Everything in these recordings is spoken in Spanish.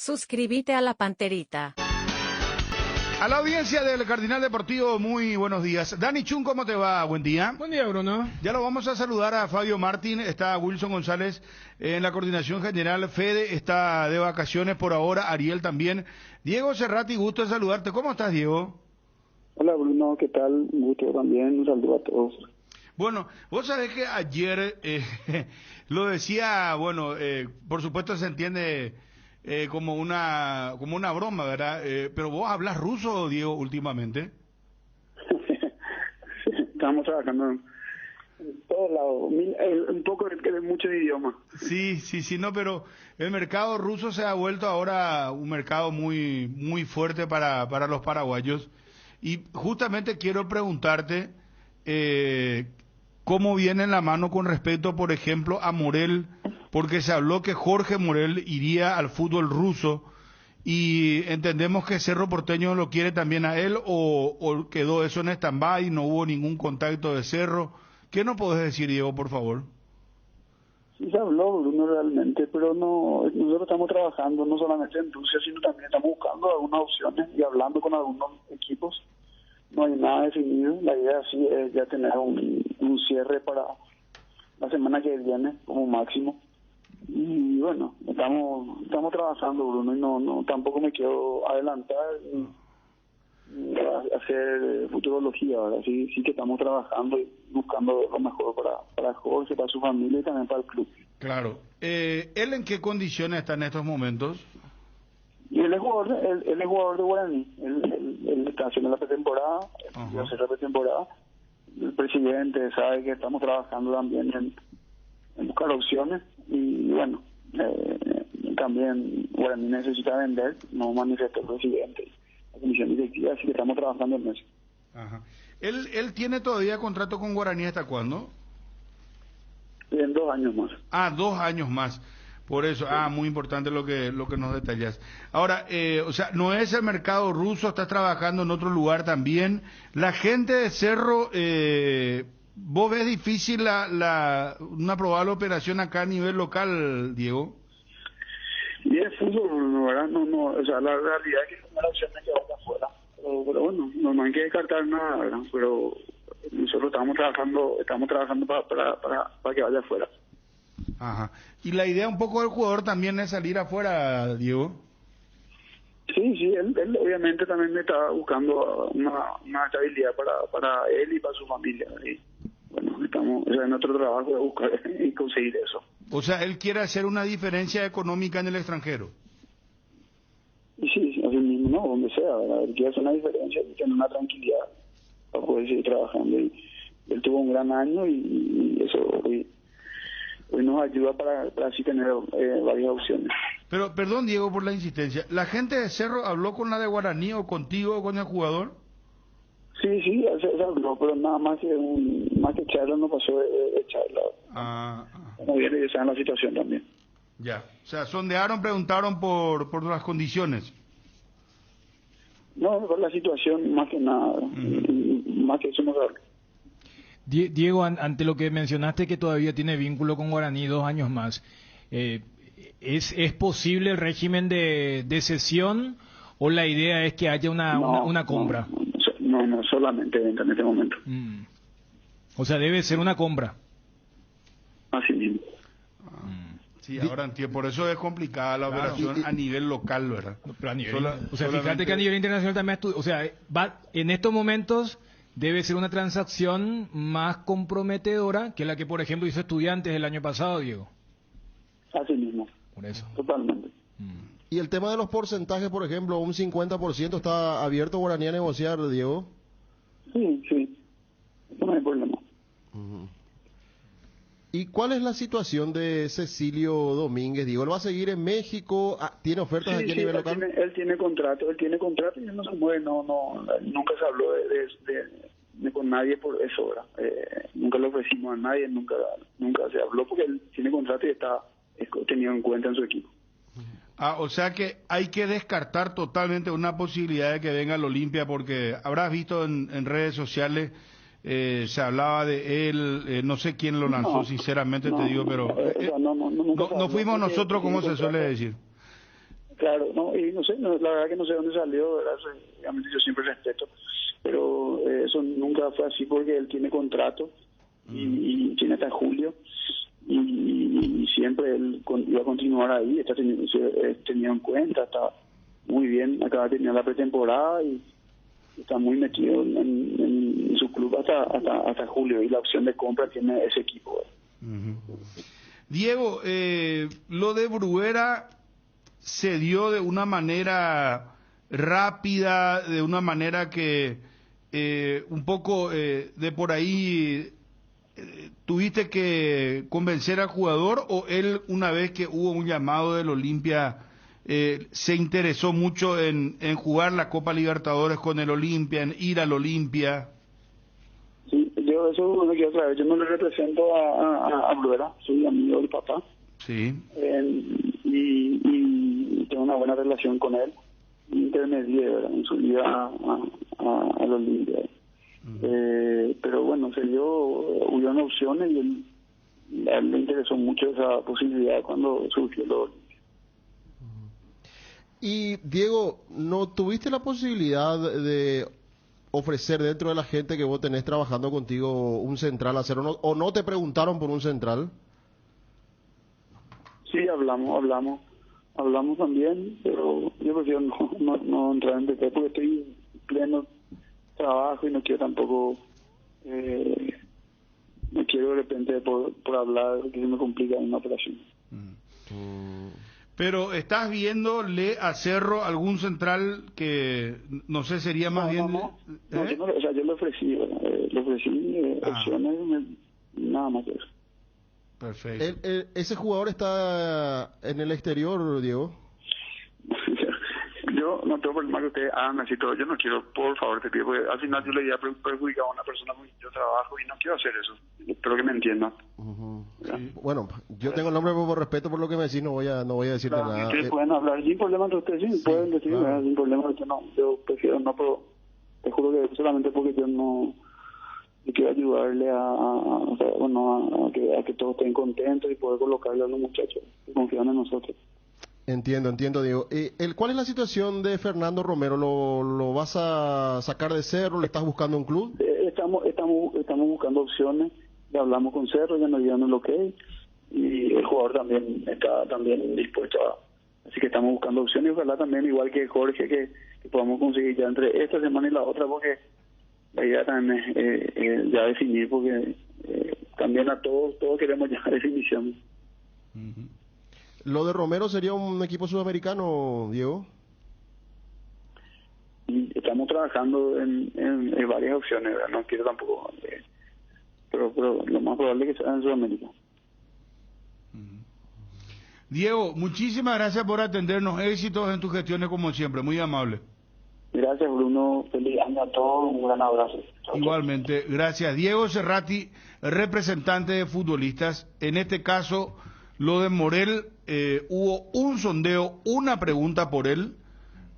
Suscríbete a la Panterita. A la audiencia del Cardinal Deportivo, muy buenos días. Dani Chun, ¿cómo te va? Buen día. Buen día, Bruno. Ya lo vamos a saludar a Fabio Martín, está Wilson González en la coordinación general, Fede está de vacaciones por ahora, Ariel también. Diego Cerrati, gusto de saludarte. ¿Cómo estás, Diego? Hola, Bruno, ¿qué tal? Un gusto también, un saludo a todos. Bueno, vos sabés que ayer lo decía, bueno, por supuesto se entiende como una broma, ¿verdad? Pero vos hablas ruso, Diego, últimamente. Estamos trabajando en todos lados, un poco de muchos idiomas. Sí, no, pero el mercado ruso se ha vuelto ahora un mercado muy fuerte para los paraguayos. Y justamente quiero preguntarte cómo viene en la mano con respecto, por ejemplo, a Morel, porque se habló que Jorge Morel iría al fútbol ruso y entendemos que Cerro Porteño lo quiere también a él o quedó eso en stand-by, no hubo ningún contacto de Cerro. ¿Qué nos podés decir, Diego, por favor? Sí se habló, Bruno, realmente, pero no, nosotros estamos trabajando no solamente en Rusia, sino también estamos buscando algunas opciones y hablando con algunos equipos. No hay nada definido. La idea sí es ya tener un cierre para la semana que viene como máximo. Y bueno, estamos trabajando, Bruno, y no tampoco me quiero adelantar ni hacer futurología. Ahora sí que estamos trabajando y buscando lo mejor para Jorge, para su familia y también para el club. Claro. ¿Él en qué condiciones está en estos momentos? Y él es jugador de Guaraní. Él está haciendo la pretemporada, va a hacer la pretemporada. El presidente sabe que estamos trabajando también en buscar opciones y bueno, también Guaraní necesita vender, no manifestó el presidente, la comisión directiva, así que estamos trabajando en eso. Ajá. ¿Él tiene todavía contrato con Guaraní hasta cuándo? En 2 años más. 2 años más. Por eso, muy importante lo que nos detallas. Ahora, o sea, no es el mercado ruso, estás trabajando en otro lugar también. La gente de Cerro, ¿vos ves difícil una probable operación acá a nivel local, Diego? Y el fútbol, ¿no? ¿Verdad? No, o sea, la realidad es que la opción es que vaya afuera. Pero bueno, no hay que descartar nada, ¿verdad? Pero nosotros estamos trabajando para que vaya afuera. Ajá. Y la idea un poco del jugador también es salir afuera, Diego. Sí, él obviamente también está buscando una estabilidad para él y para su familia. Y bueno, estamos en nuestro trabajo de buscar y conseguir eso. O sea, él quiere hacer una diferencia económica en el extranjero. Y sí, así mismo, ¿no? Donde sea, ¿verdad? Él quiere hacer una diferencia y tener una tranquilidad para poder seguir trabajando. Y él tuvo un gran año y eso hoy nos ayuda para así tener varias opciones. Pero, perdón, Diego, por la insistencia. ¿La gente de Cerro habló con la de Guaraní o contigo o con el jugador? Sí, se habló, pero nada más que charla no pasó de charla. Como bien ellos saben la situación también. Ya, o sea, sondearon, preguntaron por las condiciones. No, por la situación más que nada, más que eso no se habló. Diego, ante lo que mencionaste que todavía tiene vínculo con Guaraní 2 años más, ¿es posible el régimen de cesión o la idea es que haya una compra? No, solamente venta en este momento. O sea, debe ser una compra. Así mismo. Sí, ahora por eso es complicada la operación a nivel local, ¿verdad? Pero a nivel, fíjate que a nivel internacional también, en estos momentos debe ser una transacción más comprometedora que la que, por ejemplo, hizo Estudiantes el año pasado, Diego. Así mismo. Por eso. Totalmente. Y el tema de los porcentajes, por ejemplo, un 50% está abierto Guaraní a negociar, Diego. Sí. No hay problema. ¿Y cuál es la situación de Cecilio Domínguez? Diego, ¿él va a seguir en México? ¿Tiene ofertas aquí a nivel local? Él tiene contrato y él no se mueve, nunca se habló de con nadie por eso, ¿verdad? Nunca lo ofrecimos a nadie, nunca se habló porque él tiene contrato y está tenido en cuenta en su equipo. O sea que hay que descartar totalmente una posibilidad de que venga al Olimpia, porque habrás visto en redes sociales, se hablaba de él, no sé quién lo lanzó, sinceramente te digo, pero no fuimos nosotros, como se suele decir. Claro, no, y no sé, la verdad que no sé dónde salió, ¿verdad? Obviamente yo siempre respeto, pero eso nunca fue así porque él tiene contrato y tiene hasta julio y siempre él iba a continuar ahí, está tenido en cuenta, está muy bien, acaba de terminar la pretemporada y está muy metido en su club hasta julio y la opción de compra tiene ese equipo. Diego, lo de Bruguera se dio de una manera rápida, de una manera que un poco de por ahí tuviste que convencer al jugador, o él, una vez que hubo un llamado del Olimpia, se interesó mucho en jugar la Copa Libertadores con el Olimpia, en ir al Olimpia? Sí, yo eso no quiero saber, yo no le represento a Bruguera, soy amigo del papá. Sí. Y tengo una buena relación con él, intermedié en su vida al Olimpia. Pero bueno, hubieron opciones y a él le interesó mucho esa posibilidad cuando surgió lo Olimpia. Y Diego, ¿no tuviste la posibilidad de ofrecer dentro de la gente que vos tenés trabajando contigo un central, o no te preguntaron por un central? Sí, hablamos también, pero yo prefiero no entrar en detalle porque estoy en pleno trabajo y no quiero tampoco, no quiero de repente por hablar que se me complica una operación. Pero ¿estás viéndole a Cerro algún central que no sé, sería más bien? No, yo le ofrecí opciones, nada más que eso. Perfecto. ¿Ese jugador está en el exterior, Diego? Yo no tengo problema que ustedes hagan así todo. Yo no quiero, por favor, te pido, porque al final yo le voy a perjudicar a una persona con quien yo trabajo y no quiero hacer eso. Espero que me entiendan. Sí. Bueno, yo tengo el nombre por respeto por lo que me decís, no voy a decirte nada. Ustedes pueden hablar sin problema entre ustedes, sí, pueden decir, claro. Sin problema, yo prefiero no, pero te juro que solamente porque yo no... y quiero ayudarle a que todos estén contentos y poder colocarle a los muchachos que confían en nosotros. Entiendo, Diego. ¿Cuál es la situación de Fernando Romero? ¿Lo vas a sacar de Cerro? ¿Le estás buscando un club? Estamos buscando opciones, ya hablamos con Cerro, ya nos dieron el ok, y el jugador también está dispuesto así que estamos buscando opciones, y ojalá también, igual que Jorge, que podamos conseguir ya entre esta semana y la otra, porque la idea también es ya definir, porque también a todos queremos ya definición. ¿Lo de Romero sería un equipo sudamericano, Diego? Y estamos trabajando en varias opciones, ¿verdad? No quiero tampoco, pero lo más probable es que sea en Sudamérica. Diego, muchísimas gracias por atendernos, éxitos en tus gestiones como siempre, muy amable. Gracias, Bruno. Feliz año a todos. Un gran abrazo. Chau, igualmente, gracias. Diego Cerrati, representante de futbolistas. En este caso, lo de Morel, hubo un sondeo, una pregunta por él,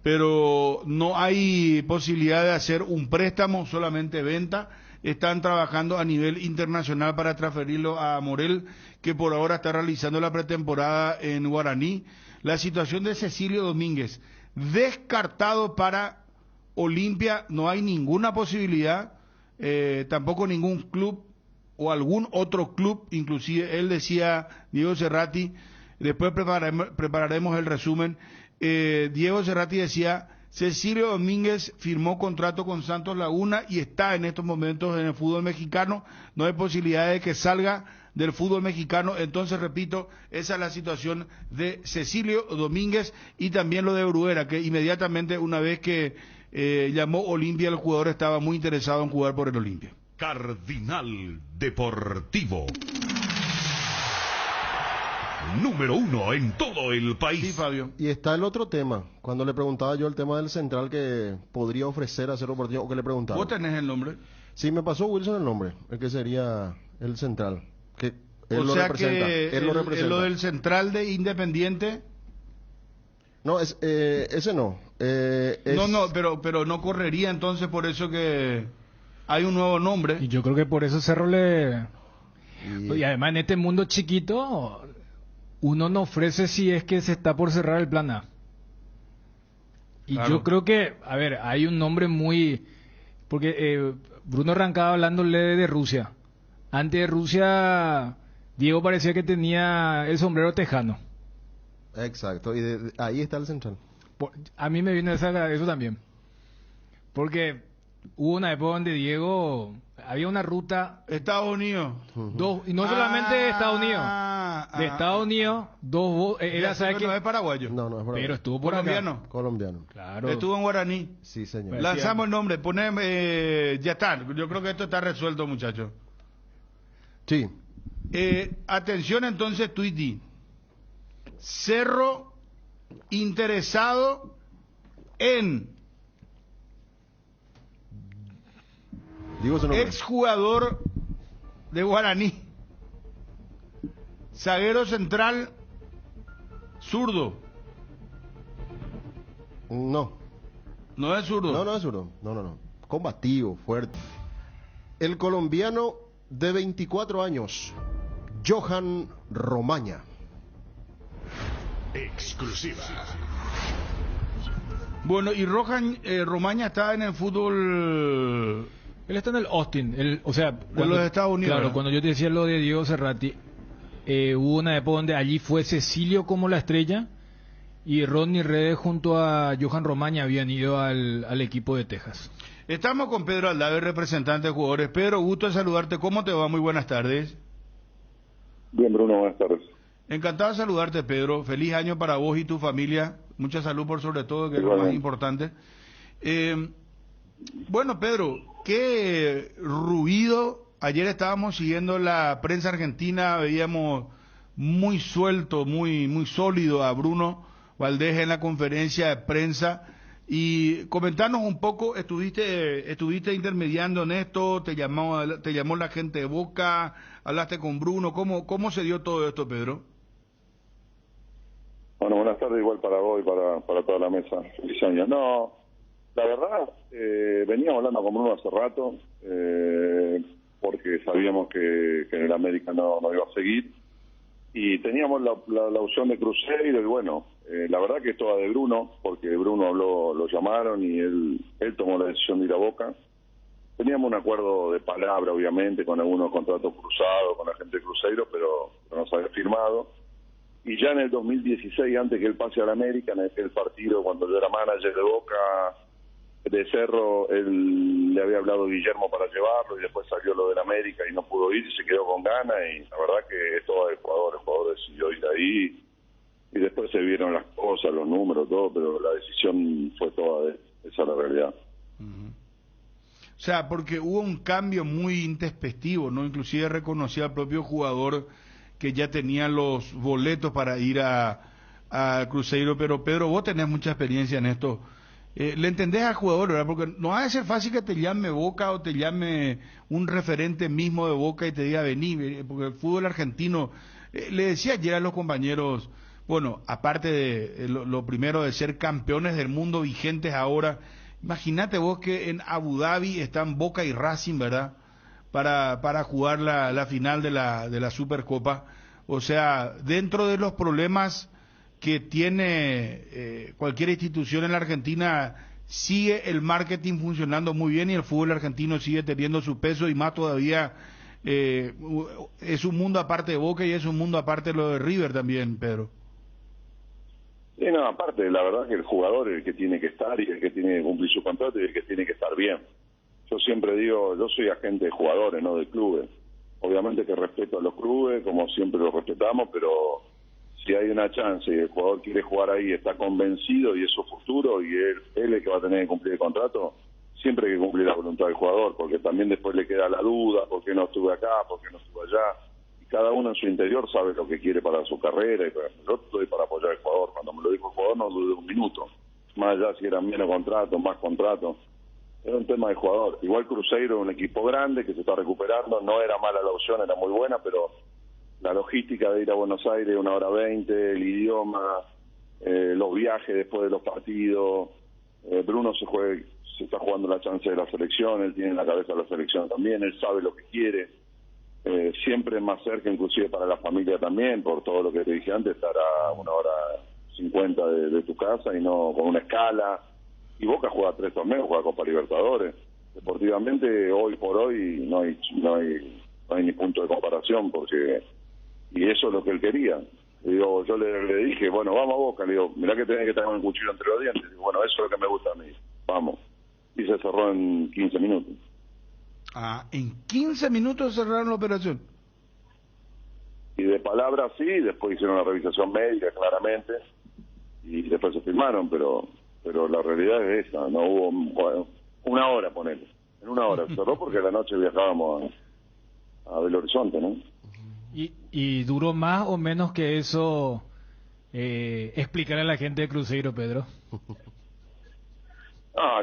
pero no hay posibilidad de hacer un préstamo, solamente venta. Están trabajando a nivel internacional para transferirlo a Morel, que por ahora está realizando la pretemporada en Guaraní. La situación de Cecilio Domínguez, descartado para Olimpia, no hay ninguna posibilidad, tampoco ningún club o algún otro club, inclusive él decía, Diego Cerrati, después prepararemos el resumen, Diego Cerrati decía, Cecilio Domínguez firmó contrato con Santos Laguna y está en estos momentos en el fútbol mexicano, no hay posibilidad de que salga del fútbol mexicano. Entonces, repito, esa es la situación de Cecilio Domínguez, y también lo de Bruguera, que inmediatamente una vez que llamó Olimpia, el jugador estaba muy interesado en jugar por el Olimpia. Cardinal Deportivo, número 1 en todo el país. Sí, Fabio. Y está el otro tema, cuando le preguntaba yo el tema del central que podría ofrecer a Cerro Porteño, o que le preguntaba. ¿Vos tenés el nombre? Sí, me pasó Wilson el nombre, el que sería el central, que él o lo sea representa. Que él lo representa. Lo del central de Independiente. No, ese no. No, pero no correría entonces, por eso que hay un nuevo nombre. Y yo creo que por eso Cerro y además en este mundo chiquito, uno no ofrece si es que se está por cerrar el plan A. Y Claro. yo creo que, a ver, hay un nombre muy... Porque Bruno arrancaba hablándole de Rusia. Antes de Rusia, Diego parecía que tenía el sombrero tejano. Exacto, y ahí está el central. A mí me viene eso también. Porque hubo una época donde Diego... Había una ruta... Estados Unidos. Y no solamente de Estados Unidos. De Estados Unidos, Era, ¿sabes qué? no es paraguayo. No, es Pero estuvo por colombiano. acá. colombiano. Claro. Estuvo en guaraní. Sí, señor. Lanzamos el nombre, poneme, ya está. Yo creo que esto está resuelto, muchachos. Sí. Atención entonces, Tweety. Cerro interesado en Digo su nombre. exjugador de Guaraní, zaguero central zurdo. No. No es zurdo. No es zurdo. No. Combativo, fuerte. El colombiano de 24 años, Johan Romaña. Exclusiva. Bueno, y Romaña está en el fútbol. Él está en el Austin, o sea... los Estados Unidos, Claro, ¿verdad? cuando yo te decía lo de Diego Cerrati, hubo una época donde allí fue Cecilio como la estrella y Rodney Redes junto a Johan Romaña habían ido al equipo de Texas. Estamos con Pedro Aldave, representante de jugadores. Pedro, gusto de saludarte. ¿Cómo te va? Muy buenas tardes. Bien, Bruno, buenas tardes. Encantado de saludarte, Pedro. Feliz año para vos y tu familia. Mucha salud por sobre todo, que es lo más Igualmente. importante. Bueno, Pedro, qué ruido. Ayer estábamos siguiendo la prensa argentina, veíamos muy suelto, muy sólido a Bruno Valdés en la conferencia de prensa. Y comentarnos un poco, estuviste intermediando en esto, te llamó la gente de Boca, hablaste con Bruno, ¿cómo se dio todo esto, Pedro? Bueno, buenas tardes igual para vos y para toda la mesa. Feliz año. No, la verdad, veníamos hablando con Bruno hace rato, porque sabíamos que en el América no iba a seguir, y teníamos la opción de Cruzeiro, y bueno, la verdad que es toda de Bruno, porque Bruno lo llamaron y él tomó la decisión de ir a Boca. Teníamos un acuerdo de palabra, obviamente, con algunos contratos cruzados con la gente de Cruzeiro, pero no se había firmado. Y ya en el 2016, antes que él pase a la América, en aquel partido, cuando yo era manager de Boca, de Cerro, él le había hablado a Guillermo para llevarlo, y después salió lo del América y no pudo ir, y se quedó con ganas, y la verdad que es todo el jugador decidió ir ahí, y después se vieron las cosas, los números, todo, pero la decisión fue toda de él. Esa es la realidad. O sea, porque hubo un cambio muy intempestivo, ¿no? Inclusive reconocía al propio jugador que ya tenía los boletos para ir a Cruzeiro, pero Pedro, vos tenés mucha experiencia en esto. Le entendés al jugador, ¿verdad? Porque no ha de ser fácil que te llame Boca o te llame un referente mismo de Boca y te diga vení, porque el fútbol argentino, le decía ayer a los compañeros, bueno, aparte de lo primero de ser campeones del mundo vigentes ahora, imagínate vos que en Abu Dhabi están Boca y Racing, ¿verdad? Para jugar la final de la Supercopa. O sea, dentro de los problemas que tiene cualquier institución en la Argentina, sigue el marketing funcionando muy bien y el fútbol argentino sigue teniendo su peso, y más todavía es un mundo aparte de Boca y es un mundo aparte de lo de River también, Pedro. Sí, no, aparte, la verdad que el jugador es el que tiene que estar, y el que tiene que cumplir su contrato, y el que tiene que estar bien. Yo siempre digo, yo soy agente de jugadores, no de clubes. Obviamente que respeto a los clubes, como siempre los respetamos, pero si hay una chance y el jugador quiere jugar ahí, está convencido y es su futuro, y él es el que va a tener que cumplir el contrato, siempre hay que cumplir la voluntad del jugador, porque también después le queda la duda, ¿por qué no estuve acá? ¿Por qué no estuve allá? Y cada uno en su interior sabe lo que quiere para su carrera, y yo estoy para apoyar al jugador. Cuando me lo dijo el jugador no dudé un minuto, más allá si eran menos contratos, más contratos. Era un tema del jugador. Igual Cruzeiro es un equipo grande que se está recuperando, no era mala la opción, era muy buena, pero la logística de ir a Buenos Aires 1h20, el idioma, los viajes después de los partidos, Bruno se está jugando la chance de la selección, él tiene en la cabeza la selección también, él sabe lo que quiere, siempre más cerca inclusive para la familia también, por todo lo que te dije antes, estar a 1h50 de tu casa y no con una escala. Y Boca juega 3 torneos, juega Copa Libertadores. Deportivamente, hoy por hoy, no hay ni punto de comparación, porque y eso es lo que él quería. Le digo, yo le dije, bueno, vamos a Boca. Le digo, mirá que tenés que tener un cuchillo entre los dientes. Digo, bueno, eso es lo que me gusta a mí. Vamos. Y se cerró en 15 minutos. Ah, en 15 minutos cerraron la operación. Y de palabra sí, después hicieron la revisación médica claramente y después se firmaron, pero la realidad es esa, no hubo una hora, ponele, en una hora cerró porque a la noche viajábamos a Belo Horizonte, ¿no? ¿Y duró más o menos que eso explicar a la gente de Cruzeiro, Pedro?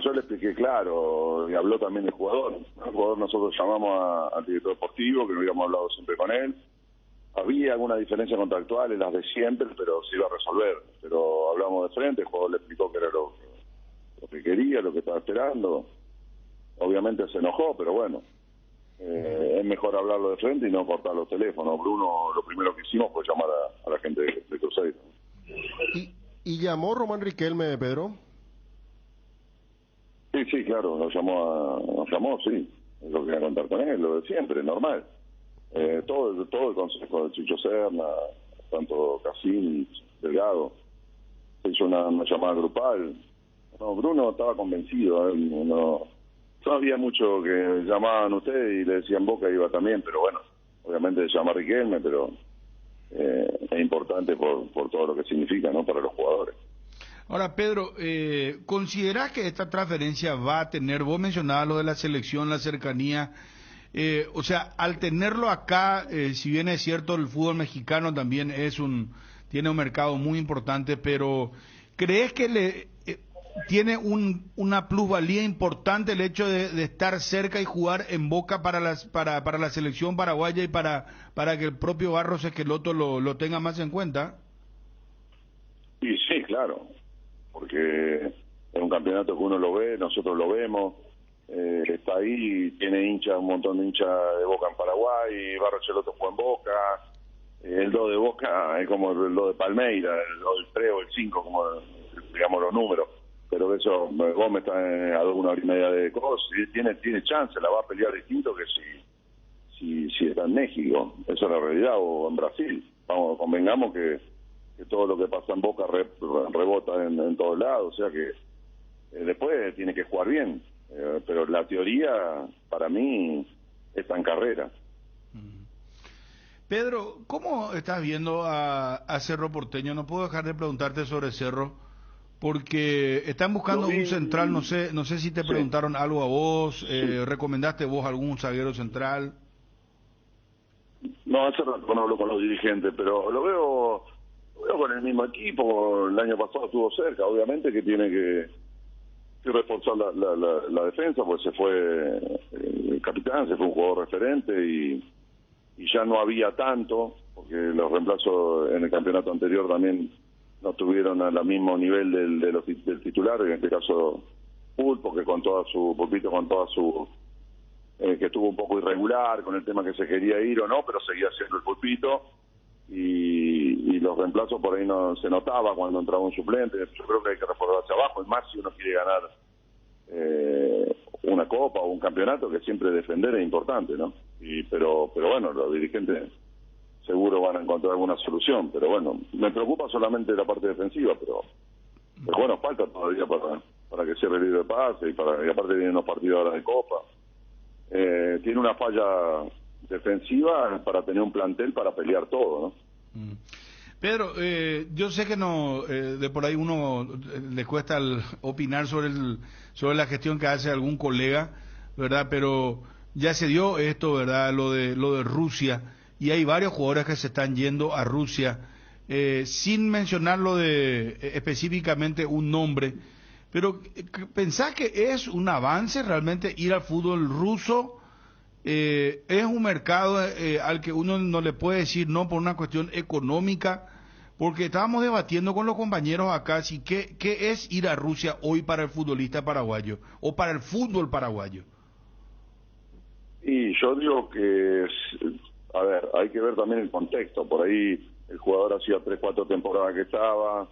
Yo le expliqué claro, y habló también el jugador. El jugador, nosotros llamamos al director deportivo, que no habíamos hablado siempre con él. Había alguna diferencia contractual, las de siempre, pero se iba a resolver. Pero hablamos de frente, el jugador le explicó que era lo que quería, lo que estaba esperando. Obviamente se enojó, pero bueno, es mejor hablarlo de frente y no cortar los teléfonos. Bruno, lo primero que hicimos fue llamar a la gente de Cruzeiro. ¿Y llamó Román Riquelme, Pedro? Sí, claro, nos llamó, sí. Es lo que voy a contar con él, lo de siempre, normal. Todo el consejo de Chicho Serna, tanto Cassini, Delgado, se hizo una llamada grupal. No, Bruno estaba convencido, no había mucho que llamaban ustedes y le decían Boca, iba también, pero bueno, obviamente se llama Riquelme, pero es importante por todo lo que significa, ¿no?, para los jugadores. Ahora, Pedro, ¿considerás que esta transferencia va a tener, vos mencionabas lo de la selección, la cercanía, o sea, al tenerlo acá, si bien es cierto, el fútbol mexicano también tiene un mercado muy importante, pero ¿crees que tiene una plusvalía importante el hecho de estar cerca y jugar en Boca para la selección paraguaya y para que el propio Barros Esqueloto lo tenga más en cuenta? Y sí, claro, porque es un campeonato que uno lo ve, nosotros lo vemos, está ahí, tiene hinchas, un montón de hinchas de Boca en Paraguay, Barros Esqueloto juega en Boca, el 2 de Boca es como el 2 de Palmeira, el 2 del 3 o el 5, como digamos los números, pero eso, Gómez está a 1 hora y media de cosas, tiene chance, la va a pelear distinto que si está en México, esa es la realidad, o en Brasil. Vamos, convengamos que todo lo que pasa en Boca rebota en todos lados, o sea que después tiene que jugar bien, pero la teoría para mí está en carrera. Pedro, ¿cómo estás viendo a Cerro Porteño? No puedo dejar de preguntarte sobre Cerro, porque están buscando un central, no sé si te preguntaron algo a vos, ¿recomendaste vos algún zaguero central? No, hace rato no hablo con los dirigentes, pero lo veo con el mismo equipo. El año pasado estuvo cerca, obviamente que tiene que reforzar la defensa, pues se fue el capitán, se fue un jugador referente y ya no había tanto, porque los reemplazos en el campeonato anterior también no estuvieron al mismo nivel del titular, en este caso Pulpo, que con toda su que estuvo un poco irregular con el tema que se quería ir o no, pero seguía siendo el Pulpito, y los reemplazos por ahí no se notaba cuando entraba un suplente. Yo creo que hay que reforzar hacia abajo, y más si uno quiere ganar una copa o un campeonato, que siempre defender es importante, ¿no? Pero bueno, los dirigentes seguro van a encontrar alguna solución, pero bueno, me preocupa solamente la parte defensiva, pero bueno, falta todavía para que cierre el libro de pase, y aparte vienen los partidos ahora de copa. Tiene una falla defensiva para tener un plantel para pelear todo, ¿no? Pedro, yo sé que no, de por ahí uno le cuesta opinar sobre la gestión que hace algún colega, ¿verdad? Pero ya se dio esto, ¿verdad? Lo de Rusia, y hay varios jugadores que se están yendo a Rusia, sin mencionar específicamente un nombre. Pero ¿pensás que es un avance realmente ir al fútbol ruso? Es un mercado al que uno no le puede decir no por una cuestión económica, porque estábamos debatiendo con los compañeros acá si qué es ir a Rusia hoy para el futbolista paraguayo o para el fútbol paraguayo. Y yo digo que, a ver, hay que ver también el contexto. Por ahí el jugador hacía 3-4 temporadas que estaba,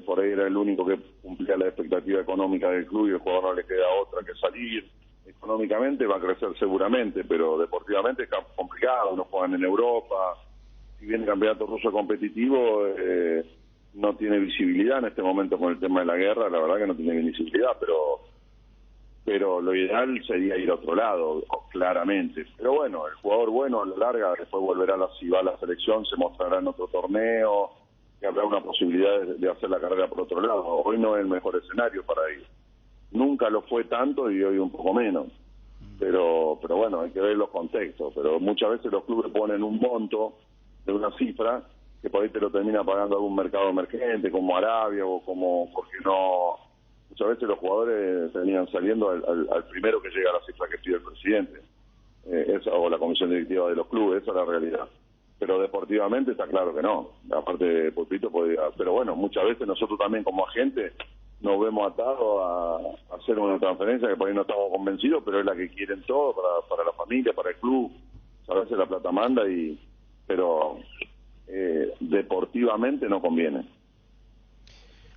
por ahí era el único que cumplía la expectativa económica del club y el jugador no le queda otra que salir. Económicamente va a crecer seguramente, pero deportivamente es complicado, no juegan en Europa. Si bien el campeonato ruso es competitivo, no tiene visibilidad en este momento con el tema de la guerra, la verdad que no tiene visibilidad, pero lo ideal sería ir a otro lado, claramente. Pero bueno, el jugador bueno a la larga después volverá, si va a la selección, se mostrará en otro torneo, que habrá una posibilidad de hacer la carrera por otro lado. Hoy no es el mejor escenario para ir. Nunca lo fue tanto y hoy un poco menos. Pero bueno, hay que ver los contextos. Pero muchas veces los clubes ponen un monto de una cifra que por ahí te lo termina pagando algún mercado emergente, como Arabia o como, porque no... Muchas veces los jugadores terminan saliendo al primero que llega a la cifra que pide el presidente, o la comisión directiva de los clubes, esa es la realidad. Pero deportivamente está claro que no. Aparte de Pulpito, pero bueno, muchas veces nosotros también como agentes nos vemos atados a hacer una transferencia que por ahí no estamos convencidos, pero es la que quieren todos para la familia, para el club. A veces la plata manda, pero deportivamente no conviene.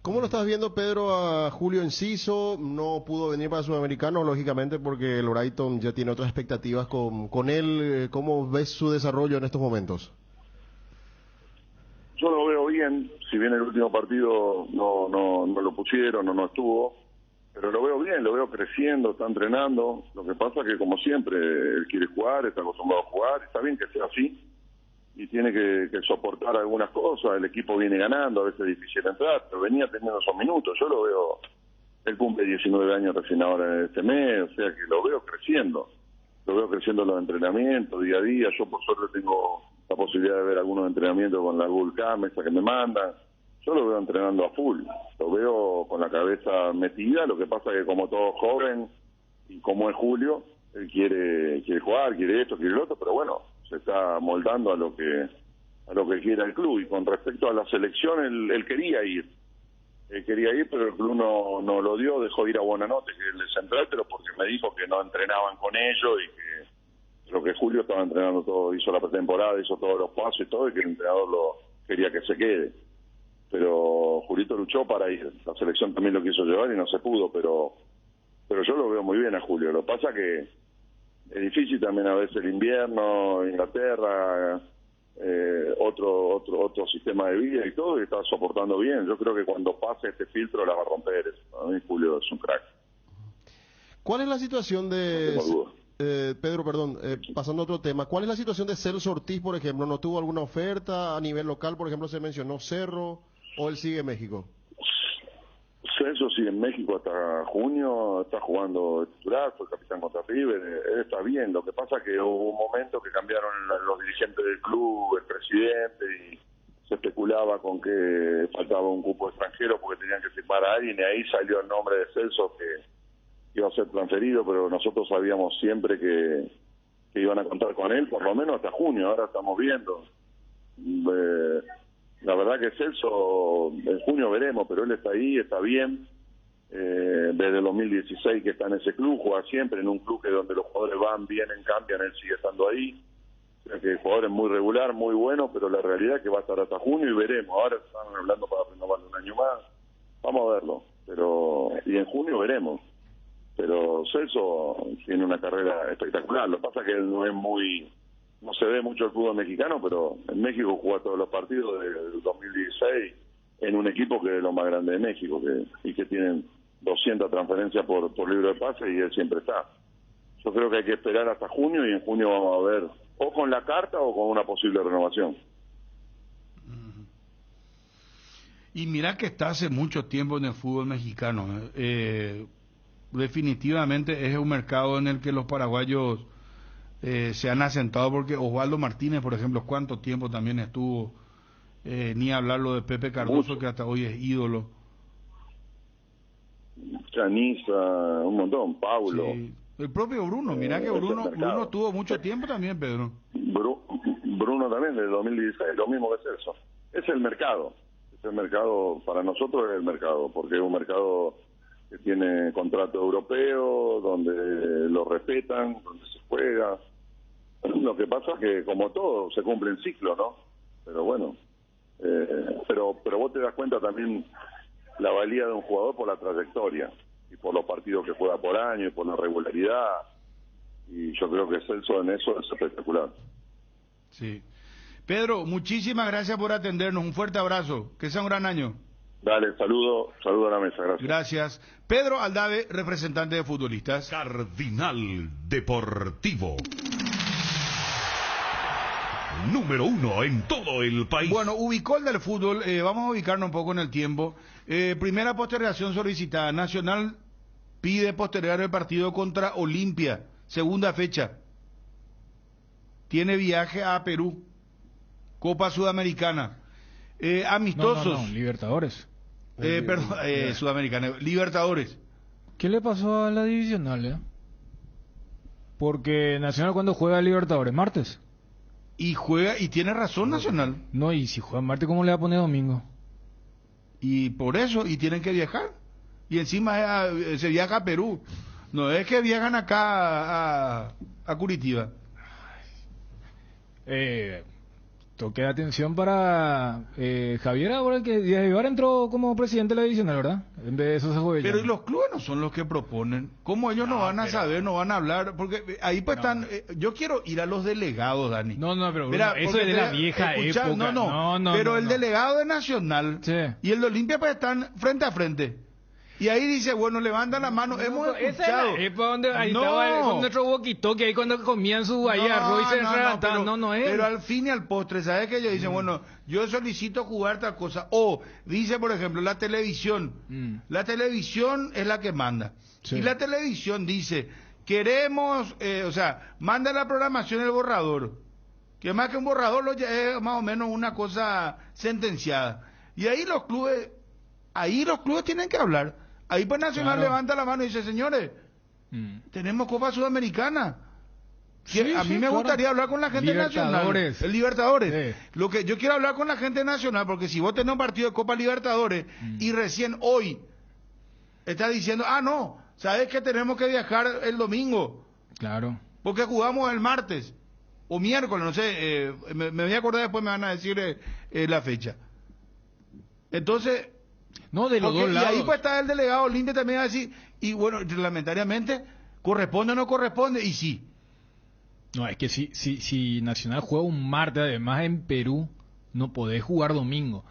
¿Cómo lo estás viendo, Pedro, a Julio Enciso? No pudo venir para Sudamericano, lógicamente, porque el Brighton ya tiene otras expectativas con él. ¿Cómo ves su desarrollo en estos momentos? Yo lo veo bien, si bien el último partido no lo pusieron, no estuvo, pero lo veo bien, lo veo creciendo, está entrenando. Lo que pasa es que, como siempre, él quiere jugar, está acostumbrado a jugar, está bien que sea así, y tiene que soportar algunas cosas. El equipo viene ganando, a veces es difícil entrar, pero venía teniendo esos minutos. Yo lo veo, él cumple 19 años recién ahora en este mes, o sea que lo veo creciendo en los entrenamientos día a día. Yo por suerte tengo la posibilidad de ver algunos entrenamientos con la Google Cam, esa que me mandan. Yo lo veo entrenando a full, lo veo con la cabeza metida. Lo que pasa es que como todo joven, y como es Julio, él quiere jugar, quiere esto, quiere lo otro, pero bueno, se está moldando a lo que quiera el club. Y con respecto a la selección, él quería ir, pero el club no lo dio, dejó ir a Buonanotte, que es el central, pero porque me dijo que no entrenaban con ellos y que lo que Julio estaba entrenando todo, hizo la pretemporada, hizo todos los pasos y todo, y que el entrenador quería que se quede. Pero Julito luchó para ir, la selección también lo quiso llevar y no se pudo, pero yo lo veo muy bien a Julio. Lo que pasa que es difícil también a veces el invierno, Inglaterra, otro sistema de vida y todo, y está soportando bien. Yo creo que cuando pase este filtro la va a romper. A mí Julio es un crack. ¿Cuál es la situación de... Pedro, perdón, pasando a otro tema, ¿cuál es la situación de Celso Ortiz, por ejemplo? ¿No tuvo alguna oferta a nivel local? Por ejemplo, se mencionó Cerro, ¿o él sigue en México? Celso sigue en México hasta junio, está jugando titular, fue capitán contra River, él está bien. Lo que pasa es que hubo un momento que cambiaron los dirigentes del club, el presidente, y se especulaba con que faltaba un cupo extranjero porque tenían que firmar a alguien, y ahí salió el nombre de Celso que iba a ser transferido, pero nosotros sabíamos siempre que iban a contar con él por lo menos hasta junio. Ahora estamos viendo. La verdad que Celso, en junio veremos, pero él está ahí, está bien. Desde el 2016 que está en ese club, juega siempre en un club que donde los jugadores van, vienen, cambian, él sigue estando ahí. O sea que el jugador es muy regular, muy bueno, pero la realidad es que va a estar hasta junio y veremos. Ahora están hablando para renovarle un año más. Vamos a verlo. Y en junio veremos. Pero Celso tiene una carrera espectacular. Lo que pasa es que él no se ve mucho el fútbol mexicano, pero en México juega todos los partidos del 2016 en un equipo que es lo más grande de México, y que tienen 200 transferencias por libro de pase, y él siempre está. Yo creo que hay que esperar hasta junio, y en junio vamos a ver o con la carta o con una posible renovación. Y mira que está hace mucho tiempo en el fútbol mexicano. Definitivamente es un mercado en el que los paraguayos se han asentado, porque Osvaldo Martínez, por ejemplo, cuánto tiempo también estuvo, ni hablarlo de Pepe Cardoso, mucho, que hasta hoy es ídolo. Chaniza, un montón, Paulo. Sí. El propio Bruno, mirá que Bruno estuvo mucho tiempo también, Pedro. Bruno también, desde 2016, lo mismo que Celso. Es el mercado, para nosotros es el mercado, porque es un mercado que tiene contrato europeo, donde lo respetan, donde se juega. Lo que pasa es que, como todo, se cumple en ciclo, ¿no? Pero bueno, Pero vos te das cuenta también la valía de un jugador por la trayectoria y por los partidos que juega por año y por la regularidad, y yo creo que Celso en eso es espectacular. Sí. Pedro, muchísimas gracias por atendernos, un fuerte abrazo, que sea un gran año. Dale, saludo a la mesa, gracias. Gracias. Pedro Aldave, representante de futbolistas. Cardinal Deportivo. Número 1 en todo el país. Bueno, ubicó el del fútbol, vamos a ubicarnos un poco en el tiempo. Primera postergación solicitada. Nacional pide postergar el partido contra Olimpia, segunda fecha. Tiene viaje a Perú, Copa Sudamericana. Amistosos. No, Libertadores. Perdón, Sudamericana, Libertadores. ¿Qué le pasó a la divisional, Porque Nacional, cuando juega a Libertadores, martes. Y juega, y tiene razón Nacional. No, y si juega martes, ¿cómo le va a poner domingo? Y por eso, y tienen que viajar. Y encima se viaja a Perú. No es que viajan acá a Curitiba. Toque de atención para Javier ahora, que Díaz de Vivar entró como presidente de la divisional, ¿verdad? En vez de eso se juega. Pero los clubes no son los que proponen. ¿Cómo ellos no van a saber, no van a hablar? Porque ahí pues están... yo quiero ir a los delegados, Dani. No, pero mira, eso es de la vieja época. No, pero el delegado de Nacional y el de Olimpia pues están frente a frente. Y ahí dice, bueno, levantan la mano, hemos escuchado. Esa es donde ahí estaba con nuestro boquito, que ahí cuando comían su arroz y se relantaban, no es. Pero al fin y al postre, ¿sabes qué? Ellos dicen, bueno, yo solicito jugar tal cosa. O dice, por ejemplo, la televisión. La televisión es la que manda. Sí. Y la televisión dice, queremos, manda la programación el borrador. Que más que un borrador es más o menos una cosa sentenciada. Y ahí los clubes tienen que hablar. Ahí pues Nacional levanta la mano y dice, señores, tenemos Copa Sudamericana. A mí me gustaría hablar con la gente nacional. El Libertadores. Lo que yo quiero hablar con la gente nacional, porque si vos tenés un partido de Copa Libertadores y recién hoy estás diciendo, no, sabes que tenemos que viajar el domingo. Claro. Porque jugamos el martes o miércoles, no sé, me voy a acordar después, me van a decir la fecha. Entonces... No, de los dos lados. Y ahí pues está el delegado Olimpia también a decir, y bueno, reglamentariamente, ¿corresponde o no corresponde? Y sí. No, es que si Nacional juega un martes, además en Perú, no podés jugar domingo.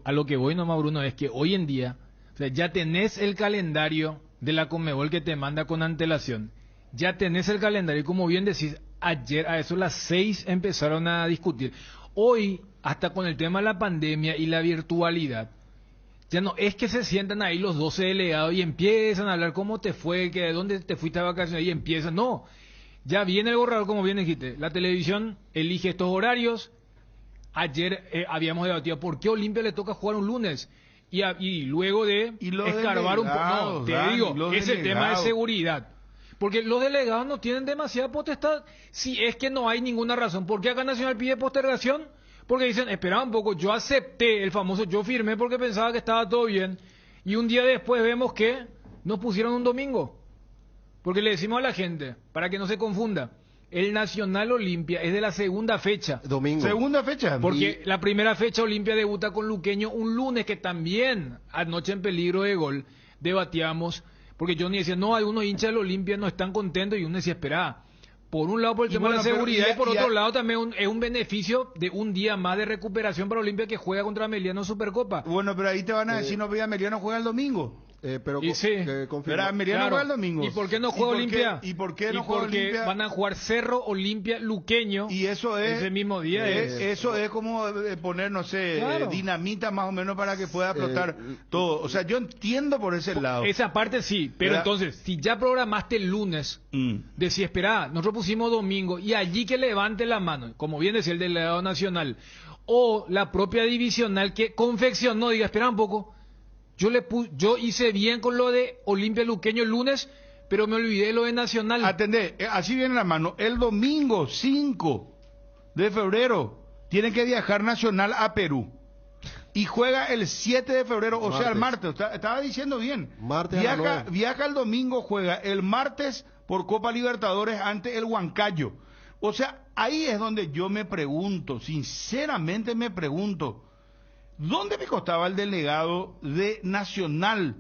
A lo que voy nomás, Bruno, es que hoy en día, ya tenés el calendario de la Conmebol que te manda con antelación. Ya tenés el calendario, y como bien decís, ayer a eso las 6 empezaron a discutir. Hoy, hasta con el tema de la pandemia y la virtualidad, ya no es que se sientan ahí los 12 delegados y empiezan a hablar cómo te fue, que de dónde te fuiste a vacaciones, y empiezan, no, ya viene el borrador, como bien dijiste, la televisión elige estos horarios. Ayer habíamos debatido por qué Olimpia le toca jugar un lunes, y luego de escarbar un poco, te digo, ese tema de seguridad, porque los delegados no tienen demasiada potestad, si es que no hay ninguna razón. ¿Por qué acá Nacional pide postergación? Porque dicen, espera un poco, yo acepté el famoso, yo firmé porque pensaba que estaba todo bien, y un día después vemos que nos pusieron un domingo. Porque le decimos a la gente, para que no se confunda, el Nacional Olimpia es de la segunda fecha. Domingo. Segunda fecha. Porque la primera fecha Olimpia debuta con Luqueño un lunes, que también, anoche en peligro de gol, debatíamos, porque Johnny decía, no, algunos hinchas del Olimpia no están contentos, y uno decía, espera, por un lado por el tema de la seguridad, y por otro lado también es un beneficio de un día más de recuperación para Olimpia, que juega contra Meliano en Supercopa. Bueno, pero ahí te van a decir, no, Meliano juega el domingo. Pero Meliano juega el domingo. ¿Y por qué no juega Olimpia? ¿Y por qué no juega Olimpia? Porque van a jugar Cerro, Olimpia, Luqueño. Y eso es ese mismo día. Eso es como poner, no sé, dinamita más o menos para que pueda explotar todo. O sea, yo entiendo por ese lado. Esa parte sí, pero entonces, si ya programaste el lunes, decía, espera, nosotros pusimos domingo, y allí que levante la mano, como bien decía el delegado nacional, o la propia divisional que confeccionó, diga, espera un poco, yo hice bien con lo de Olimpia Luqueño el lunes, pero me olvidé de lo de Nacional. Atendé, así viene la mano. El domingo 5 de febrero tiene que viajar Nacional a Perú. Y juega el 7 de febrero, o sea, el martes. Estaba diciendo bien. Viaja el domingo, juega el martes por Copa Libertadores ante el Huancayo. O sea, ahí es donde yo me pregunto, sinceramente me pregunto, ¿Dónde me costaba el delegado de Nacional?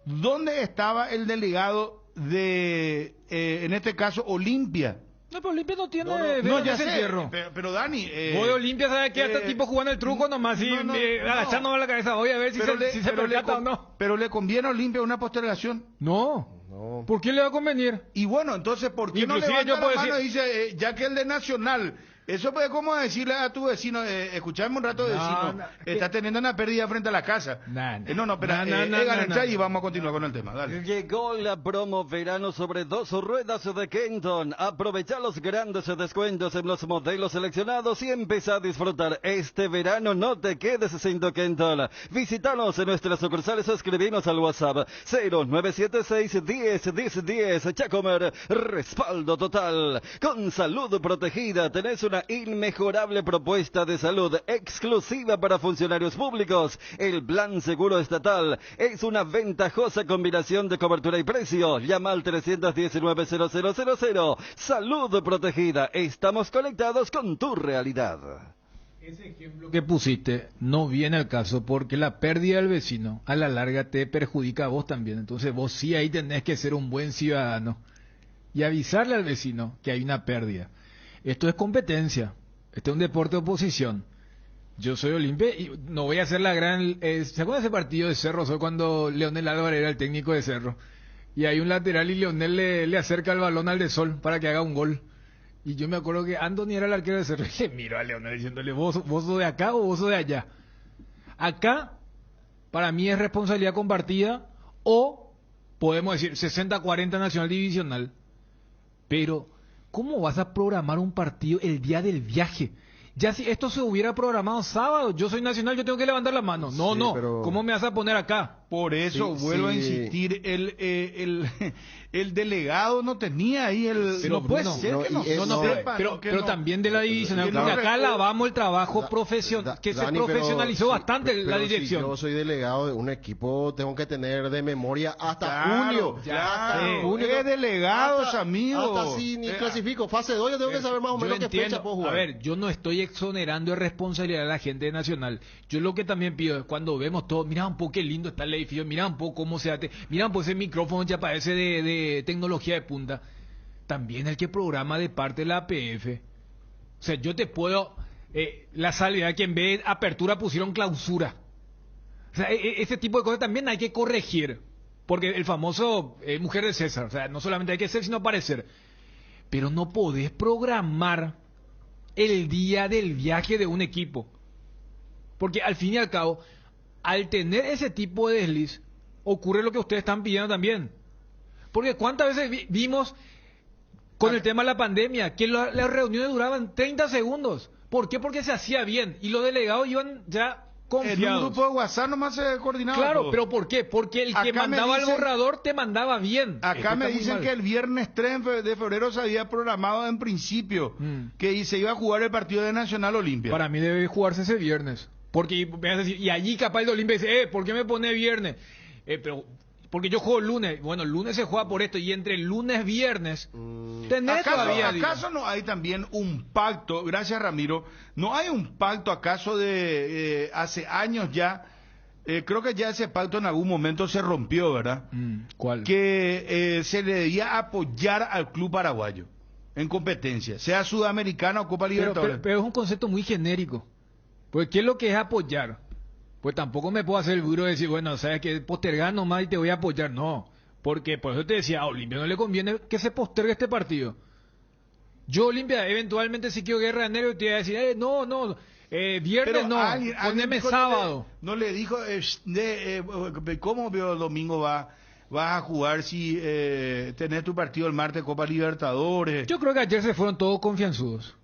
¿Dónde estaba el delegado de, en este caso, Olimpia? No, pero Olimpia no tiene... No, ya sé, Fierro. pero Dani... Voy a Olimpia, ¿sabes qué? Este tipo jugando el truco nomás y agachándome la cabeza. Voy a ver si se percata o no. Pero le conviene a Olimpia una postergación. No. ¿Por qué le va a convenir? Y bueno, entonces, ¿por qué no Inclusive levanta yo puedo la mano y decir- dice, ya que el de Nacional... Eso puede como decirle a tu vecino, escuchame un rato, vecino, está teniendo una pérdida frente a la casa. Espera, entra y vamos a continuar con el tema, dale. Llegó la promo verano sobre 2 ruedas de Kenton. Aprovecha los grandes descuentos en los modelos seleccionados y empieza a disfrutar este verano. No te quedes sin Kenton. Visítanos en nuestras sucursales o escribinos al WhatsApp 0976 10 10 10. Chacomer, respaldo total. Con salud protegida tenés una inmejorable propuesta de salud exclusiva para funcionarios públicos. El plan seguro estatal es una ventajosa combinación de cobertura y precio. Llama al 319-0000. Salud protegida. Estamos conectados con tu realidad. Ese ejemplo que pusiste no viene al caso porque la pérdida del vecino a la larga te perjudica a vos también. Entonces vos sí ahí tenés que ser un buen ciudadano y avisarle al vecino que hay una pérdida. Esto es competencia, este es un deporte de oposición. Yo soy Olimpia y no voy a hacer la gran... ¿Se acuerdan de ese partido de Cerro? Fue cuando Leonel Álvarez era el técnico de Cerro. Y hay un lateral y Leonel le acerca el balón al de Sol para que haga un gol. Y yo me acuerdo que Anthony era el arquero de Cerro y le miro a Leonel diciéndole, ¿vos sos de acá o vos sos de allá? Acá, para mí es responsabilidad compartida o, podemos decir, 60-40 nacional divisional. Pero... ¿cómo vas a programar un partido el día del viaje? Ya si esto se hubiera programado sábado, yo soy nacional, yo tengo que levantar la mano. No, Sí, no, pero... ¿cómo me vas a poner acá? Por eso vuelvo a insistir, el delegado no tenía ahí el... Pero, no puede Bruno, ser que no sepa, pero, no, que pero no. también de la divisional, Que no porque acá recuerdo- lavamos el trabajo profesional, que se Dani, profesionalizó pero- bastante pero la si dirección. yo soy delegado de un equipo, tengo que tener de memoria hasta Claro, julio. claro, Junio, es delegados, hasta- amigos. Hasta si ni clasifico, fase 2, yo tengo que saber más o Yo menos qué entiendo. fecha puedo jugar. A ver, yo no estoy exonerando de responsabilidad a la gente de Nacional. Yo lo que también pido es cuando vemos todo, mira un poco qué lindo está el edificio, mira un poco cómo se hace, mira un poco ese micrófono ya parece de tecnología de punta. También el que programa de parte de la APF. O sea, yo te puedo... la salvedad que en vez de apertura pusieron clausura. O sea, ese tipo de cosas también hay que corregir. Porque el famoso mujer de César, o sea, no solamente hay que ser, sino parecer. Pero no podés programar el día del viaje de un equipo. Porque al fin y al cabo, al tener ese tipo de desliz, ocurre lo que ustedes están pidiendo también. Porque cuántas veces vimos con el tema de la pandemia que las reuniones duraban 30 segundos. ¿Por qué? Porque se hacía bien y los delegados iban ya confiados. En un grupo de WhatsApp nomás se coordinaba Claro, todo. pero ¿por qué? Porque el que Acá me mandaba el dicen- borrador te mandaba bien. Acá Esto me está muy dicen mal. que el viernes 3 de febrero se había programado en principio que se iba a jugar el partido de Nacional Olimpia. Para mí debe jugarse ese viernes. Porque me vas a decir, y allí capaz el de Olimpia dice, ¿por qué me pone viernes? Pero porque yo juego lunes. Bueno, el lunes se juega por esto y entre el lunes y viernes tenés todavía días. ¿Acaso no hay también un pacto? Gracias, Ramiro. ¿No hay un pacto acaso de hace años ya? Creo que ya ese pacto en algún momento se rompió, ¿verdad? ¿Cuál? Que se le debía apoyar al club paraguayo en competencia, sea Sudamericana o Copa Libertadores. Pero es un concepto muy genérico. Porque ¿qué es lo que es apoyar? Pues tampoco me puedo hacer el duro de decir, bueno, sabes que postergar nomás y te voy a apoyar. No, porque por eso te decía, a Olimpia no le conviene que se postergue este partido. Yo, Olimpia, eventualmente si quiero guerra de nervios te voy a decir, no, viernes Pero no, alguien poneme dijo, sábado. no le dijo, ¿cómo veo el domingo vas a jugar si tenés tu partido el martes Copa Libertadores? Yo creo que ayer se fueron todos confianzudos.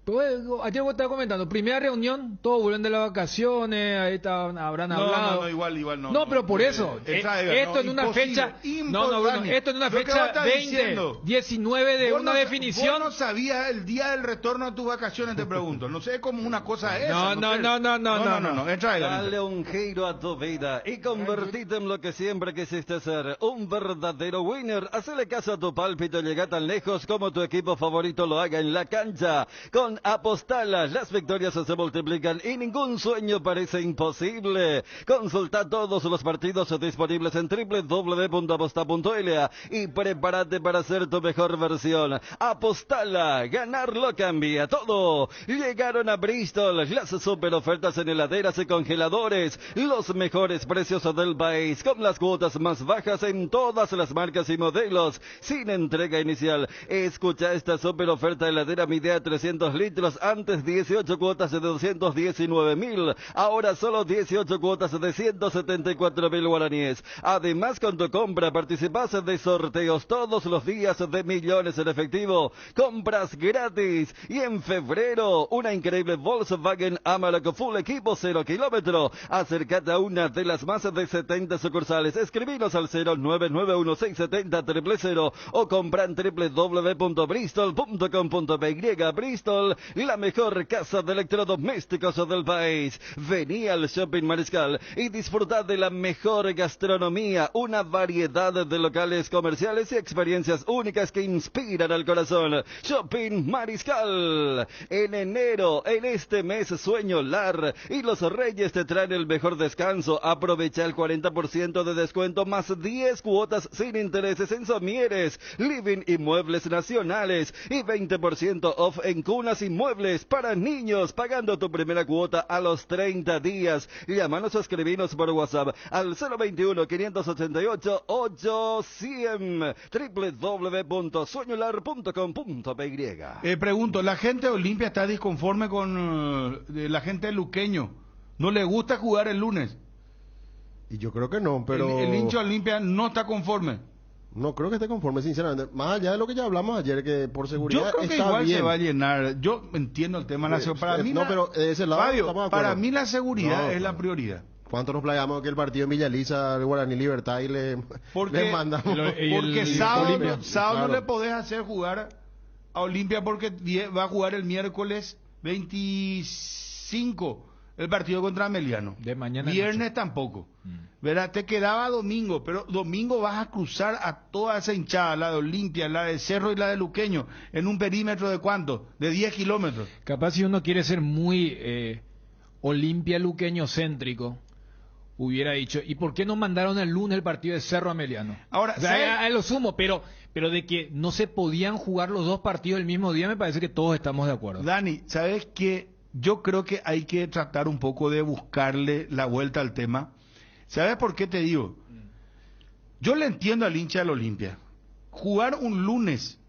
Pues, ayer vos estabas comentando, primera reunión, todos vuelven de las vacaciones, ahí habrán hablado. No, igual no. No, pero por eso, esto en una imposible, fecha, imposible. esto en una Lo que vos fecha estás 20, diciendo. 19 de Vos una no- definición. Vos no sabías el día del retorno de tus vacaciones, te pregunto. No sé cómo una cosa es No, esa. no. Entra ahí, Dale un giro a tu vida y convertite en lo que siempre quisiste ser, un verdadero winner. Hacele caso a tu pálpito y llega tan lejos como tu equipo favorito lo haga en la cancha. Con Con Apostala, las victorias se multiplican y ningún sueño parece imposible. Consulta todos los partidos disponibles en www.aposta.la y prepárate para ser tu mejor versión. Apostala, ganarlo cambia todo. Llegaron a Bristol las super ofertas en heladeras y congeladores. Los mejores precios del país, con las cuotas más bajas en todas las marcas y modelos, sin entrega inicial. Escucha esta super oferta: heladera Midea 300 litros, antes 18 cuotas de 219.000, ahora solo 18 cuotas de 174.000 guaraníes. Además, con tu compra participas de sorteos todos los días de millones en efectivo, compras gratis, y en febrero una increíble Volkswagen Amarok Full Equipo 0 kilómetro. Acércate a una de las más de 70 sucursales. Escribinos al 0991670000 o compra en www.bristol.com.py. Bristol, la mejor casa de electrodomésticos del país. Vení al Shopping Mariscal y disfruta de la mejor gastronomía, una variedad de locales comerciales y experiencias únicas que inspiran al corazón. Shopping Mariscal. En enero, en este mes, Sueño Lar y los Reyes te traen el mejor descanso. Aprovecha el 40% de descuento más 10 cuotas sin intereses en somieres, living y muebles nacionales, y 20% off en cunas y muebles para niños, pagando tu primera cuota a los 30 días. Llámanos o escribinos por WhatsApp al 021-588-800, www.sueñolar.com.py. Pregunto, ¿la gente de Olimpia está disconforme con la gente de Luqueño? ¿No le gusta jugar el lunes? Y yo creo que no, pero... El hincha de Olimpia no está conforme. No creo que esté conforme, sinceramente. Más allá de lo que ya hablamos ayer, que por seguridad yo creo que está igual bien. se va a llenar. Yo entiendo el tema de la seguridad. Para mí, pero de ese lado Fabio, estamos de para acuerdo. mí la seguridad es la No. prioridad. ¿Cuánto nos playamos que el partido en Villaliza, el Guaraní Libertad, y le mandamos? Porque sábado no claro. le podés hacer jugar a Olimpia porque va a jugar el miércoles 25 el partido contra Meliano. De mañana Viernes noche. tampoco. ¿Verdad? Te quedaba domingo, pero domingo vas a cruzar a toda esa hinchada, la de Olimpia, la de Cerro y la de Luqueño, en un perímetro de ¿cuánto? De 10 kilómetros. Capaz si uno quiere ser muy Olimpia Luqueño céntrico, hubiera dicho, ¿y por qué no mandaron el lunes el partido de Cerro a Meliano? Ahora, O sea, a lo sumo, pero de que no se podían jugar los dos partidos el mismo día, me parece que todos estamos de acuerdo. Dani, ¿sabes qué? Yo creo que hay que tratar un poco de buscarle la vuelta al tema. ¿Sabes por qué te digo? Yo le entiendo al hincha del Olimpia. Jugar un lunes,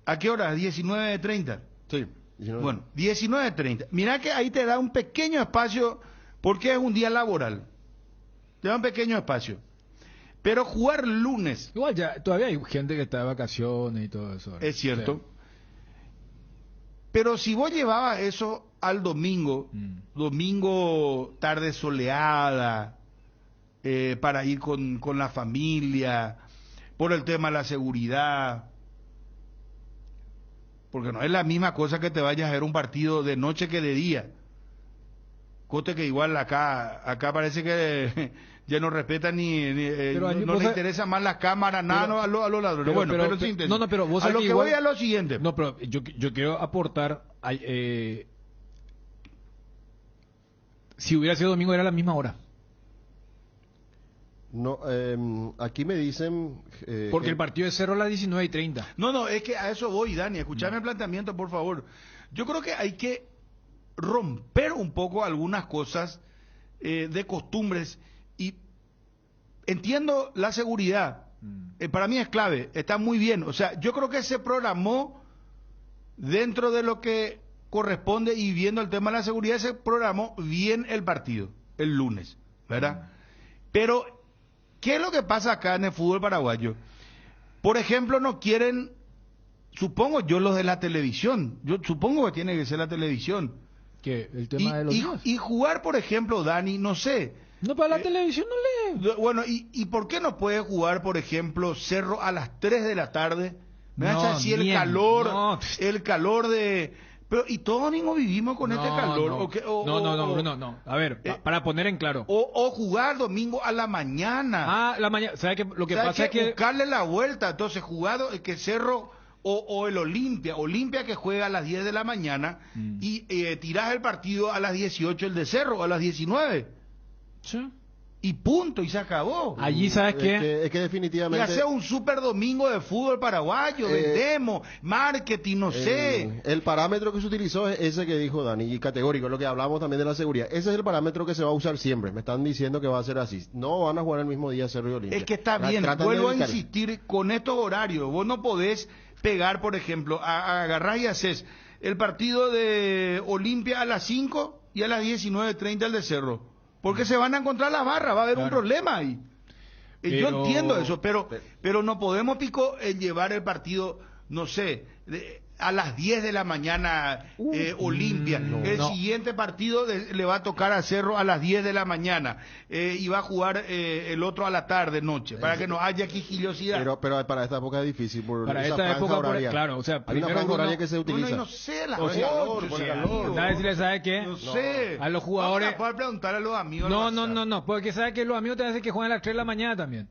¿a qué hora? 19:30. Sí. 19. Bueno, 19:30. Mira que ahí te da un pequeño espacio porque es un día laboral. Te da un pequeño espacio. Pero jugar lunes, Igual ya, todavía hay gente que está de vacaciones y todo eso. es cierto. Sí. Pero si vos llevabas eso al domingo, domingo tarde soleada, para ir con la familia, por el tema de la seguridad, porque no es la misma cosa que te vayas a ver un partido de noche que de día. Cote que igual acá parece que ya no respetan Pero allí no vos le sabés- interesa más las cámaras, nada, no, a los ladrones. Bueno, pero sí, no, pero vos a sabés lo que igual- voy a lo siguiente. No, pero yo quiero aportar, si hubiera sido domingo era la misma hora. No, aquí me dicen... Porque que- el partido de Cerro a las 19:30. No, es que a eso voy, Dani. Escuchame el planteamiento, por favor. Yo creo que hay que romper un poco algunas cosas de costumbres y entiendo la seguridad. Para mí es clave, está muy bien. O sea, yo creo que se programó dentro de lo que corresponde y viendo el tema de la seguridad, se programó bien el partido, el lunes, ¿verdad? Pero, ¿qué es lo que pasa acá en el fútbol paraguayo? Por ejemplo, no quieren, supongo yo, los de la televisión. Yo supongo que tiene que ser la televisión. ¿Qué? El tema de los días. Y jugar, por ejemplo, Dani, no sé. No, para la televisión no le... Bueno, ¿y por qué no puede jugar, por ejemplo, Cerro a las 3 de la tarde? ¿Me No, hace así el bien, calor, no. el calor de... Pero, ¿y todos mismos vivimos con este calor? No, ¿O qué? O- no, o- Bruno, no. A ver, para poner en claro. O jugar domingo a la mañana. La mañana, ¿sabes qué? Lo que O sea, pasa hay es que... buscarle la vuelta. Entonces, jugado, que Cerro o el Olimpia que juega a las 10 de la mañana y tirás el partido a las 18 el de Cerro, a las 19. Sí. Y punto, y se acabó. Allí, ¿sabes qué? Es que Y definitivamente... hacer un super domingo de fútbol paraguayo, vendemos, marketing, no sé. El parámetro que se utilizó es ese que dijo Dani, y categórico, lo que hablamos también de la seguridad. Ese es el parámetro que se va a usar siempre. Me están diciendo que va a ser así. No van a jugar el mismo día Cerro y Olimpia. Es que está bien, Tratan de vuelvo a dedicar- insistir, con estos horarios, vos no podés pegar, por ejemplo, agarrás y haces el partido de Olimpia a las 5 y a las 19:30 el de Cerro. Porque se van a encontrar las barras, va a haber un problema ahí. Yo Pero- entiendo eso, pero no podemos, Pico, llevar el partido, no sé, a las 10 de la mañana Olimpia. El no. siguiente partido le va a tocar a Cerro a las 10 de la mañana y va a jugar el otro a la tarde, noche, para que no haya quijillosidad. Pero para esta época es difícil. Por Para esa esta franja época, horaria. claro, o sea, Hay una primero, franja Bruno, horaria que se utiliza. No, no sé, las O sea, calor, por el sí, calor. amigo. Nadie se le sabe qué. No sé. A los jugadores- Vamos a poder preguntar a los amigos. No, al no, WhatsApp. no, porque sabes que los amigos te hacen que jueguen a las 3 de la mañana también.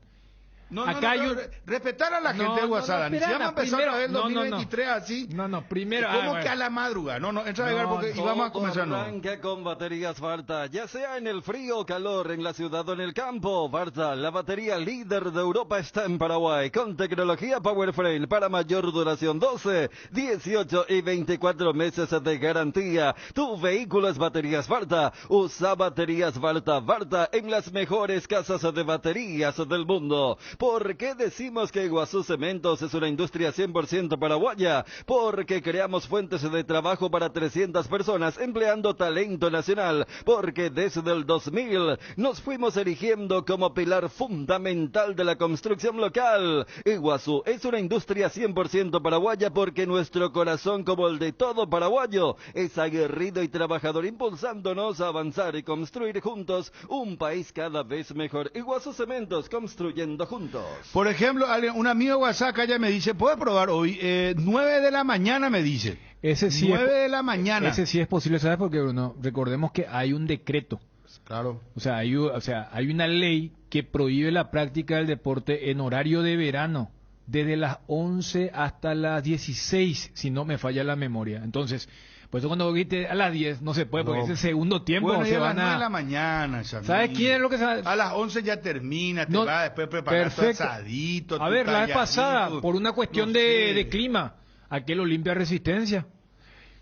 No, Acá hay un- respetar a la gente No, de no, WhatsApp, no, Dani. Si espera, vamos a empezar primero- a ver el no, no, no. 2023 así. No, primero... ¿Cómo bueno. que a la madrugada? No, entra a llegar porque y vamos a comenzar, no. Arranca con baterías Varta, ya sea en el frío o calor, en la ciudad o en el campo. Varta, la batería líder de Europa, está en Paraguay, con tecnología Powerframe para mayor duración, 12, 18 y 24 meses de garantía. Tu vehículo es baterías Varta. Usa baterías Varta en las mejores casas de baterías del mundo. ¿Por qué decimos que Iguazú Cementos es una industria 100% paraguaya? Porque creamos fuentes de trabajo para 300 personas, empleando talento nacional. Porque desde el 2000 nos fuimos erigiendo como pilar fundamental de la construcción local. Iguazú es una industria 100% paraguaya porque nuestro corazón, como el de todo paraguayo, es aguerrido y trabajador, impulsándonos a avanzar y construir juntos un país cada vez mejor. Iguazú Cementos, construyendo juntos. Por ejemplo, un amigo de WhatsApp acá ya me dice, ¿puedes probar hoy? 9 de la mañana me dice. Ese sí 9 de la mañana. Ese sí es posible, ¿sabes? Porque, Bruno, recordemos que hay un decreto. Claro. O sea, hay una ley que prohíbe la práctica del deporte en horario de verano, desde las 11 hasta las 16, si no me falla la memoria. Entonces, por eso cuando dijiste a las 10 no se puede, porque No. es el segundo tiempo. Bueno, y se a las van 9 de la a... mañana, ¿Sabes quién es lo que se va A las 11 ya termina, te No, va después preparar tu perfecto. asadito. A tu ver, la vez tallarito, pasada, por una cuestión no sé. de clima, aquel Olimpia Resistencia.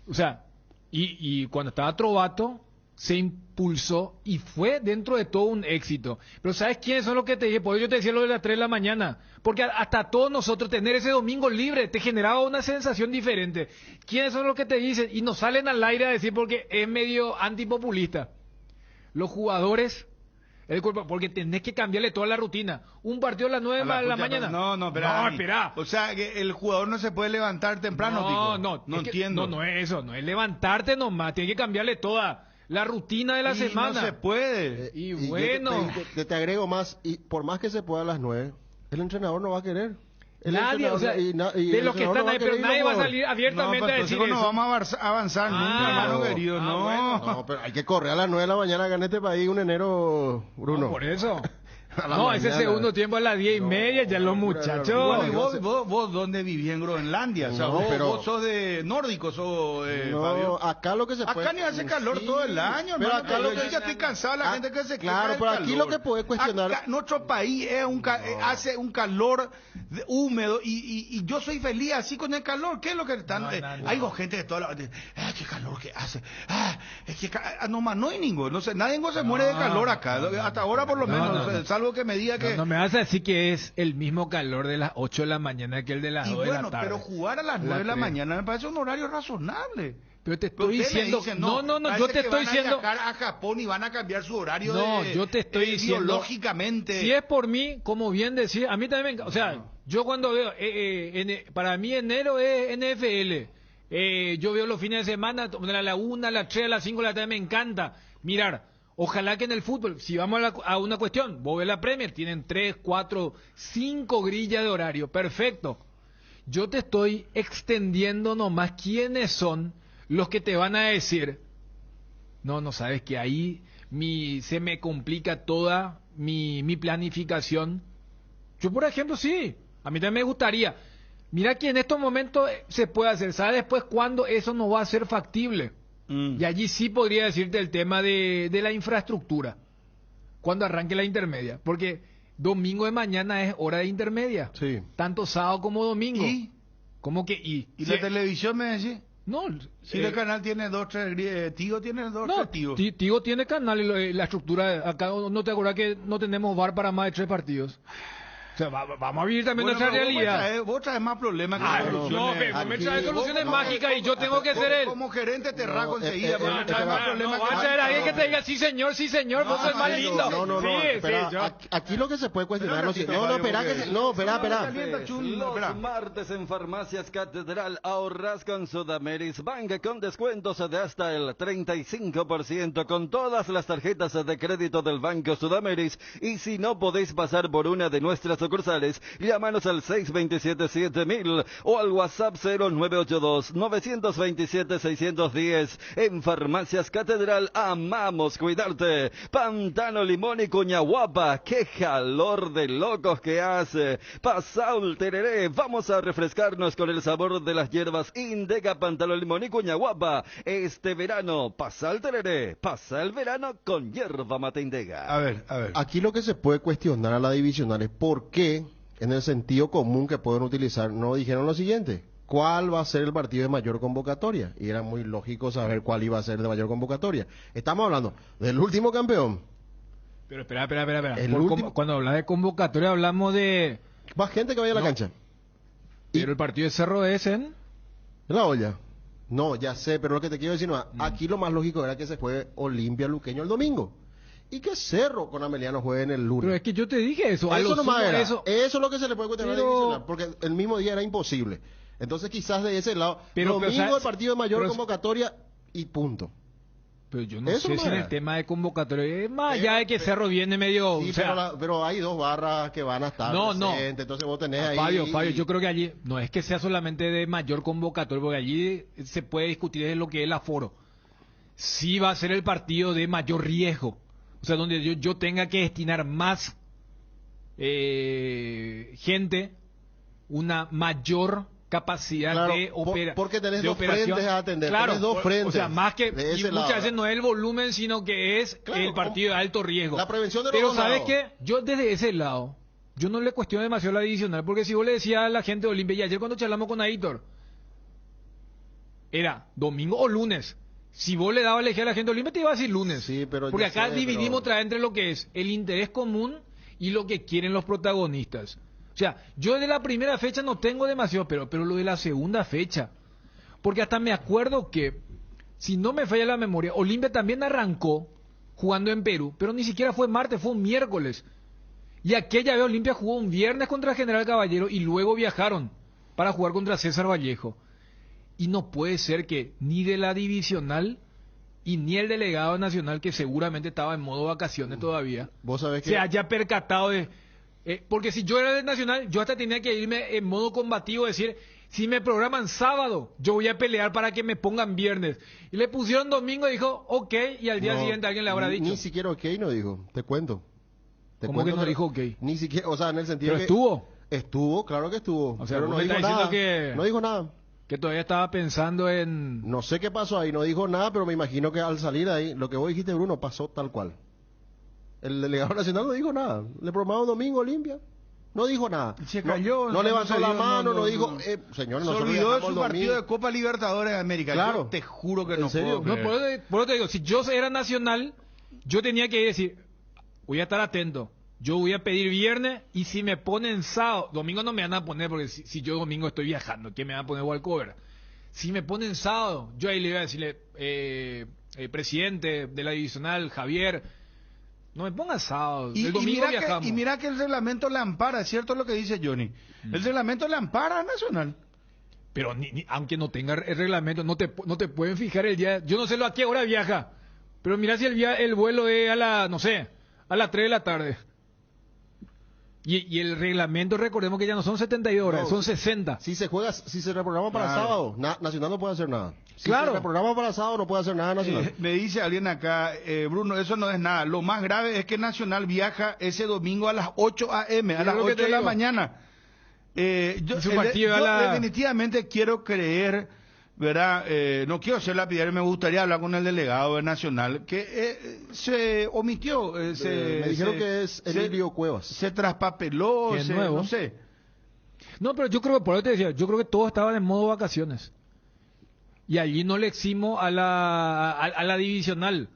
O sea, y cuando estaba Trovato, se impulsó y fue dentro de todo un éxito. Pero ¿sabes quiénes son los que te dije? Por eso yo te decía lo de las 3 de la mañana. Porque hasta todos nosotros tener ese domingo libre te generaba una sensación diferente. ¿Quiénes son los que te dicen? Y nos salen al aire a decir porque es medio antipopulista. Los jugadores, el cuerpo, porque tenés que cambiarle toda la rutina. Un partido a las 9 A de la pucha, mañana. No, espera. No, Dani. espera. O sea, que el jugador no se puede levantar temprano, Pico. No es que- entiendo. no es eso, no es levantarte nomás, tienes que cambiarle toda la rutina de la Y semana. no se puede. Y yo bueno. te agrego más, y por más que se pueda a las 9, el entrenador no va a querer. El Nadie, o sea, entrenador- y de el los que entrenador están no ahí, a pero querer, y los nadie va a jugadores. salir abiertamente No, a pero decir entonces no eso. vamos a avanzar nunca, hermano no. querido. No. No, pero hay que correr a las 9 de la mañana acá en este país un enero, Bruno. No, por eso. A la No, ese mañana. segundo tiempo a las 10:30, ya los muchachos. Bueno, y No, vos ¿dónde vivís en Groenlandia? O sea, No, vos, pero- vos sos de nórdico, sos No, Fabio. acá lo que se puede... Acá ni hace calor Sí, todo el año, pero hermano. acá lo Yo que... ya estoy cansado de la gente que se queja Claro, del pero aquí calor. lo que puede cuestionar... Acá, nuestro país es hace un calor húmedo y yo soy feliz así con el calor. ¿Qué es lo que están? Hay gente de toda la... qué calor que hace. Es que nomás no hay ninguno. No sé, nadie se muere de calor acá. Hasta ahora por lo menos. Salvo que me diga que... No me vas a decir que es el mismo calor de las 8 de la mañana que el de las Y 2 de bueno, la tarde. pero jugar a las 9 de la mañana me parece un horario razonable. Pero te Pero estoy usted me diciendo... dice, no, parece yo te que estoy van a diciendo... viajar a Japón y van a cambiar su horario No, yo te estoy diciendo... biológicamente. Si es por mí, como bien decía, a mí también me encanta. O sea, yo cuando veo... para mí enero es NFL. Yo veo los fines de semana, de la 1, a las 3, a las 5 de la tarde, me encanta mirar. Ojalá que en el fútbol, si vamos a una cuestión, vos ves la Premier, tienen 3, 4, 5 grillas de horario, perfecto. Yo te estoy extendiendo nomás quiénes son los que te van a decir, no sabes que ahí se me complica toda mi planificación. Yo, por ejemplo, sí, a mí también me gustaría. Mira que en estos momentos se puede hacer. ¿Sabes después cuándo eso no va a ser factible? Y allí sí podría decirte el tema de la infraestructura. Cuando arranque la intermedia. Porque domingo de mañana es hora de intermedia. Sí. Tanto sábado como domingo. ¿Y? ¿Cómo que y? ¿Y Sí. la televisión me decís? No. Si el canal tiene 2, 3, Tigo tiene 2, No, 3 Tigo. Tigo tiene canal y la estructura. Acá no te acuerdas que no tenemos VAR para más de 3 partidos. O sea, vamos a vivir también nuestra realidad. Vos traes más problemas que No, soluciones. me trae soluciones no, mágicas y yo tengo que ser él. Como gerente te rasgo enseguida, no, porque me traes más problemas Va a ser alguien que te diga sí señor, vos sos más lindo. No, Sí, espera, yo- aquí lo que se puede cuestionar... Espera, No, espera, espera. Calienta, chun, espera. Los martes en Farmacias Catedral ahorras con Sudameris Bank con descuentos de hasta el 35% con todas las tarjetas de crédito del Banco Sudameris. Y si no podéis pasar por una de nuestras sucursales, llámanos al 627-7000 o al WhatsApp 0982-927-610. En Farmacias Catedral amamos cuidarte. Pantano, limón y cuñaguapa. ¡Qué calor de locos que hace! Pasaul tereré. Vamos a refrescarnos con el sabor de las hierbas Indega, Pantano, limón y cuñaguapa. Este verano, pasa el tereré. Pasa el verano con hierba mate Indega. A ver. Aquí lo que se puede cuestionar a la divisional es por qué, en el sentido común que pueden utilizar, no dijeron lo siguiente: ¿cuál va a ser el partido de mayor convocatoria? Y era muy lógico saber cuál iba a ser de mayor convocatoria. Estamos hablando del último campeón. Pero espera. El último- Cuando hablas de convocatoria hablamos de... Más gente que vaya a la cancha. Pero el partido de Cerro es en... La olla. No, ya sé, pero lo que te quiero decir, no, aquí lo más lógico era que se juegue Olimpia Luqueño el domingo. Y que Cerro con Ameliano jueguen el lunes. Pero es que yo te dije eso. A Eso lo nomás sumo, era. eso. Eso es lo que se le puede cuestionar a la Pero- divisional, porque el mismo día era imposible. Entonces quizás de ese lado, Pero, domingo o sea, el partido de mayor pero- convocatoria y punto. Pero yo no Eso sé no si en era. el tema de convocatoria, más allá de que Cerro viene medio... Sí, o sea, pero hay dos barras que van a estar No. presentes, entonces vos tenés ahí... Fabio, yo creo que allí no es que sea solamente de mayor convocatoria, porque allí se puede discutir de lo que es el aforo. Sí va a ser el partido de mayor riesgo, o sea, donde yo tenga que destinar más gente, una mayor capacidad Claro, de porque tenés de dos frentes a atender, Claro, tenés dos frentes o sea, más que de ese y muchas lado. veces no es el volumen, sino que es Claro, el partido de alto riesgo. la prevención de los Pero dos ¿sabes lados. qué? Yo desde ese lado, yo no le cuestiono demasiado la divisional, porque si vos le decías a la gente de Olimpia, y ayer cuando charlamos con Aitor, era domingo o lunes. Si vos le dabas a elegir a la gente de Olimpia, te iba a decir lunes. Sí, pero porque yo acá sé, dividimos pero- otra vez entre lo que es el interés común y lo que quieren los protagonistas. O sea, yo de la primera fecha no tengo demasiado, pero lo de la segunda fecha. Porque hasta me acuerdo que, si no me falla la memoria, Olimpia también arrancó jugando en Perú, pero ni siquiera fue martes, fue un miércoles. Y aquella vez Olimpia jugó un viernes contra General Caballero y luego viajaron para jugar contra César Vallejo. Y no puede ser que ni de la divisional y ni el delegado nacional, que seguramente estaba en modo vacaciones todavía, Vos sabés que... se haya percatado de... porque si yo era del Nacional, yo hasta tenía que irme en modo combativo, decir, si me programan sábado, yo voy a pelear para que me pongan viernes. Y le pusieron domingo y dijo, ok, y al día No, siguiente alguien le habrá dicho. Ni siquiera ok no dijo, te cuento. ¿Cómo que no dijo ok? Ni siquiera, o sea, en el sentido Pero que... estuvo, Estuvo, claro que estuvo. O sea, pero vos no me dijo estás nada. diciendo que- No dijo nada. que todavía estaba pensando en... No sé qué pasó ahí, no dijo nada, pero me imagino que al salir ahí, lo que vos dijiste, Bruno, pasó tal cual. El delegado nacional no dijo nada. Le programaron domingo Olimpia. No dijo nada. Se cayó, No levantó la salió, mano, no no. dijo, señores, Se nosotros olvidó de viajamos su el partido domingo. de Copa Libertadores de América. Claro. Yo te juro que ¿En no serio? puedo No, creer. por eso te digo, si yo era nacional, yo tenía que decir, voy a estar atento. Yo voy a pedir viernes y si me ponen sábado, domingo no me van a poner porque si yo domingo estoy viajando, ¿qué me van a poner walkover? Si me ponen sábado, yo ahí le iba a decirle, presidente de la divisional, Javier, no me pongas sábado, el domingo viajamos. Y mira que el reglamento le ampara, es cierto lo que dice Johnny. El reglamento le ampara a Nacional. Pero aunque no tenga el reglamento, no te pueden fijar el día. Yo no sé a qué hora viaja, pero mira si el vuelo es a la, no sé, a las 3 de la tarde. Y el reglamento, recordemos que ya no son 72 horas, No, son 60. Si se juega, si se reprograma para Claro. sábado, Nacional no puede hacer nada. Si Claro. se reprograma para sábado, no puede hacer nada Nacional. Me dice alguien acá, Bruno, eso no es nada. Lo más grave es que Nacional viaja ese domingo a las 8 a.m., a Es las lo que 8 te de la digo. mañana. Yo Su partido yo a la- definitivamente quiero creer, ¿verdad? No quiero ser lapidario, me gustaría hablar con el delegado de Nacional, que se omitió. Me dijeron que es Emilio Cuevas. Se traspapeló, Que es nuevo. no sé. No, pero yo creo, por eso te decía, yo creo que todos estaban en modo vacaciones. Y allí no le eximo a la divisional.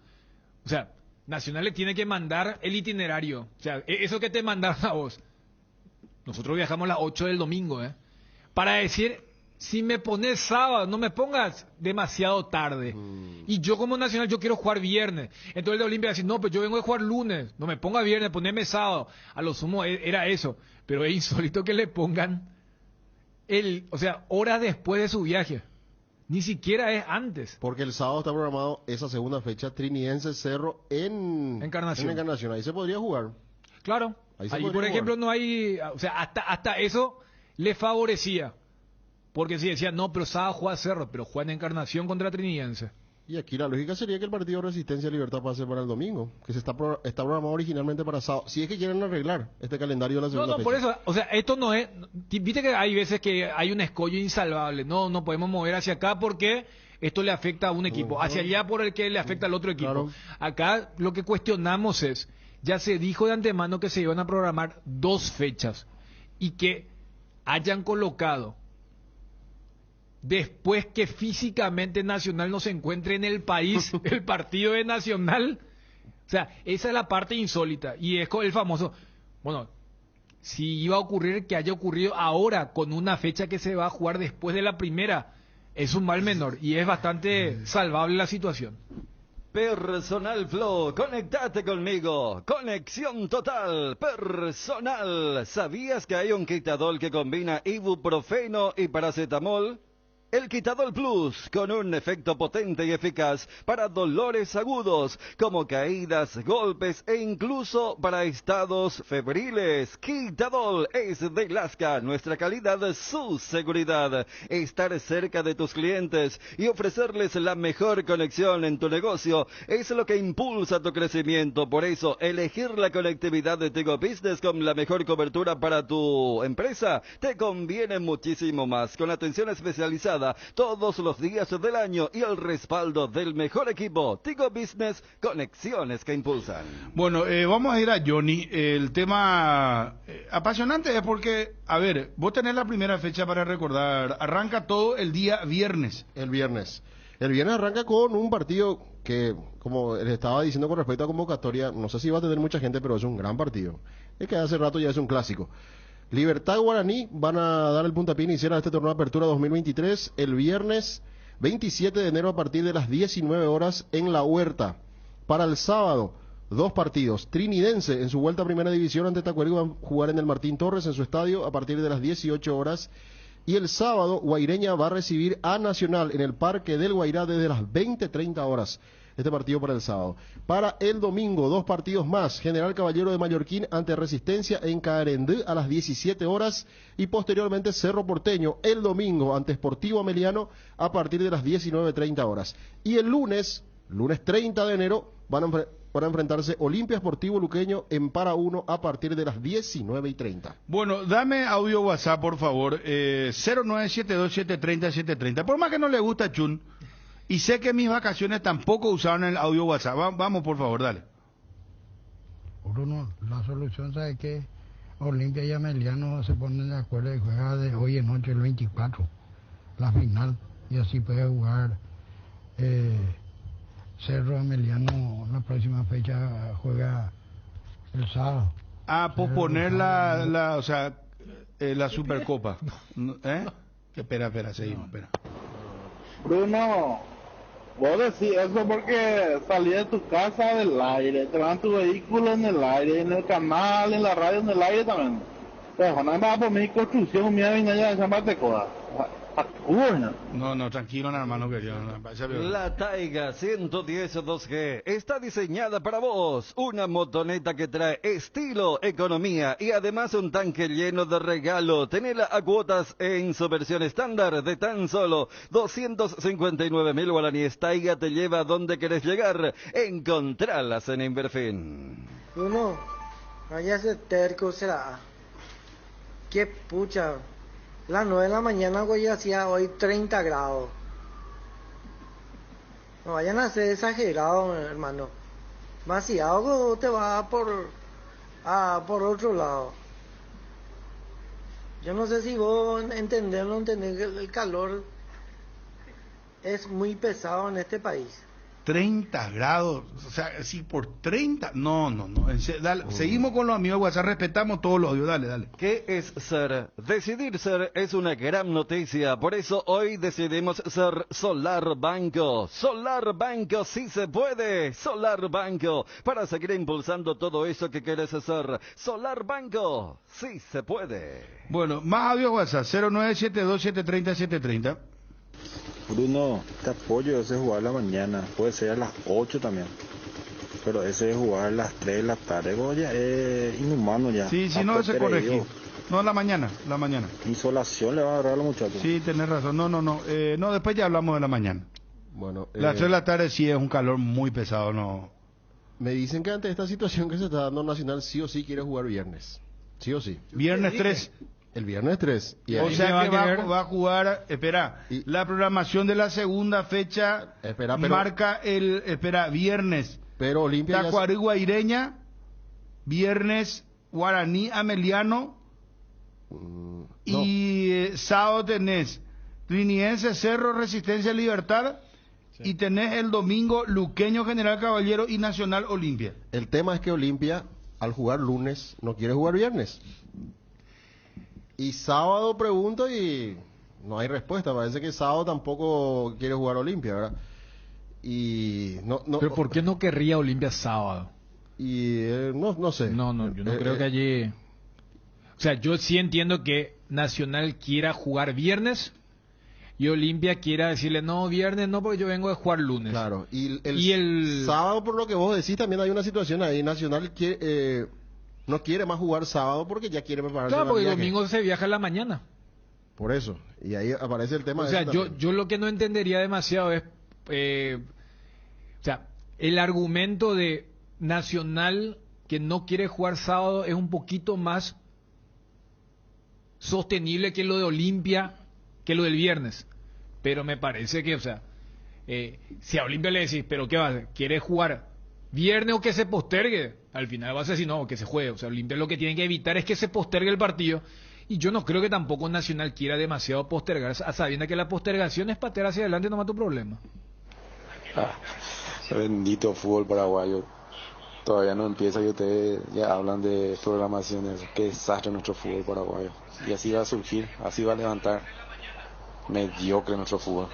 O sea, Nacional le tiene que mandar el itinerario. O sea, eso que te mandaron a vos. Nosotros viajamos a las 8 del domingo, ¿eh? Para decir, si me pones sábado, no me pongas demasiado tarde. Y yo como Nacional, yo quiero jugar viernes. Entonces el de Olimpia dice, no, pues yo vengo a jugar lunes. No me ponga viernes, poneme sábado. A lo sumo era eso. Pero es insólito que le pongan o sea, horas después de su viaje. Ni siquiera es antes. Porque el sábado está programado esa segunda fecha, Trinidense Cerro en Encarnación. en Encarnación. Ahí se podría jugar. Claro. Ahí se Ahí, podría por ejemplo, jugar. no hay... O sea, hasta eso le favorecía. Porque si decía, no, pero sábado juega Cerro, pero juega en Encarnación contra Trinidense. Y aquí la lógica sería que el partido Resistencia y Libertad pase para el domingo, que está programado originalmente para sábado. Si es que quieren arreglar este calendario de la No, segunda no, fecha. por eso, o sea, esto no es... Viste que hay veces que hay un escollo insalvable. No, no podemos mover hacia acá porque esto le afecta a un equipo. Hacia allá por el que le afecta al otro equipo. Claro. Acá lo que cuestionamos es, ya se dijo de antemano que se iban a programar 2 fechas y que hayan colocado después que físicamente Nacional no se encuentre en el país, el partido de Nacional. O sea, esa es la parte insólita. Y es con el famoso, bueno, si iba a ocurrir que haya ocurrido ahora con una fecha que se va a jugar después de la primera, es un mal menor y es bastante salvable la situación. Personal Flow, conectate conmigo. Conexión total, personal. ¿Sabías que hay un quitadol que combina ibuprofeno y paracetamol? El Quitadol Plus, con un efecto potente y eficaz para dolores agudos, como caídas, golpes e incluso para estados febriles. Quitadol es de Lasca, nuestra calidad, su seguridad. Estar cerca de tus clientes y ofrecerles la mejor conexión en tu negocio es lo que impulsa tu crecimiento. Por eso, elegir la conectividad de Tigo Business con la mejor cobertura para tu empresa te conviene muchísimo más. Con atención especializada todos los días del año y el respaldo del mejor equipo. Tigo Business, conexiones que impulsan. Bueno, vamos a ir a Johnny. El tema apasionante es porque, a ver, vos tenés la primera fecha para recordar. Arranca todo el día viernes. El viernes. El viernes arranca con un partido que, como les estaba diciendo con respecto a convocatoria, no sé si va a tener mucha gente, pero es un gran partido. Es que hace rato ya es un clásico. Libertad Guaraní van a dar el puntapié inicial a este torneo de apertura 2023 el viernes 27 de enero a partir de las 19 horas en La Huerta. Para el sábado, 2 partidos. Trinidense en su vuelta a primera división ante Tacuary van a jugar en el Martín Torres en su estadio a partir de las 18 horas. Y el sábado, Guaireña va a recibir a Nacional en el Parque del Guairá desde las 20:30 horas. Este partido para el sábado. Para el domingo, 2 partidos más. General Caballero de Mallorquín ante Resistencia en Caarendú a las 17 horas. Y posteriormente Cerro Porteño el domingo ante Sportivo Ameliano a partir de las 19:30 horas. Y el lunes 30 de enero, van a enfrentarse Olimpia Sportivo Luqueño en Para 1 a partir de las 19:30. Bueno, dame audio WhatsApp, por favor. 0972730730. Por más que no le gusta a Chun, y sé que mis vacaciones tampoco usaron el audio WhatsApp. Vamos, por favor, dale. Bruno, la solución, ¿sabe qué? Olimpia y Ameliano se ponen de acuerdo y juega de hoy en noche el 24, la final, y así puede jugar Cerro Ameliano. La próxima fecha juega el sábado. Posponer la Supercopa. ¿Eh? Espera, seguimos, espera. Bruno, vos decís eso porque salí de tu casa del aire, te van tu vehículo en el aire, en el canal, en la radio, en el aire también. Pero no me va a poner construcción, mía vine allá de San Matecoa. No, tranquilo, hermano querido. La Taiga 110 2G está diseñada para vos. Una motoneta que trae estilo, economía y además un tanque lleno de regalo. Tenela a cuotas en su versión estándar de tan solo 259.000 guaraníes. Taiga te lleva a donde querés llegar. Encontralas en Inverfin. Uno, vaya ese terco será. Qué pucha. Las 9 de la mañana, güey, hacía hoy 30 grados. No vayan a ser exagerados, hermano. Demasiado te va por otro lado. Yo no sé si vos entendés o no entendés que el calor es muy pesado en este país. 30 grados, o sea, si por 30, no, dale, seguimos con los amigos de WhatsApp, respetamos todos los audios, dale. ¿Qué es ser? Decidir ser es una gran noticia, por eso hoy decidimos ser Solar Banco. Solar Banco, sí se puede, Solar Banco, para seguir impulsando todo eso que quieres hacer. Solar Banco, sí se puede. Bueno, más audios WhatsApp, 0972730730. Bruno, te apoyo ese jugar a la mañana, puede ser a las 8 también, pero ese de jugar a las 3 de la tarde, ya es inhumano ya. Sí, no, ese corregí. No, la mañana. Insolación le va a agarrar a los muchachos. Sí, tenés razón, no, después ya hablamos de la mañana. Bueno, las 3 de la tarde sí es un calor muy pesado, no. Me dicen que ante esta situación que se está dando Nacional sí o sí quiere jugar viernes, sí o sí. Viernes 3. El viernes 3. Y o sea que va a jugar, la programación de la segunda fecha marca viernes. Pero Olimpia Tacuarí Guaireña, viernes Guaraní Ameliano, y sábado tenés Triniense Cerro Resistencia Libertad, y tenés el domingo Luqueño General Caballero y Nacional Olimpia. El tema es que Olimpia, al jugar lunes, no quiere jugar viernes. Y sábado pregunto y no hay respuesta. Parece que sábado tampoco quiere jugar Olimpia, ¿verdad? Y no. Pero ¿por qué no querría Olimpia sábado? Y no sé. No, yo no creo que allí. O sea, yo sí entiendo que Nacional quiera jugar viernes y Olimpia quiera decirle no viernes no porque yo vengo a jugar lunes. Claro. Y el sábado, por lo que vos decís, también hay una situación ahí. Nacional quiere no quiere más jugar sábado porque ya quiere prepararse. Claro, porque el domingo se viaja en la mañana. Por eso. Y ahí aparece el tema. O sea, yo lo que no entendería demasiado es, o sea, el argumento de Nacional que no quiere jugar sábado es un poquito más sostenible que lo de Olimpia, que lo del viernes. Pero me parece que, o sea, si a Olimpia le decís, pero ¿qué va a hacer? ¿Quiere jugar viernes o que se postergue? Al final va a ser así, no, que se juegue. O sea, Olimpia lo que tiene que evitar es que se postergue el partido. Y yo no creo que tampoco Nacional quiera demasiado postergar, sabiendo que la postergación es patear hacia adelante, no más tu problema. Bendito fútbol paraguayo. Todavía no empieza y ustedes ya hablan de programaciones. Qué desastre nuestro fútbol paraguayo. Y así va a surgir, así va a levantar. Mediocre nuestro fútbol.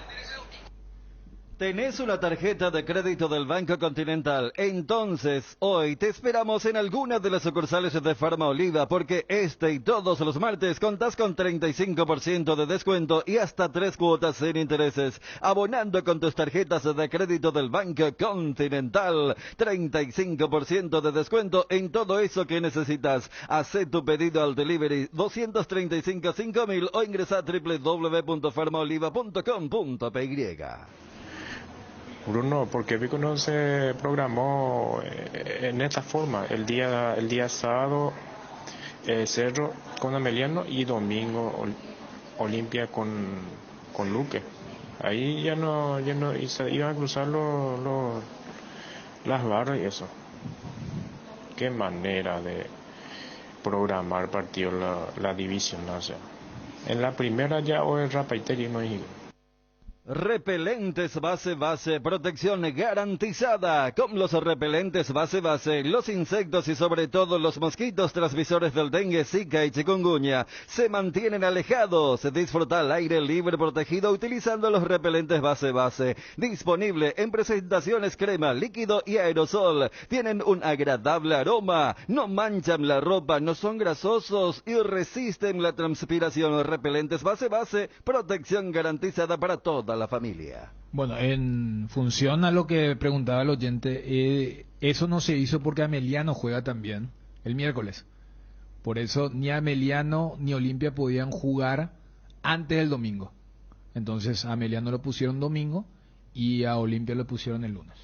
¿Tenés una tarjeta de crédito del Banco Continental? Entonces, hoy te esperamos en alguna de las sucursales de Farma Oliva, porque este y todos los martes contás con 35% de descuento y hasta 3 cuotas sin intereses, abonando con tus tarjetas de crédito del Banco Continental. 35% de descuento en todo eso que necesitas. Hacé tu pedido al delivery 235-5000 o ingresa a www.farmaoliva.com.py. Bruno, ¿por qué Vico no se programó en esta forma? El día sábado Cerro con Ameliano y domingo Olimpia con Luque. Ahí ya no iban a cruzar las barras y eso. Qué manera de programar partido la división, ¿no? O sea, en la primera ya hoy Rapaiteri no hay. Repelentes base, protección garantizada. Con los repelentes base, los insectos y sobre todo los mosquitos transmisores del dengue, zika y chikungunya se mantienen alejados. Disfruta al aire libre protegido utilizando los repelentes base. Disponible en presentaciones crema, líquido y aerosol. Tienen un agradable aroma, no manchan la ropa, no son grasosos y resisten la transpiración. Repelentes base, protección garantizada para toda la familia. Bueno, en función a lo que preguntaba el oyente, eso no se hizo porque Ameliano juega también el miércoles. Por eso ni Ameliano ni Olimpia podían jugar antes del domingo. Entonces a Ameliano lo pusieron domingo y a Olimpia lo pusieron el lunes.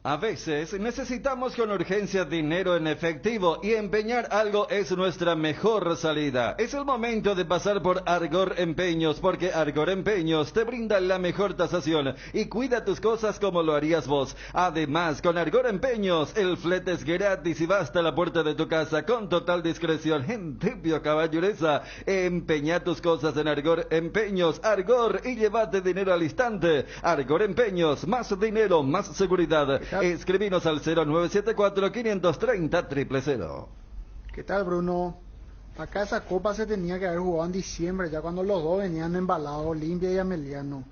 A veces necesitamos con urgencia dinero en efectivo y empeñar algo es nuestra mejor salida. Es el momento de pasar por Argor Empeños, porque Argor Empeños te brinda la mejor tasación y cuida tus cosas como lo harías vos. Además, con Argor Empeños, el flete es gratis y va hasta la puerta de tu casa con total discreción. En Tempio Caballureza, empeña tus cosas en Argor Empeños. Argor y llévate dinero al instante. Argor Empeños, más dinero, más seguridad. Escribinos al 0974-530-000. ¿Qué tal, Bruno? Acá esa copa se tenía que haber jugado en diciembre, ya cuando los dos venían embalados, Olimpia y Ameliano.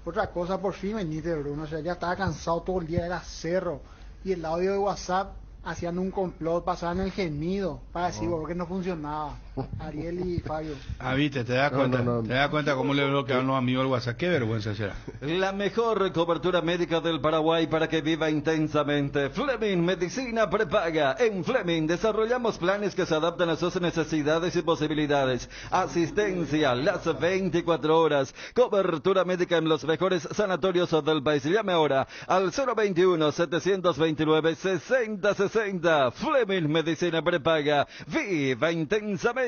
Otra cosa, por fin veniste, Bruno. O sea, ya estaba cansado todo el día, era cerro. Y el audio de WhatsApp hacían un complot, pasaban el gemido para decir por qué no funcionaba. Ariel y Fabio. Ah, viste, te das cuenta, te das cuenta cómo le bloquearon los amigos el WhatsApp. Qué vergüenza será. La mejor cobertura médica del Paraguay para que viva intensamente. Fleming Medicina Prepaga. En Fleming desarrollamos planes que se adaptan a sus necesidades y posibilidades. Asistencia las 24 horas. Cobertura médica en los mejores sanatorios del país. Llame ahora al 021-729-6060. Fleming Medicina Prepaga. Viva intensamente.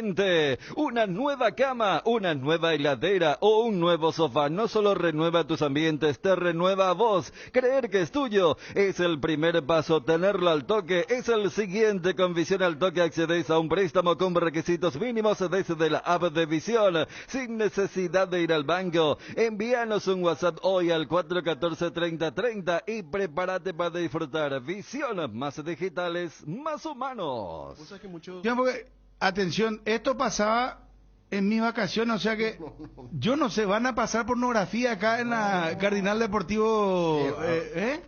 Una nueva cama, una nueva heladera o un nuevo sofá no solo renueva tus ambientes, te renueva a vos. Creer que es tuyo es el primer paso, tenerlo al toque es el siguiente. Con Visión al Toque accedes a un préstamo con requisitos mínimos desde la app de Visión, sin necesidad de ir al banco. Envíanos un WhatsApp hoy al 414-3030 y prepárate para disfrutar. Visión, más digitales, más humanos. Atención, esto pasaba en mis vacaciones, o sea que yo no sé, van a pasar pornografía acá en la Cardinal Deportivo.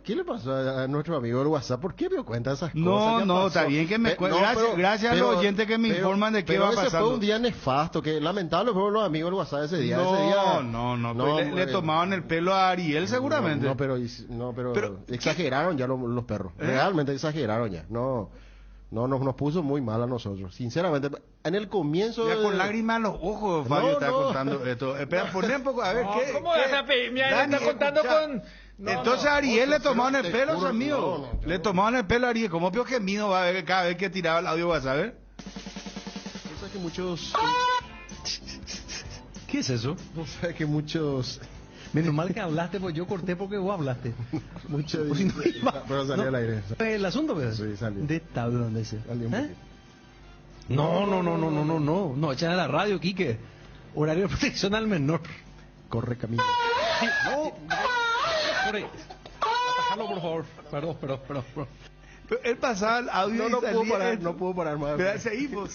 ¿Qué le pasó a nuestro amigo del WhatsApp? ¿Por qué me cuenta esas cosas? No, está bien que me gracias a los oyentes que me informan de qué va pasando. Ese fue un día nefasto, que lamentable fueron los amigos del WhatsApp ese día. No, le tomaban el pelo a Ariel seguramente. Pero exageraron ya los perros. Realmente exageraron ya. Nos puso muy mal a nosotros, sinceramente. En el comienzo... Ya con lágrimas en los ojos, Fabio está contando esto. Espera, poné un poco, a ver, ¿qué? ¿Cómo está contando con...? Entonces a Ariel le tomaban el pelo, sus amigos. Le tomaban el pelo a Ariel. ¿Cómo pio gemido va a ver cada vez que tiraba el audio? ¿Vas a ver? O sea que muchos... ¿Qué es eso? O sea que muchos... Menos mal que hablaste, pues yo corté porque vos hablaste. Mucho pues si no iba, pero salió al aire. El asunto, ¿verdad? Sí, salió. De tabla donde se. ¿Eh? No, echan a la radio, Quique. Horario de protección al menor. Corre camino. No. Corre. Atajalo, por favor. Perdón. Pero él pasaba el audio no puedo parar más. Seguimos.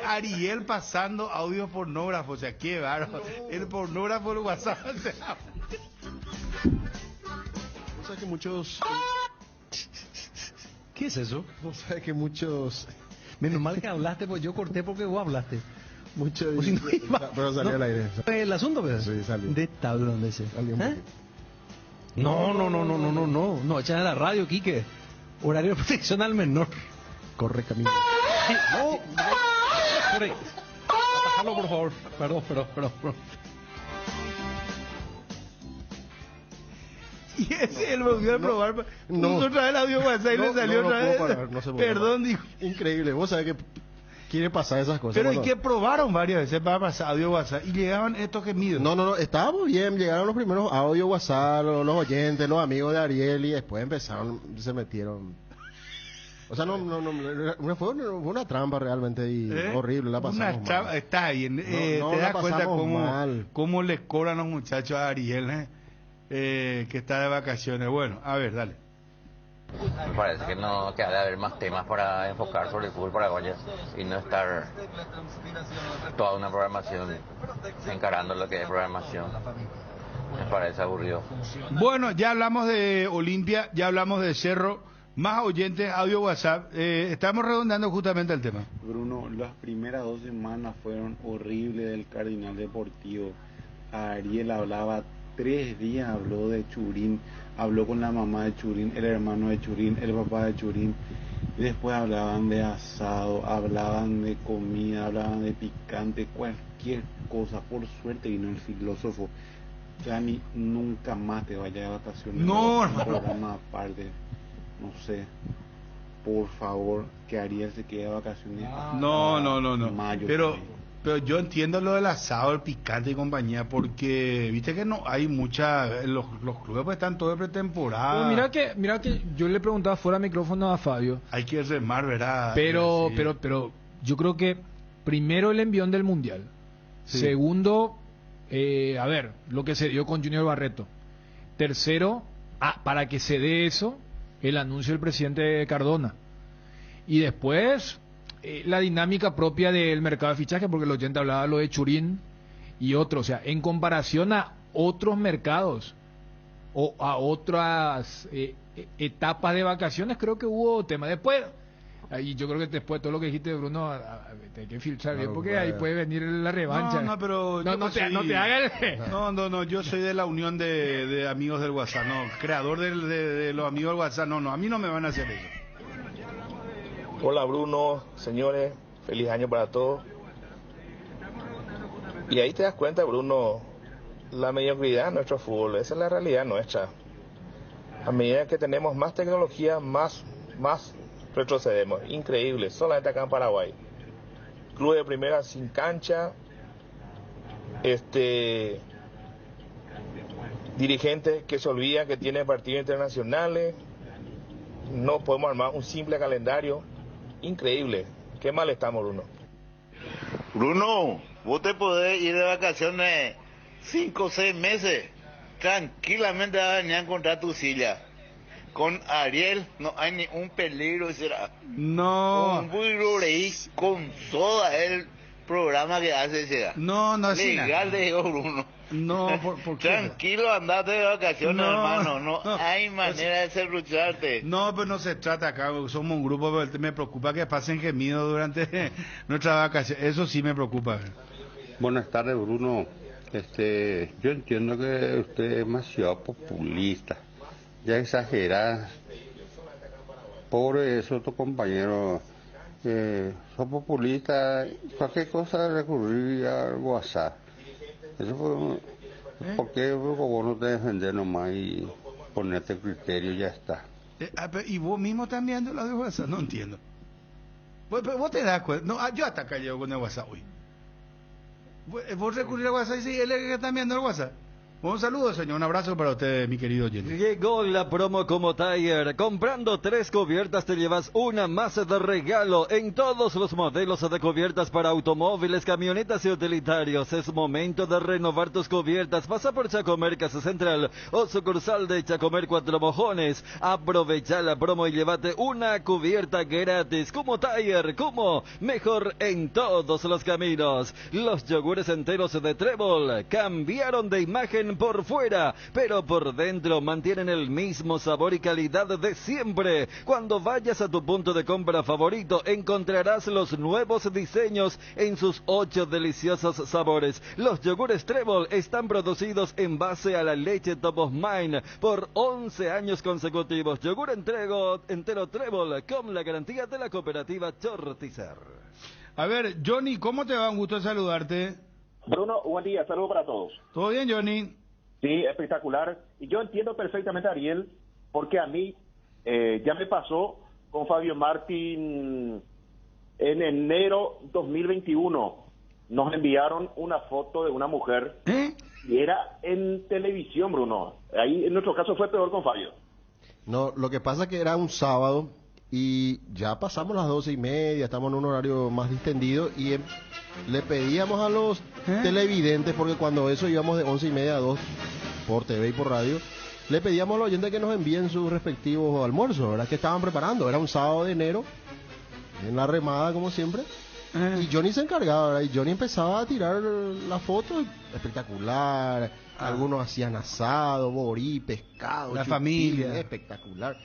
Ariel pasando audio pornógrafo, o sea, qué bárbaro. El pornógrafo del WhatsApp. O sea que muchos... ¿Qué es eso? O sea que muchos... Menos mal que hablaste, pues yo corté porque vos hablaste. Mucho... Pues si no iba, pero salió al aire. El asunto, ¿verdad? Sí, salió. De tabla donde se. ¿Eh? No, echan a la radio, Quique. Horario de protección al menor. Corre camino. No. Corre. Atajalo, por favor. Perdón. Y ese él volvió a probar. Puso otra vez el audio WhatsApp y le salió otra vez. Perdón, dijo. Increíble. Vos sabés que quiere pasar esas cosas. Pero ¿y qué probaron varias veces para pasar audio WhatsApp? Y llegaban estos gemidos. No, estábamos bien. Llegaron los primeros audio WhatsApp, los oyentes, los amigos de Ariel, y después se metieron. O sea, fue una trampa realmente y horrible, la pasamos mal. Está bien. ¿Te das cuenta cómo les cobran los muchachos a Ariel, que está de vacaciones? Bueno, a ver, dale. Me parece que ha de haber más temas para enfocar sobre el fútbol paraguayo y no estar toda una programación encarando lo que es programación. Me parece aburrido. Bueno, ya hablamos de Olimpia, ya hablamos de Cerro, más oyentes, audio WhatsApp. Estamos redondeando justamente el tema. Bruno, las primeras 2 semanas fueron horribles del Cardinal Deportivo. Ariel hablaba 3 días, habló de Churín, habló con la mamá de Churín, el hermano de Churín, el papá de Churín. Después hablaban de asado, hablaban de comida, hablaban de picante, cualquier cosa. Por suerte vino el filósofo. ya nunca más te vayas de vacaciones. No, un hermano. programa aparte, no sé. Por favor, que Ariel se quede de vacaciones. No. Mayo, Pero yo entiendo lo del asado, el picante y compañía, porque viste que no hay los clubes pues están todos de pretemporada. Pero mira que yo le preguntaba fuera de micrófono a Fabio. Hay que remar, ¿verdad? Pero Sí. pero yo creo que primero el envión del Mundial. Sí. Segundo, a ver, lo que se dio con Junior Barreto. Tercero, para que se dé eso, el anuncio del presidente Cardona. Y después, la dinámica propia del mercado de fichaje, porque el oyente hablaba lo de Churín y otros. O sea, en comparación a otros mercados o a otras etapas de vacaciones, creo que hubo tema. Después, y yo creo que después de todo lo que dijiste, Bruno, hay que filtrar bien, porque ahí puede venir la revancha. No, pero no te hagas No, yo soy de la unión de amigos del WhatsApp, no, creador de los amigos del WhatsApp, no, a mí no me van a hacer eso. Hola Bruno, señores, feliz año para todos. Y ahí te das cuenta, Bruno, la mediocridad de nuestro fútbol, esa es la realidad nuestra. A medida que tenemos más tecnología, más retrocedemos. Increíble, solamente acá en Paraguay. Club de primera sin cancha, dirigentes que se olvidan que tienen partidos internacionales, no podemos armar un simple calendario. Increíble, qué mal estamos, Bruno. Bruno, vos te podés ir de vacaciones 5 o 6 meses, tranquilamente vas a venir a encontrar tu silla. Con Ariel no hay ni un peligro, será. No. Un burro reí con todo el programa que hace, será. No, así legal nada. de Bruno. No, ¿por qué? Tranquilo, andate de vacaciones, No, hermano. No no. hay manera de serrucharte. No, pero no se trata acá, somos un grupo, pero me preocupa que pasen gemidos durante nuestra vacación. Eso sí me preocupa. Buenas tardes, Bruno. Yo entiendo que usted es demasiado populista, ya exagera. Pobre esos otros compañeros, son populistas, cualquier cosa recurrir al WhatsApp. Eso fue, ¿por qué vos no te defendés nomás y ponerte criterio y ya está? Y vos mismo también de la de WhatsApp, no entiendo. Vos te das cuenta, no, yo hasta acá llego con el WhatsApp hoy. Vos recurrir al WhatsApp y sí, él es el que está viendo el WhatsApp. Un saludo, señor, un abrazo para usted, mi querido oyente. Llegó la promo como Tire. Comprando 3 cubiertas te llevas una más de regalo en todos los modelos de cubiertas para automóviles, camionetas y utilitarios. Es momento de renovar tus cubiertas. Pasa por Chacomer Casa Central o sucursal de Chacomer Cuatro Mojones. Aprovecha la promo y llévate una cubierta gratis. Como Tire, como mejor en todos los caminos. Los yogures enteros de Trébol cambiaron de imagen por fuera, pero por dentro mantienen el mismo sabor y calidad de siempre. Cuando vayas a tu punto de compra favorito, encontrarás los nuevos diseños en sus 8 deliciosos sabores. Los yogures Trébol están producidos en base a la leche Top of Mind por 11 años consecutivos. Yogur entero Trébol con la garantía de la cooperativa Chortizer. A ver, Johnny, ¿cómo te va? Un gusto saludarte. Bruno, buen día, saludos para todos. ¿Todo bien, Johnny? Sí, espectacular. Y yo entiendo perfectamente a Ariel, porque a mí ya me pasó con Fabio Martín en enero 2021. Nos enviaron una foto de una mujer y era en televisión, Bruno. Ahí en nuestro caso fue peor con Fabio. No, lo que pasa es que era un sábado y ya pasamos las 12:30, estamos en un horario más distendido y le pedíamos a los televidentes, porque cuando eso íbamos de 11:30 a 2 por TV y por radio, le pedíamos a los oyentes que nos envíen sus respectivos almuerzos, ¿verdad? Que estaban preparando. Era un sábado de enero, en la remada como siempre, y Johnny se encargaba, ¿verdad? Y Johnny empezaba a tirar la foto, espectacular. Algunos hacían asado, borí, pescado, la chupín, familia, espectacular.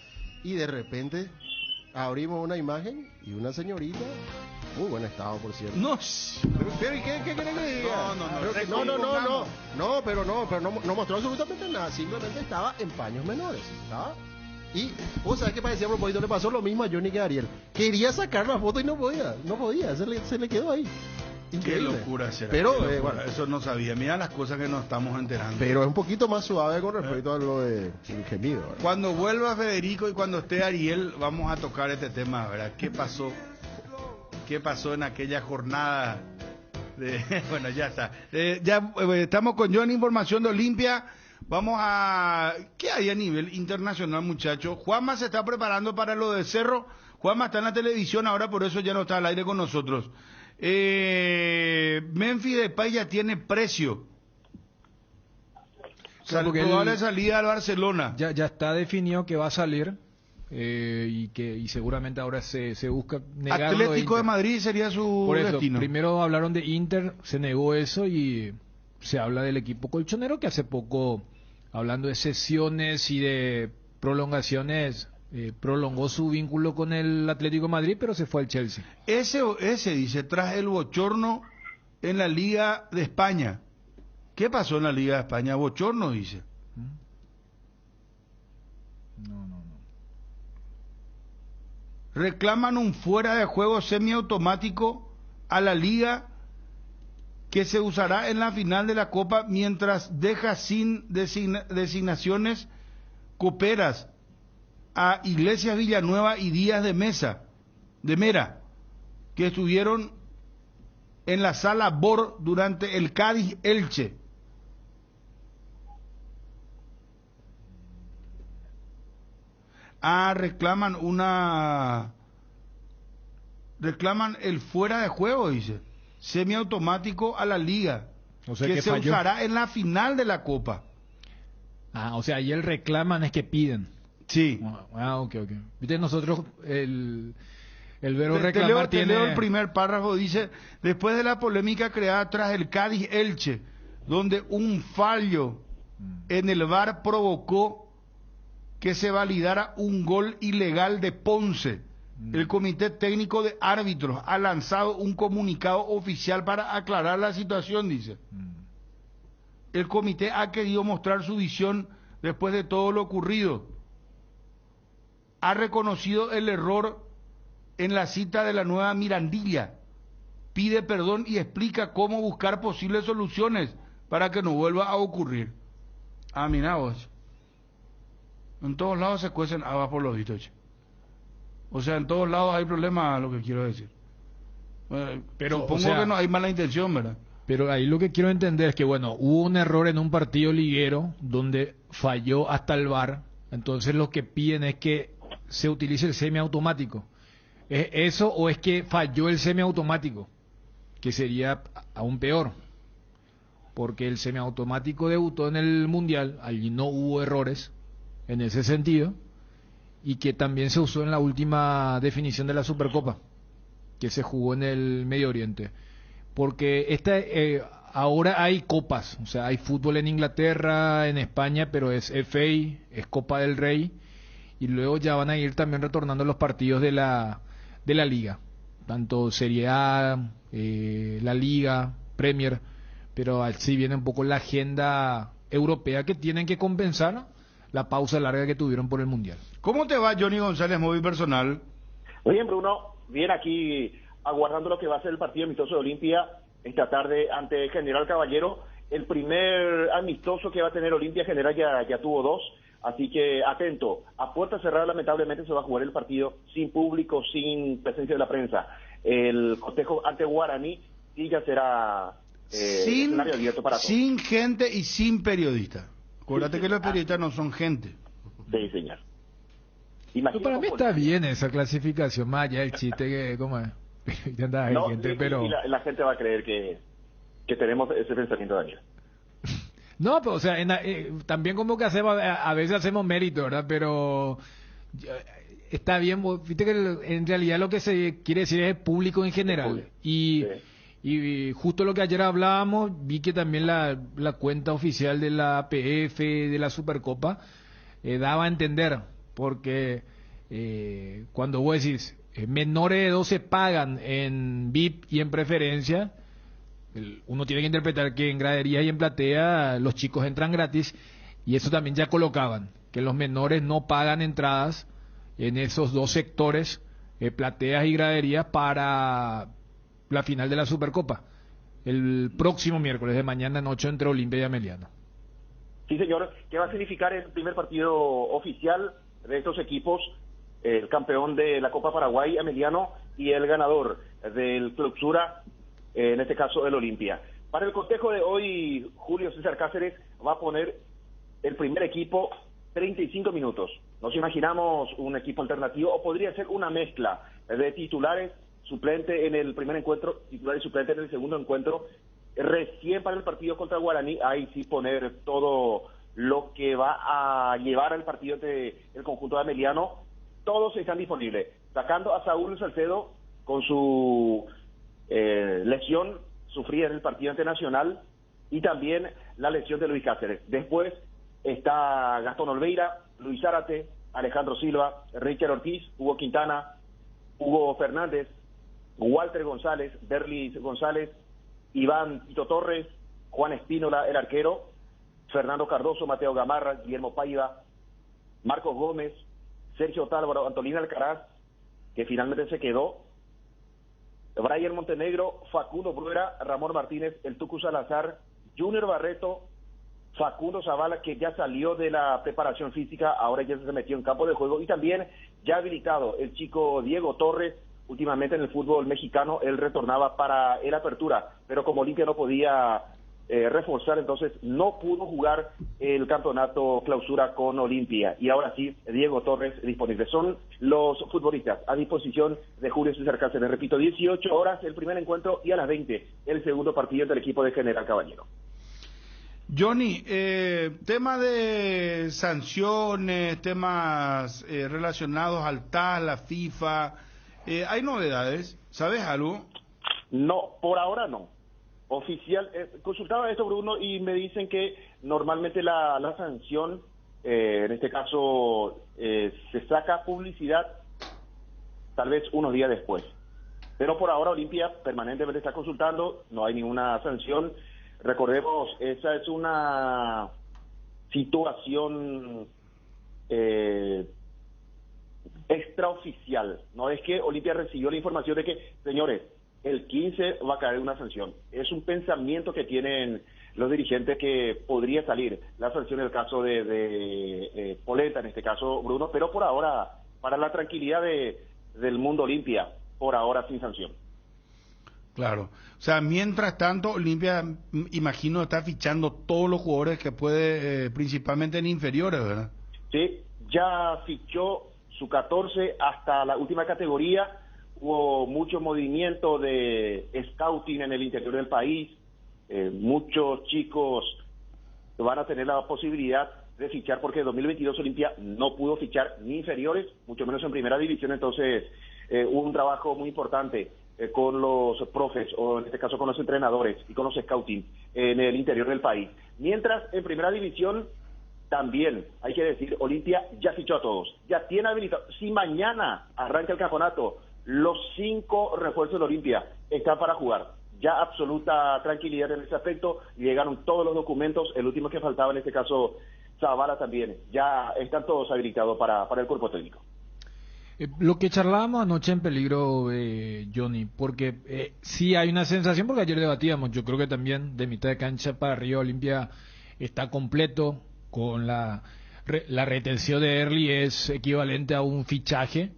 Y de repente abrimos una imagen y una señorita, muy buen estado, por cierto. No, pero ¿y qué querés que diga? No mostró absolutamente nada, simplemente estaba en paños menores, ¿estaba? Y vos sabés que parecía a propósito, le pasó lo mismo a Johnny que a Ariel. Quería sacar la foto y no podía, se le quedó ahí. Qué locura será. Pero, locura. bueno, Eso no sabía. Mira las cosas que nos estamos enterando. pero es un poquito más suave con respecto a lo de el gemido, ¿verdad? Cuando vuelva Federico y cuando esté Ariel, vamos a tocar este tema, ¿verdad? ¿Qué pasó? ¿Qué pasó en aquella jornada? Bueno, ya está. Estamos con John, información de Olimpia. Vamos a... ¿Qué hay a nivel internacional, muchachos? Juanma se está preparando para lo de Cerro. Juanma está en la televisión ahora, por eso ya no está al aire con nosotros. Memphis Depay ya tiene precio. Probable salida al Barcelona. Ya está definido que va a salir y seguramente ahora se busca negarlo. Atlético de Madrid sería su Por eso, destino. primero hablaron de Inter, se negó eso y se habla del equipo colchonero que hace poco, hablando de cesiones y de prolongaciones, prolongó su vínculo con el Atlético de Madrid, pero se fue al Chelsea. Ese dice, tras el bochorno en la Liga de España. ¿Qué pasó en la Liga de España? Bochorno, dice. No. Reclaman un fuera de juego semiautomático a la Liga que se usará en la final de la Copa mientras deja sin designaciones coperas a Iglesias Villanueva y Díaz de Mera, que estuvieron en la sala BOR durante el Cádiz Elche. Reclaman el fuera de juego, dice, semiautomático a la Liga, o sea que se falló. usará en la final de la Copa. O sea, y el reclaman es que piden. Sí. Ok. Viste, nosotros el verbo reclamar te leo el primer párrafo, dice, después de la polémica creada tras el Cádiz Elche, donde un fallo en el VAR provocó que se validara un gol ilegal de Ponce, el Comité Técnico de Árbitros ha lanzado un comunicado oficial para aclarar la situación, dice. El comité ha querido mostrar su visión después de todo lo ocurrido. Ha reconocido el error en la cita de la nueva Mirandilla, pide perdón y explica cómo buscar posibles soluciones para que no vuelva a ocurrir. Mira vos, en todos lados se cuecen habas por los visto. O sea, en todos lados hay problemas, lo que quiero decir. Pero supongo que no hay mala intención, ¿verdad? Pero ahí lo que quiero entender es que, bueno, hubo un error en un partido liguero donde falló hasta el VAR. Entonces lo que piden es que se utilice el semiautomático. ¿Es eso o es que falló el semiautomático? Que sería aún peor. Porque el semiautomático debutó en el Mundial, allí no hubo errores en ese sentido, y que también se usó en la última definición de la Supercopa, que se jugó en el Medio Oriente. Porque ahora hay copas, o sea, hay fútbol en Inglaterra, en España, pero es FA, es Copa del Rey, y luego ya van a ir también retornando los partidos de la Liga, tanto Serie A, la Liga, Premier, pero así viene un poco la agenda europea que tienen que compensar la pausa larga que tuvieron por el Mundial. ¿Cómo te va, Johnny González, móvil personal? Muy bien, Bruno. Bien, aquí aguardando lo que va a ser el partido amistoso de Olimpia esta tarde ante General Caballero. El primer amistoso que va a tener Olimpia, General ya tuvo dos. Así que atento. A puerta cerrada, lamentablemente, se va a jugar el partido sin público, sin presencia de la prensa. El cotejo ante Guaraní sí ya será escenario abierto para todos. Sin gente y sin periodistas. Acuérdate que los periodistas no son gente. Sí, señor. Pero para mí está bien esa clasificación, más allá del chiste que, ¿cómo es? No, gente, pero... y la gente va a creer que tenemos ese pensamiento, Daniel. No, pero o sea, también como que hacemos, a veces hacemos mérito, ¿verdad? Pero está bien, viste que en realidad lo que se quiere decir es público en general. Y justo lo que ayer hablábamos, vi que también la cuenta oficial de la APF, de la Supercopa, daba a entender, porque cuando vos decís menores de 12 pagan en VIP y en preferencia, uno tiene que interpretar que en gradería y en platea los chicos entran gratis, y eso también ya colocaban, que los menores no pagan entradas en esos dos sectores, plateas y graderías, para la final de la Supercopa. el próximo miércoles de mañana noche entre Olimpia y Ameliano. Sí, señor, que va a significar el primer partido oficial de estos equipos, el campeón de la Copa Paraguay, Ameliano, y el ganador del Clausura, en este caso el Olimpia. Para el cotejo de hoy, Julio César Cáceres va a poner el primer equipo 35 minutos. Nos imaginamos un equipo alternativo, o podría ser una mezcla de titulares, suplente en el primer encuentro, titular y suplente en el segundo encuentro. Recién para el partido contra Guaraní, ahí sí poner todo lo que va a llevar al partido de el conjunto de Ameliano. Todos están disponibles, sacando a Saúl Salcedo con su lesión sufrida en el partido internacional, y también la lesión de Luis Cáceres. Después está Gastón Olveira, Luis Zárate, Alejandro Silva, Richard Ortiz, Hugo Quintana, Hugo Fernández, Walter González, Berlis González, Iván Tito Torres, Juan Espínola, el arquero, Fernando Cardoso, Mateo Gamarra, Guillermo Paiva, Marcos Gómez, Sergio Tálvaro, Antolín Alcaraz, que finalmente se quedó, Brian Montenegro, Facundo Bruera, Ramón Martínez, el Tucu Salazar, Junior Barreto, Facundo Zavala, que ya salió de la preparación física, ahora ya se metió en campo de juego, y también ya habilitado el chico Diego Torres. Últimamente en el fútbol mexicano él retornaba para el Apertura, pero como Olimpia no podía reforzar, entonces no pudo jugar el campeonato Clausura con Olimpia, y ahora sí, Diego Torres disponible. Son los futbolistas a disposición de Julio César Cáceres. Repito, 18 horas el primer encuentro y a las 20 el segundo partido del equipo de General Caballero. Johnny, tema de sanciones, temas relacionados al TAS, la FIFA, ¿hay novedades? ¿Sabes algo? No, por ahora no. Oficial, consultaba esto, Bruno, y me dicen que normalmente la sanción, en este caso, se saca publicidad tal vez unos días después. Pero por ahora Olimpia permanentemente está consultando, no hay ninguna sanción. Recordemos, esa es una situación extraoficial. No es que Olimpia recibió la información de que, señores, el 15 va a caer una sanción. Es un pensamiento que tienen los dirigentes que podría salir la sanción en el caso de Polenta, en este caso Bruno, pero por ahora, para la tranquilidad del mundo Olimpia, por ahora sin sanción. Claro. O sea, mientras tanto, Olimpia, imagino, está fichando todos los jugadores que puede, principalmente en inferiores, ¿verdad? Sí, ya fichó su 14 hasta la última categoría. Hubo mucho movimiento de scouting en el interior del país. Muchos chicos van a tener la posibilidad de fichar, porque en 2022 Olimpia no pudo fichar ni inferiores, mucho menos en primera división. Entonces hubo un trabajo muy importante con los profes, o en este caso con los entrenadores y con los scouting en el interior del país. Mientras en primera división también, hay que decir, Olimpia ya fichó a todos, ya tiene habilitado. Si mañana arranca el campeonato, los 5 refuerzos de Olimpia están para jugar. Ya absoluta tranquilidad en ese aspecto, llegaron todos los documentos, el último que faltaba en este caso Zavala también, ya están todos habilitados para el cuerpo técnico. Lo que charlábamos anoche en Peligro, Johnny, porque sí hay una sensación, porque ayer debatíamos, yo creo que también de mitad de cancha para arriba Olimpia está completo, con la retención de Early es equivalente a un fichaje,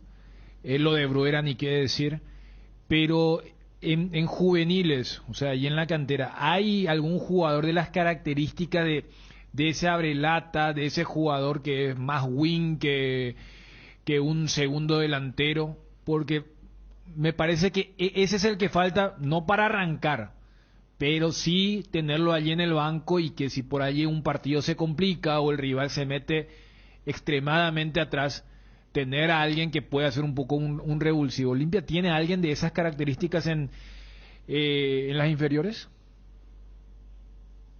lo de Bruera ni qué decir, pero en juveniles, o sea, y en la cantera, ¿hay algún jugador de las características de ese abrelata, de ese jugador que es más wing que un segundo delantero? Porque me parece que ese es el que falta, no para arrancar, pero sí tenerlo allí en el banco, y que si por allí un partido se complica o el rival se mete extremadamente atrás, tener a alguien que pueda hacer un poco un revulsivo. ¿Olimpia tiene a alguien de esas características en las inferiores?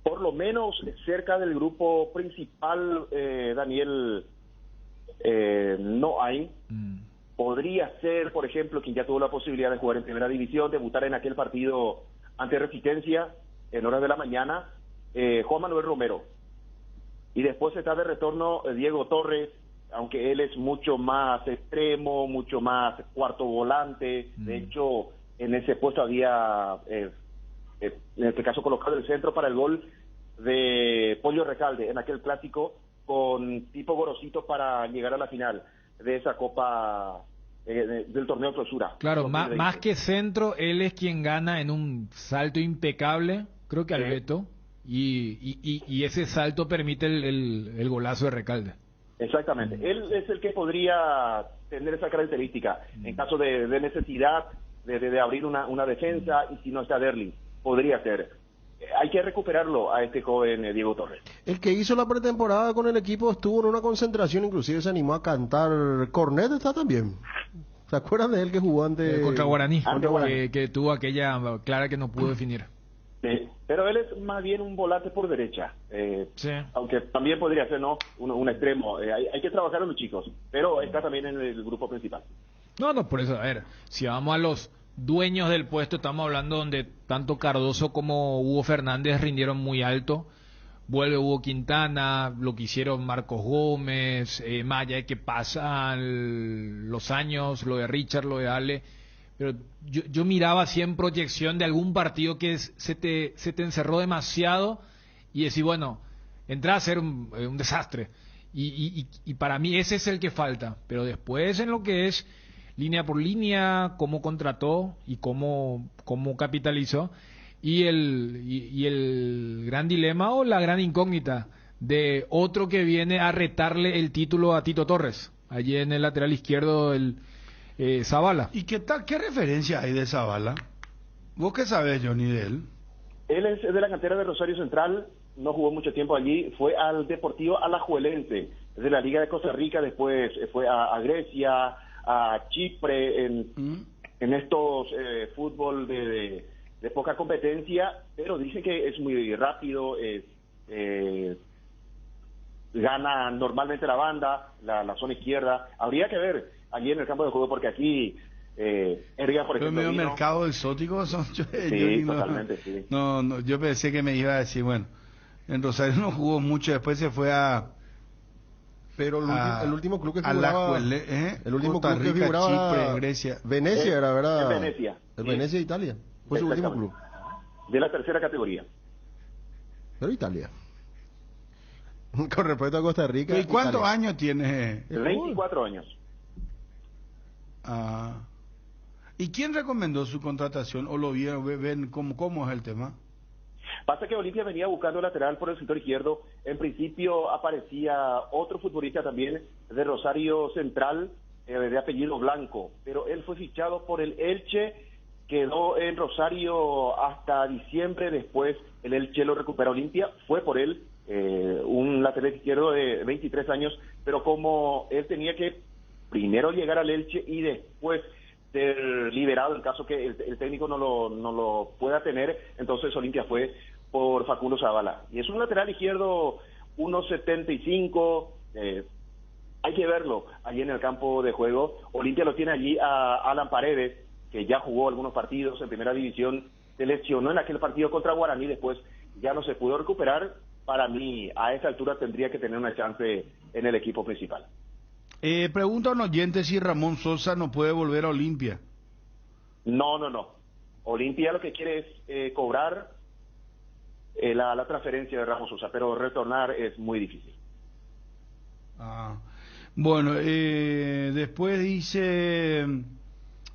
Por lo menos cerca del grupo principal, Daniel, no hay. Podría ser, por ejemplo, quien ya tuvo la posibilidad de jugar en primera división, debutar en aquel partido ante Resistencia en horas de la mañana, Juan Manuel Romero. Y después está de retorno Diego Torres, aunque él es mucho más extremo, mucho más cuarto volante. De hecho, en ese puesto había en este caso colocado el centro para el gol de Pollo Recalde en aquel clásico con tipo Gorosito para llegar a la final de esa Copa del torneo de clausura. Claro, más que centro, él es quien gana en un salto impecable, creo que Alberto, y ese salto permite el golazo de Recalde. Exactamente, él es el que podría tener esa característica en caso de necesidad de abrir una defensa, y si no está Derlin, podría ser. Hay que recuperarlo a este joven Diego Torres. El que hizo la pretemporada con el equipo estuvo en una concentración, inclusive se animó a cantar. Cornet está también. ¿Se acuerdan de él que jugó ante contra Guaraní? Que tuvo aquella clara que no pudo definir. Sí, pero él es más bien un volante por derecha. Sí. Aunque también podría ser, ¿no?, un extremo. Hay que trabajar a los chicos, pero está también en el grupo principal. No, por eso, a ver, si vamos a los dueños del puesto, estamos hablando donde tanto Cardoso como Hugo Fernández rindieron muy alto. Vuelve Hugo Quintana, lo que hicieron Marcos Gómez, más allá de que pasan los años, lo de Richard, lo de Ale, pero yo miraba así en proyección de algún partido que se te encerró demasiado y decís, bueno, entra a ser un desastre. Y para mí ese es el que falta, pero después en lo que es línea por línea, cómo contrató y cómo capitalizó, y el gran dilema o la gran incógnita de otro que viene a retarle el título a Tito Torres, allí en el lateral izquierdo, el Zavala. ¿Y qué referencia hay de Zavala? ¿Vos qué sabés, Johnny, de él? Él es de la cantera de Rosario Central, no jugó mucho tiempo allí, fue al Deportivo Alajuelense, de la Liga de Costa Rica, después fue a Grecia, a Chipre, en estos fútbol de poca competencia, pero dice que es muy rápido, gana normalmente la banda, la zona izquierda. Habría que ver allí en el campo de juego, porque aquí Erga, por ejemplo, medio mercado exótico son totalmente, sí. No, yo pensé que me iba a decir, bueno, en Rosario no jugó mucho, después se fue a... Pero el último club que figuraba, el último club que figuraba, Chipre, Grecia, Venecia era, ¿verdad? Venecia. El Venecia de Italia. Fue su último club. De la tercera categoría. Pero Italia. Con respecto a Costa Rica. ¿Y cuántos años tiene? 24 años. ¿Y quién recomendó su contratación? ¿O lo ven cómo es el tema? Pasa que Olimpia venía buscando lateral por el sector izquierdo. En principio aparecía otro futbolista también de Rosario Central, de apellido Blanco, pero él fue fichado por el Elche, quedó en Rosario hasta diciembre, después el Elche lo recupera Olimpia, fue por él, un lateral izquierdo de 23 años, pero como él tenía que primero llegar al Elche y después ser liberado en caso que el técnico no lo pueda tener, entonces Olimpia fue por Facundo Zavala. Y es un lateral izquierdo 1.75, hay que verlo allí en el campo de juego. Olimpia lo tiene allí a Alan Paredes, que ya jugó algunos partidos en primera división, se lesionó en aquel partido contra Guaraní, después ya no se pudo recuperar. Para mí, a esa altura tendría que tener una chance en el equipo principal. Pregunta a un oyente si Ramón Sosa no puede volver a Olimpia. No. Olimpia lo que quiere es cobrar la transferencia de Ramón Sosa, pero retornar es muy difícil. Bueno, después dice,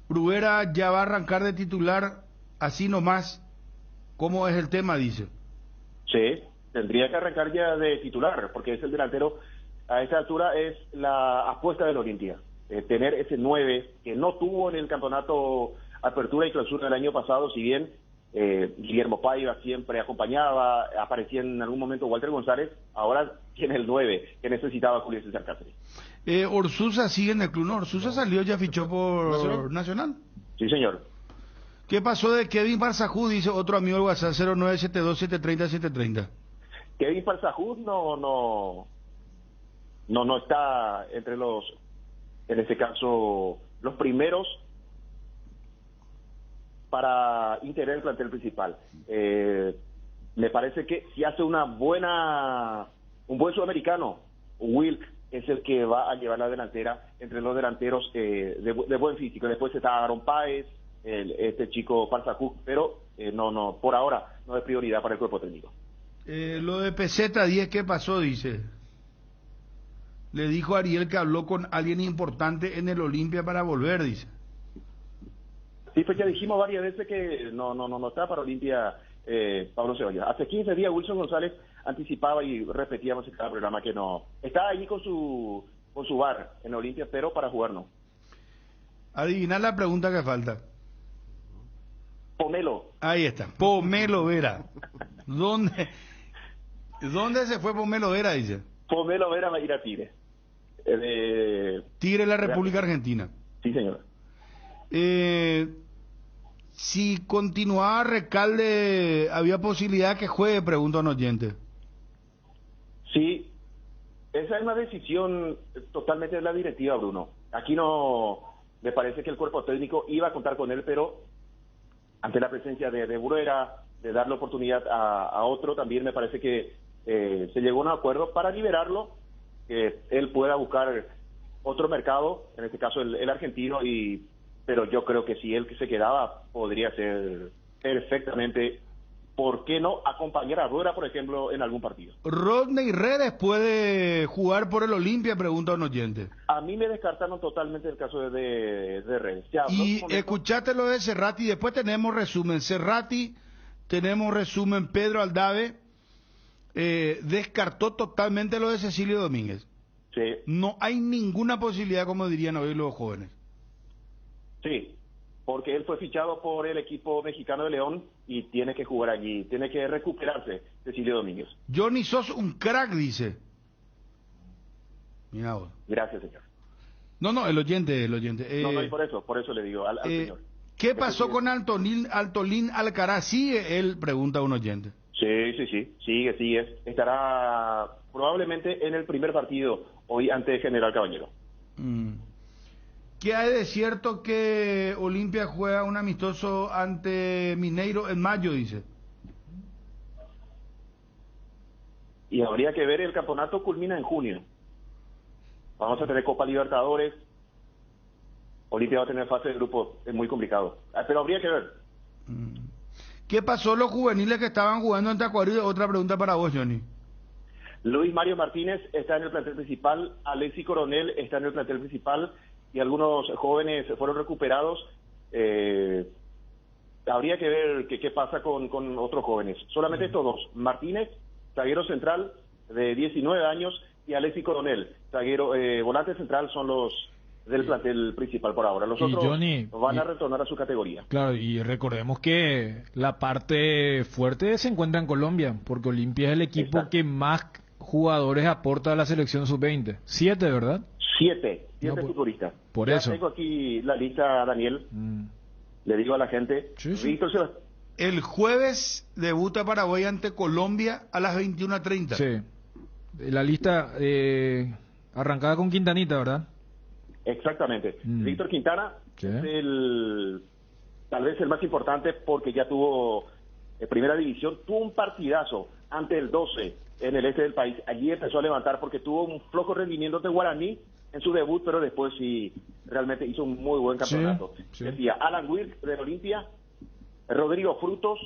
Bruguera ya va a arrancar de titular así nomás. ¿Cómo es el tema? Dice. Sí, tendría que arrancar ya de titular, porque es el delantero. A esta altura es la apuesta del Olimpia, tener ese 9 que no tuvo en el campeonato Apertura y Clausura del año pasado, si bien Guillermo Paiva siempre acompañaba, aparecía en algún momento Walter González, ahora tiene el 9 que necesitaba Julio César Cáceres. Orsusa sigue en el club, ¿no? Orsusa salió, ya fichó por Nacional. Sí, señor. ¿Qué pasó de Kevin Barzajú? Dice otro amigo del WhatsApp, 0972-730-730. Kevin Barzajú no está entre los, en este caso, los primeros para integrar el plantel principal. Me parece que si hace un buen sudamericano, Wilk es el que va a llevar la delantera entre los delanteros de buen físico. Después está Aaron Páez, este chico Parzajuk, pero no, por ahora no es prioridad para el cuerpo técnico. Lo de PZ10, ¿qué pasó? Dice. Le dijo a Ariel que habló con alguien importante en el Olimpia para volver, dice. Sí, pues ya dijimos varias veces que no está para Olimpia Pablo Ceballos. Hace 15 días Wilson González anticipaba y repetíamos en cada programa que no. Está ahí con su bar en Olimpia, pero para jugar no. Adivinar la pregunta que falta. Pomelo. Ahí está, Pomelo Vera. ¿Dónde se fue Pomelo Vera, dice? Pomelo Vera va a ir a Tigre. Tigre de la República Argentina. Sí, señor. Si continuaba Recalde, ¿había posibilidad que juegue? Pregunta un oyente. Sí, esa es una decisión totalmente de la directiva, Bruno. Aquí no, me parece que el cuerpo técnico iba a contar con él, pero ante la presencia de Bruera, de darle oportunidad a otro, también me parece que se llegó a un acuerdo para liberarlo, que él pueda buscar otro mercado, en este caso el argentino, pero yo creo que si él se quedaba podría ser perfectamente, ¿por qué no acompañar a Bruera, por ejemplo, en algún partido? ¿Rodney Redes puede jugar por el Olimpia? Pregunta un oyente. A mí me descartaron totalmente el caso de Redes. Y escuchaste lo de Cerrati, después tenemos resumen. Cerrati, tenemos resumen. Pedro Aldave descartó totalmente lo de Cecilio Domínguez. Sí. No hay ninguna posibilidad, como dirían hoy los jóvenes. Sí, porque él fue fichado por el equipo mexicano de León y tiene que jugar allí, tiene que recuperarse Cecilio Domínguez. Johnny, sos un crack, dice. Mira vos. Gracias, señor. No, el oyente. No, y por eso le digo al señor. ¿Qué pasó con Altolín Alcaraz? ¿Sigue él? Pregunta un oyente. Sí, sigue. Estará probablemente en el primer partido hoy ante General Caballero. ¿Qué hay de cierto que Olimpia juega un amistoso ante Mineiro en mayo, dice? Y habría que ver, el campeonato culmina en junio. Vamos a tener Copa Libertadores. Olimpia va a tener fase de grupo, es muy complicado. Pero habría que ver. ¿Qué pasó los juveniles que estaban jugando en Tacuarí? Otra pregunta para vos, Johnny. Luis Mario Martínez está en el plantel principal, Alexis Coronel está en el plantel principal y algunos jóvenes fueron recuperados. Habría que ver qué pasa con otros jóvenes. Solamente estos dos, Martínez, zaguero central de 19 años, y Alexis Coronel, zaguero volante central, son los del plantel principal por ahora. Los otros van a retornar a su categoría. Claro, y recordemos que la parte fuerte se encuentra en Colombia, porque Olimpia es el equipo que más jugadores aporta a la selección sub-20. 7, ¿verdad? 7 futbolistas. Por ya eso. Tengo aquí la lista, Daniel. Le digo a la gente. Sí. Víctor el jueves debuta Paraguay ante Colombia a las 21:30. Sí. La lista arrancada con Quintanita, ¿verdad? Exactamente. Víctor Quintana es tal vez el más importante porque ya tuvo primera división, tuvo un partidazo ante el 12 en el este del país. Allí empezó a levantar porque tuvo un flojo rendimiento de Guaraní en su debut, pero después sí realmente hizo un muy buen campeonato. Decía Alan Wirk del Olimpia, Rodrigo Frutos,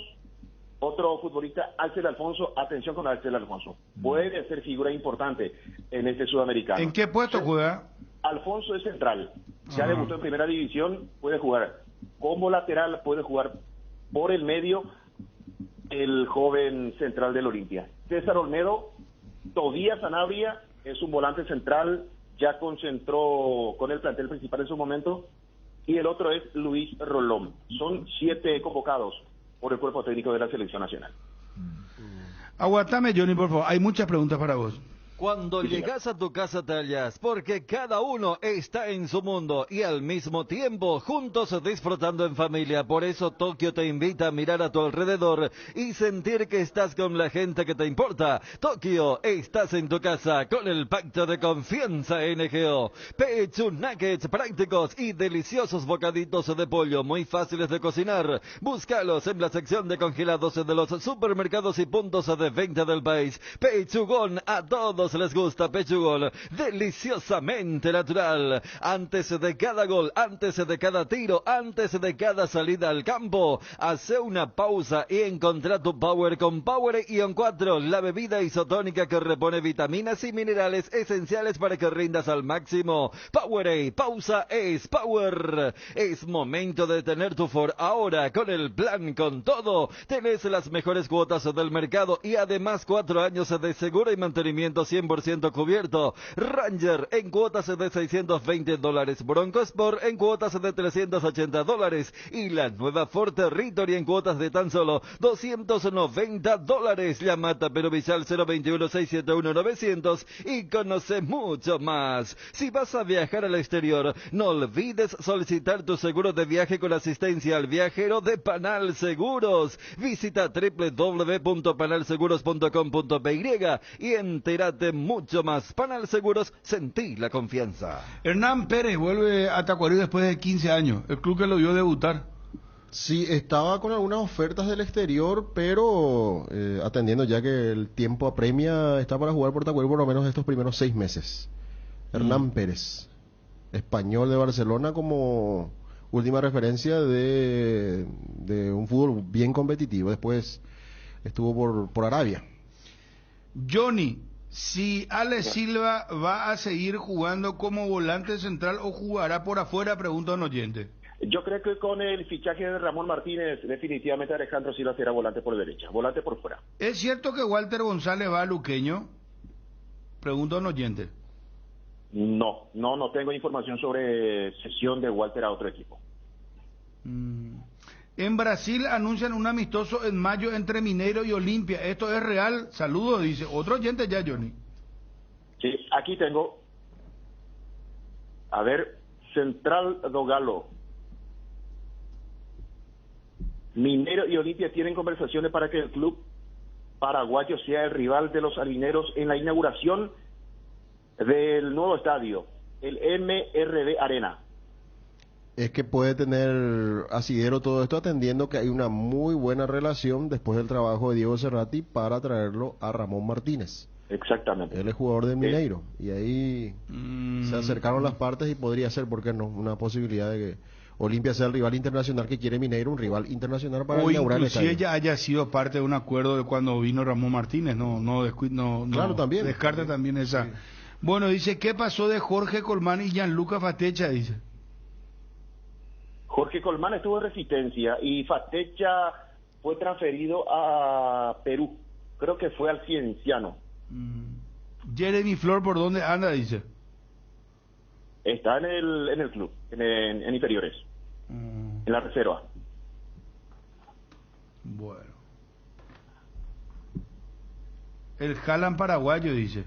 otro futbolista, Axel Alfonso. Atención con Axel Alfonso, puede ser figura importante en este sudamericano. ¿En qué puesto juega? Alfonso es central, ya debutó en primera división, puede jugar como lateral, puede jugar por el medio, el joven central del Olimpia. César Olmedo, Tobías Sanabria, es un volante central, ya concentró con el plantel principal en su momento, y el otro es Luis Rolón. Son 7 convocados por el cuerpo técnico de la selección nacional. Aguantame, Johnny, por favor, hay muchas preguntas para vos. Cuando llegas a tu casa te hallas, porque cada uno está en su mundo y al mismo tiempo juntos disfrutando en familia. Por eso Tokio te invita a mirar a tu alrededor y sentir que estás con la gente que te importa. Tokio, estás en tu casa con el pacto de confianza NGO. Pechu Nuggets prácticos y deliciosos bocaditos de pollo muy fáciles de cocinar. Búscalos en la sección de congelados de los supermercados y puntos de venta del país. Pechugón a todos todos les gusta Pechugol, deliciosamente natural. Antes de cada gol, antes de cada tiro, antes de cada salida al campo, hace una pausa y encontrá tu Power con Power Ion 4, la bebida isotónica que repone vitaminas y minerales esenciales para que rindas al máximo. Powerade, pausa es Power. Es momento de tener tu Ford ahora con el plan con todo. Tenés las mejores cuotas del mercado y además 4 años de seguro y mantenimiento 100% cubierto. Ranger en cuotas de $620, Bronco Sport en cuotas de $380 y la nueva Ford Territory en cuotas de tan solo $290. Llama a Tapero Villal 021-671-900 y conoce mucho más. Si vas a viajar al exterior, no olvides solicitar tu seguro de viaje con asistencia al viajero de Panal Seguros. Visita www.panalseguros.com.py y entérate mucho más. Panal Seguros, sentí la confianza. Hernán Pérez vuelve a Tacuarí después de 15 años. El club que lo vio debutar. Sí, estaba con algunas ofertas del exterior, pero atendiendo ya que el tiempo apremia, está para jugar por Tacuarí por lo menos estos primeros 6 meses. Hernán Pérez, español de Barcelona, como última referencia de un fútbol bien competitivo. Después estuvo por Arabia. Johnny, si Ale Silva va a seguir jugando como volante central o jugará por afuera, pregunta un oyente. Yo creo que con el fichaje de Ramón Martínez, definitivamente Alejandro Silva será volante por derecha, volante por fuera. ¿Es cierto que Walter González va a Luqueño? Pregunta un oyente. No tengo información sobre cesión de Walter a otro equipo. En Brasil anuncian un amistoso en mayo entre Mineiro y Olimpia. ¿Esto es real? Saludos, dice. Otro oyente ya, Johnny. Sí, aquí tengo. A ver, Central do Galo. Mineiro y Olimpia tienen conversaciones para que el club paraguayo sea el rival de los albineros en la inauguración del nuevo estadio, el MRV Arena. Es que puede tener asidero todo esto, atendiendo que hay una muy buena relación después del trabajo de Diego Cerrati para traerlo a Ramón Martínez. Exactamente. Él es jugador de Mineiro y ahí se acercaron las partes y podría ser, ¿por qué no?, una posibilidad de que Olimpia sea el rival internacional que quiere Mineiro, un rival internacional para inaugurar el estadio. O inclusive ella haya sido parte de un acuerdo de cuando vino Ramón Martínez, claro, también. Descarta también esa. Sí. Bueno, dice, ¿qué pasó de Jorge Colmán y Gianluca Fatecha? Dice. Jorge Colmán estuvo en Resistencia y Fatecha fue transferido a Perú. Creo que fue al Cienciano. Jeremy Flor, ¿por dónde anda? Dice. Está en el club, en inferiores, en la reserva. Bueno. El Jalan paraguayo, dice.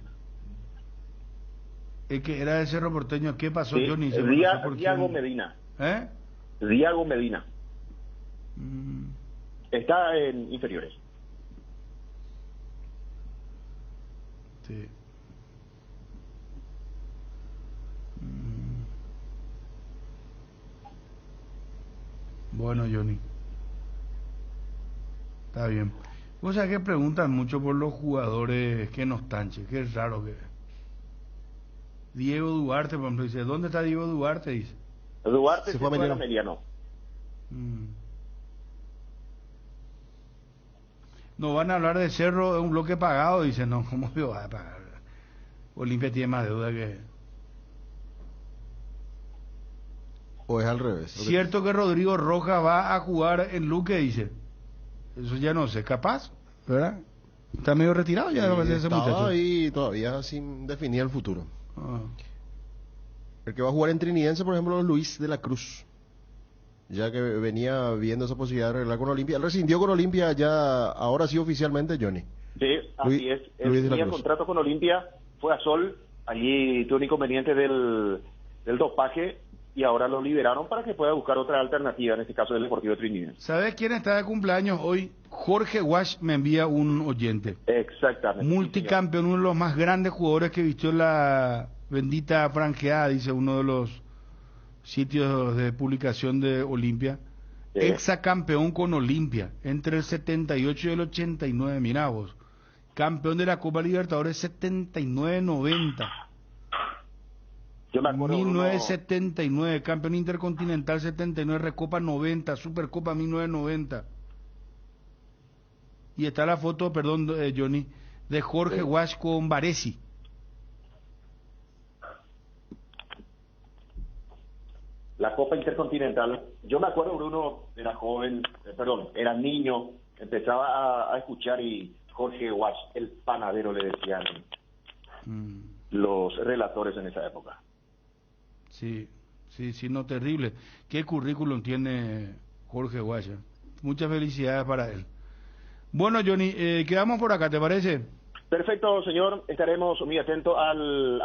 El que era de Cerro Porteño. ¿Qué pasó, sí, Johnny? Diago Medina. Diago Medina. Está en inferiores. Sí. Bueno, Johnny. Está bien. O sea que preguntan mucho por los jugadores que no están, che. Qué raro que... Diego Duarte, por ejemplo, dice, ¿dónde está Diego Duarte? Dice. Duarte se fue a Mediano. No van a hablar de Cerro de un bloque pagado, dice. No, ¿cómo se va a pagar? Olimpia tiene más deuda que... ¿O es al revés? Cierto que Rodrigo Rojas va a jugar en Luque, dice. Eso ya no sé, capaz, ¿verdad? Está medio retirado ya, ese muchacho. Ahí todavía sin definir el futuro. El que va a jugar en Trinidense, por ejemplo, es Luis de la Cruz. Ya que venía viendo esa posibilidad de arreglar con Olimpia. Él rescindió con Olimpia ya, ahora sí oficialmente, Johnny. Sí, así es. Él tenía contrato con Olimpia, fue a Sol, allí tuvo un inconveniente del dopaje y ahora lo liberaron para que pueda buscar otra alternativa, en este caso del Deportivo Trinidad. ¿Sabes quién está de cumpleaños hoy? Jorge Wash me envía un oyente. Exactamente. Multicampeón, uno de los más grandes jugadores que vistió la bendita franjeada, dice uno de los sitios de publicación de Olimpia. Exacampeón con Olimpia entre el 78 y el 89, mirá vos. campeón de la Copa Libertadores 79-90. Yo me acuerdo 1979, campeón intercontinental 79, Recopa 90, Supercopa 1990. Y está la foto, perdón, Johnny, de Jorge Wash con Baresi. La Copa Intercontinental. Yo me acuerdo, Bruno, era joven, era niño, empezaba a escuchar y Jorge Wash, el panadero, le decían los relatores en esa época. Sí, no, terrible. ¿Qué currículum tiene Jorge Wash? Muchas felicidades para él. Bueno, Johnny, quedamos por acá, ¿te parece? Perfecto, señor. Estaremos muy atentos a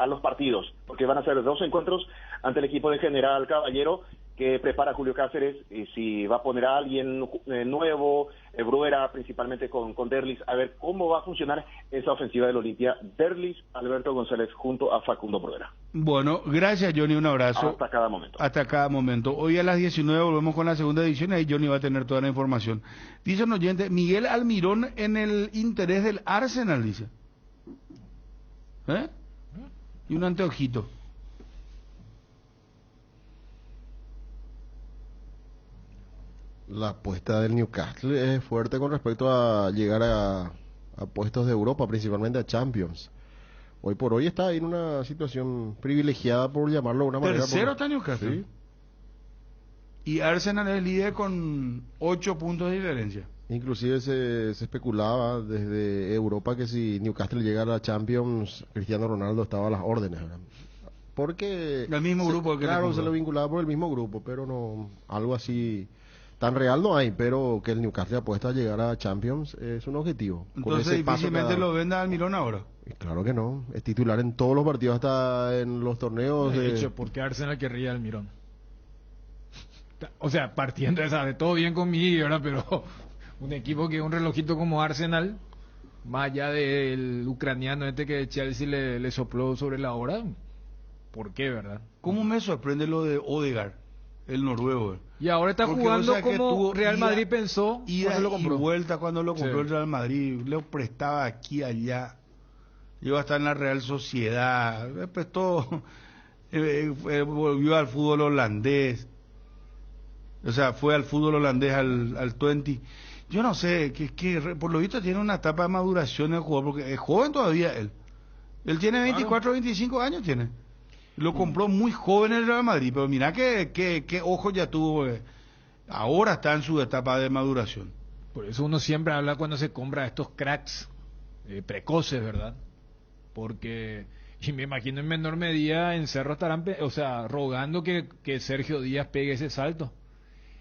los partidos, porque van a ser 2 encuentros ante el equipo de General Caballero, que prepara Julio Cáceres, y si va a poner a alguien nuevo, Bruera, principalmente con Derlis, a ver cómo va a funcionar esa ofensiva del Olimpia. Derlis, Alberto González, junto a Facundo Bruera. Bueno, gracias, Johnny, un abrazo. Hasta cada momento. Hasta cada momento. Hoy a las 19 volvemos con la segunda edición y ahí Johnny va a tener toda la información. Dice un oyente, Miguel Almirón en el interés del Arsenal, dice. Y un anteojito. La apuesta del Newcastle es fuerte con respecto a llegar a puestos de Europa, principalmente a Champions. Hoy por hoy está en una situación privilegiada, por llamarlo de una manera. Tercero está Newcastle. Sí. Y Arsenal es líder con 8 puntos de diferencia. Inclusive se especulaba desde Europa que si Newcastle llegara a Champions, Cristiano Ronaldo estaba a las órdenes, ¿verdad? Porque el mismo grupo que claro, se lo vinculaba por el mismo grupo, pero no algo así tan real no hay, pero que el Newcastle apuesta a llegar a Champions es un objetivo. Entonces difícilmente lo venda Almirón ahora. Claro que no, es titular en todos los partidos, hasta en los torneos. De hecho, ¿por qué Arsenal querría Almirón? O sea, partiendo de todo bien conmigo, ¿verdad? Pero un equipo que un relojito como Arsenal, más allá del ucraniano que Chelsea le sopló sobre la hora, ¿por qué, verdad? ¿Cómo me sorprende lo de Odegaard, el noruego? Y ahora está jugando como Real Madrid pensó cuando lo compró. Y vuelta cuando lo compró el Real Madrid, le prestaba aquí allá, llegó hasta en la Real Sociedad, le prestó, volvió al fútbol holandés, o sea, fue al fútbol holandés al 20. Yo no sé, que por lo visto tiene una etapa de maduración el jugador, porque es joven todavía él. Él tiene 24 o 25 años, tiene. Lo compró muy joven el Real Madrid, pero mira qué ojo ya tuvo. Ahora está en su etapa de maduración. Por eso uno siempre habla cuando se compra estos cracks precoces, ¿verdad? Porque, y me imagino en menor medida en Cerro estarán, rogando que Sergio Díaz pegue ese salto.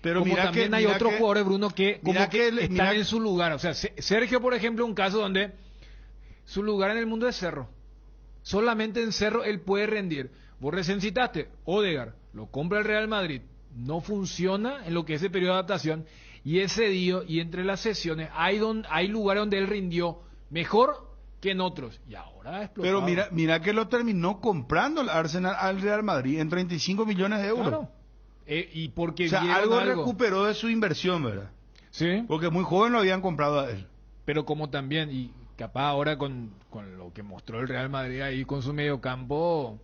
Pero como mira también hay otros jugadores, Bruno, que están en su lugar. O sea, Sergio, por ejemplo, un caso donde su lugar en el mundo es Cerro. Solamente en Cerro él puede rendir. Vos recién citaste, Odegaard, lo compra el Real Madrid, no funciona en lo que es el periodo de adaptación, y es cedido, y entre las sesiones hay lugares donde él rindió mejor que en otros, y ahora ha explotado. Pero mira que lo terminó comprando el Arsenal al Real Madrid en 35 millones de euros. Claro. Y porque algo recuperó de su inversión, ¿verdad? Sí. Porque muy joven lo habían comprado a él. Pero como también, y capaz ahora con lo que mostró el Real Madrid ahí con su mediocampo,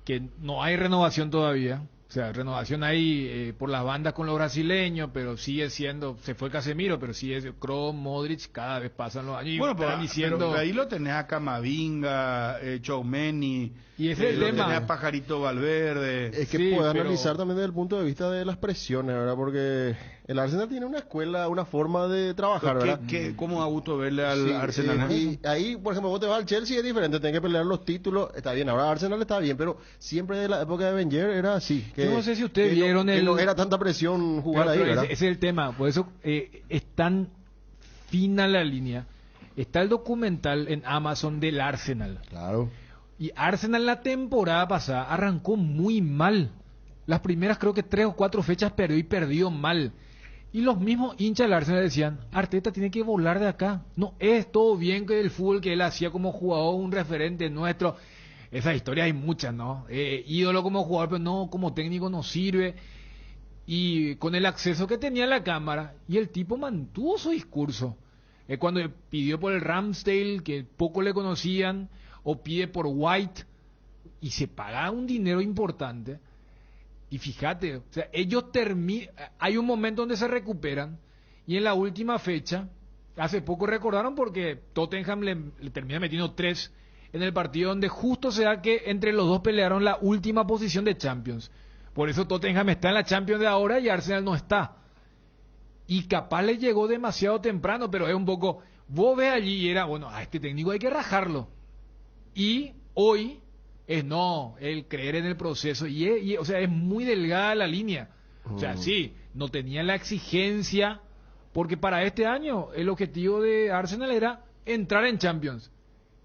que no hay renovación todavía. O sea, renovación hay por las bandas con los brasileños, pero sigue siendo, se fue Casemiro, pero sigue Kroos, Modric, cada vez pasan los años. Bueno, pero ahí lo tenés a Camavinga, Tchouaméni, y ese es el tema. Tenés a Pajarito Valverde. Es que puede analizar también desde el punto de vista de las presiones, ¿verdad? Porque el Arsenal tiene una escuela, una forma de trabajar, ¿verdad? ¿Cómo da gusto verle al Arsenal? Y ahí, por ejemplo, vos te vas al Chelsea, es diferente, tenés que pelear los títulos, está bien, ahora Arsenal está bien, pero siempre de la época de Wenger era así. Yo no sé si ustedes vieron que no era tanta presión jugar ahí, ¿verdad? Ese es el tema, por eso es tan fina la línea. Está el documental en Amazon del Arsenal. Claro. Y Arsenal la temporada pasada arrancó muy mal. Las primeras creo que 3 o 4 fechas perdió mal. Y los mismos hinchas del Arsenal decían, Arteta tiene que volar de acá. No es todo bien que el fútbol que él hacía como jugador, un referente nuestro. Esas historias hay muchas, ¿no? Ídolo como jugador, pero no, como técnico no sirve. Y con el acceso que tenía a la cámara, y el tipo mantuvo su discurso. Es cuando pidió por el Ramsdale, que poco le conocían, o pide por White, y se paga un dinero importante. Y fíjate, o sea, hay un momento donde se recuperan, y en la última fecha, hace poco recordaron porque Tottenham le termina metiendo 3 en el partido donde justo se da que entre los dos pelearon la última posición de Champions. Por eso Tottenham está en la Champions de ahora y Arsenal no está. Y capaz le llegó demasiado temprano, pero es un poco... Vos ves allí y era, bueno, a este técnico hay que rajarlo. Y hoy es el creer en el proceso. O sea, es muy delgada la línea. O sea, sí, no tenía la exigencia, porque para este año el objetivo de Arsenal era entrar en Champions.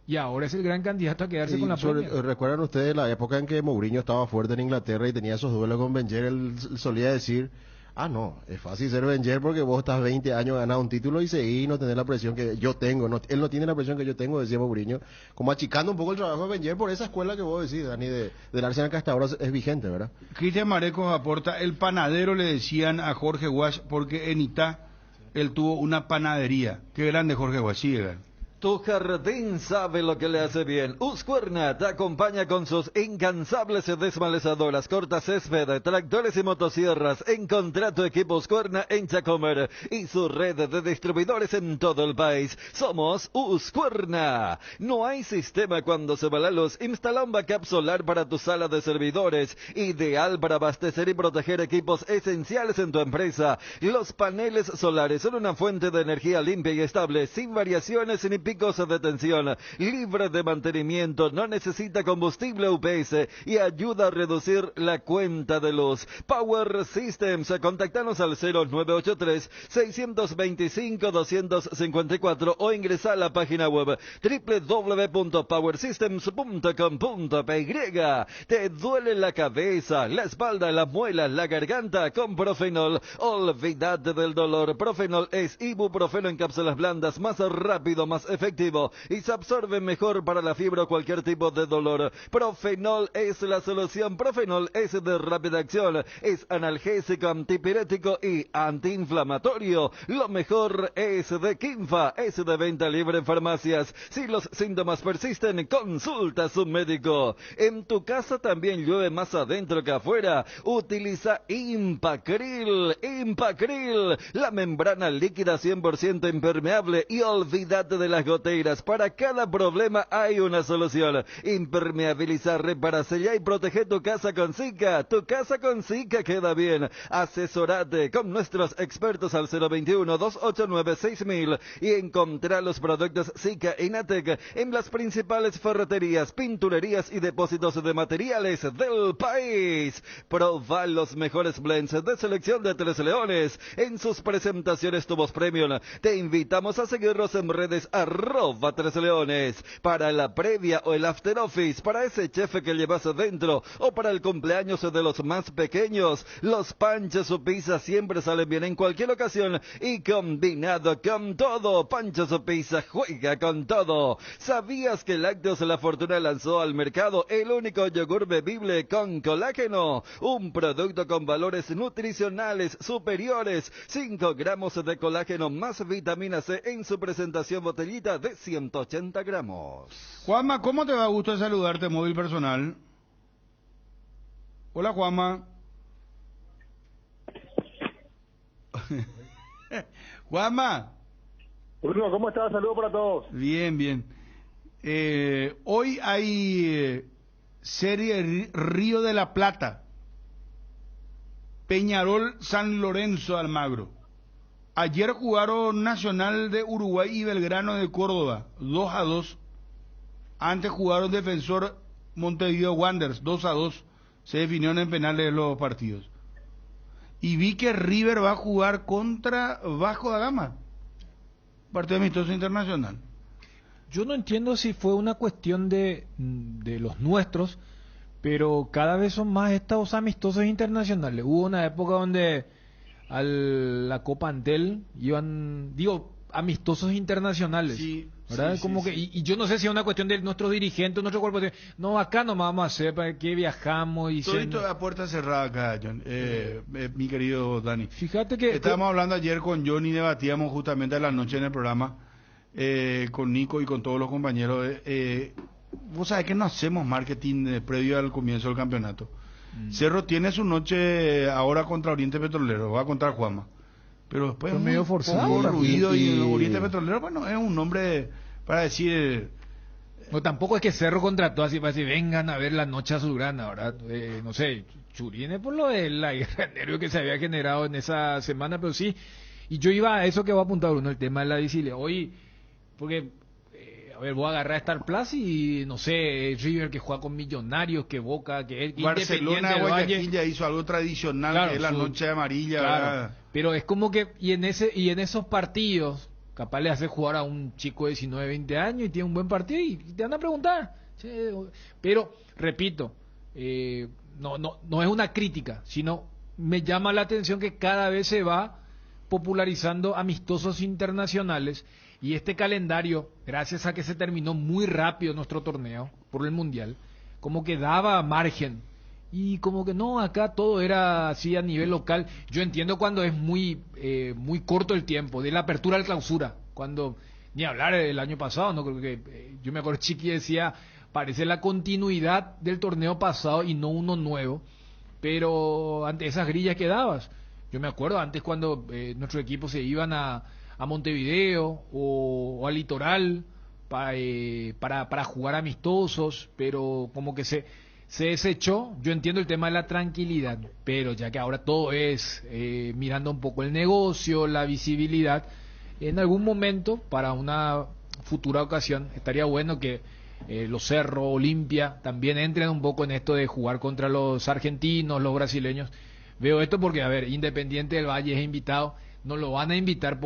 Y ahora es el gran candidato a quedarse con la Premier. ¿Recuerdan ustedes la época en que Mourinho estaba fuerte en Inglaterra y tenía esos duelos con Wenger? Él solía decir, no, es fácil ser Wenger porque vos estás 20 años ganando un título y seguís, no tenés la presión que yo tengo. Él no tiene la presión que yo tengo, decía Mourinho, como achicando un poco el trabajo de Wenger por esa escuela que vos decís, Dani, del Arsenal, que hasta ahora es vigente, ¿verdad? Cristian Mareco aporta, el panadero le decían a Jorge Wash porque en Itá él tuvo una panadería. Qué grande Jorge Wash, sigue. Tu jardín sabe lo que le hace bien. Husqvarna te acompaña con sus incansables desmalezadoras, cortas césped, tractores y motosierras. Encontrá tu equipo Husqvarna en Chacomer y su red de distribuidores en todo el país. Somos Husqvarna. No hay sistema cuando se va la luz. Instala un backup solar para tu sala de servidores. Ideal para abastecer y proteger equipos esenciales en tu empresa. Los paneles solares son una fuente de energía limpia y estable, sin variaciones ni picos de tensión, libre de mantenimiento, no necesita combustible UPS y ayuda a reducir la cuenta de luz. Power Systems, contactanos al 0983-625-254 o ingresa a la página web www.powersystems.com.py. ¿Te duele la cabeza, la espalda, la muela, la garganta? Con Profenol, olvídate del dolor. Profenol es ibuprofeno en cápsulas blandas, más rápido, más efectivo y se absorbe mejor para la fiebre o cualquier tipo de dolor. Profenol es la solución. Profenol es de rápida acción, es analgésico, antipirético y antiinflamatorio. Lo mejor es de Kinfa, es de venta libre en farmacias. Si los síntomas persisten, consulta a su médico. En tu casa también llueve más adentro que afuera. Utiliza Impacril, la membrana líquida 100% impermeable, y olvídate de las goteras. Para cada problema hay una solución. Impermeabiliza, repara, sella y protege tu casa con Sika. Tu casa con Sika queda bien. Asesorate con nuestros expertos al 021-289-6000 y encontrá los productos Sika y Natec en las principales ferreterías, pinturerías y depósitos de materiales del país. Proba los mejores blends de selección de Tres Leones en sus presentaciones Tubos Premium. Te invitamos a seguirnos en redes @Tres Leones. Para la previa o el after office, para ese chef que llevas adentro o para el cumpleaños de los más pequeños, los panchos o pizza siempre salen bien en cualquier ocasión y combinado con todo. Panchos o pizza juega con todo. ¿Sabías que Lácteos La Fortuna lanzó al mercado el único yogur bebible con colágeno? Un producto con valores nutricionales superiores, 5 gramos de colágeno más vitamina C en su presentación botellita de 180 gramos. Juanma, ¿cómo te va? Gusto de saludarte, móvil personal. Hola, Juanma. Juanma. Bruno, ¿cómo estás? Saludos para todos. Bien, bien. Hoy hay serie Río de la Plata. Peñarol San Lorenzo Almagro. Ayer jugaron Nacional de Uruguay y Belgrano de Córdoba, 2-2. Antes jugaron Defensor Montevideo Wanderers, 2-2. Se definieron en penales los partidos. Y vi que River va a jugar contra Vasco da Gama. Partido amistoso internacional. Yo no entiendo si fue una cuestión de los nuestros, pero cada vez son más estos amistosos internacionales. Hubo una época donde a la Copa Antel iban, amistosos internacionales, sí, ¿verdad? Sí, como sí, que sí. Y yo no sé si es una cuestión de nuestros dirigentes, nuestro cuerpo de, no, acá nomás vamos a hacer para que viajamos y todo a puerta cerrada acá, John, mi querido Dani. Fíjate que estábamos hablando ayer con Johnny, debatíamos justamente a la noche en el programa con Nico y con todos los compañeros. Vos sabés que no hacemos marketing previo al comienzo del campeonato. Cerro tiene su noche ahora contra Oriente Petrolero, va a contra Juanma. Pero después es medio forzado. ruido y Oriente Petrolero, bueno, es un nombre para decir... No, tampoco es que Cerro contrató así para decir, vengan a ver la noche azulgrana, ¿verdad? No sé, Churine por lo del nervio que se había generado en esa semana, pero sí. Y yo iba a eso que va a apuntar Bruno, el tema de la visibilidad. Hoy, porque, a ver, voy a agarrar Star Plus y, no sé, River que juega con Millonarios, que Boca, que Barcelona, Guayaquil ya hizo algo tradicional, claro, que es la noche amarilla, claro, ¿verdad? Pero es como que, y en esos partidos, capaz le hace jugar a un chico de 19, 20 años y tiene un buen partido y te van a preguntar. Che, pero, repito, no es una crítica, sino me llama la atención que cada vez se va popularizando amistosos internacionales y este calendario, gracias a que se terminó muy rápido nuestro torneo por el Mundial, como que daba margen y como que no, acá todo era así a nivel local. Yo entiendo cuando es muy corto el tiempo, de la apertura al clausura, cuando ni hablar el año pasado, no creo que yo me acuerdo, Chiqui decía, parece la continuidad del torneo pasado y no uno nuevo, pero ante esas grillas que dabas, yo me acuerdo antes cuando nuestros equipos se iban a Montevideo o al Litoral para jugar amistosos, pero como que se desechó. Yo entiendo el tema de la tranquilidad, pero ya que ahora todo es mirando un poco el negocio, la visibilidad, en algún momento, para una futura ocasión, estaría bueno que los Cerro, Olimpia, también entren un poco en esto de jugar contra los argentinos, los brasileños. Veo esto porque, a ver, Independiente del Valle es invitado, no lo van a invitar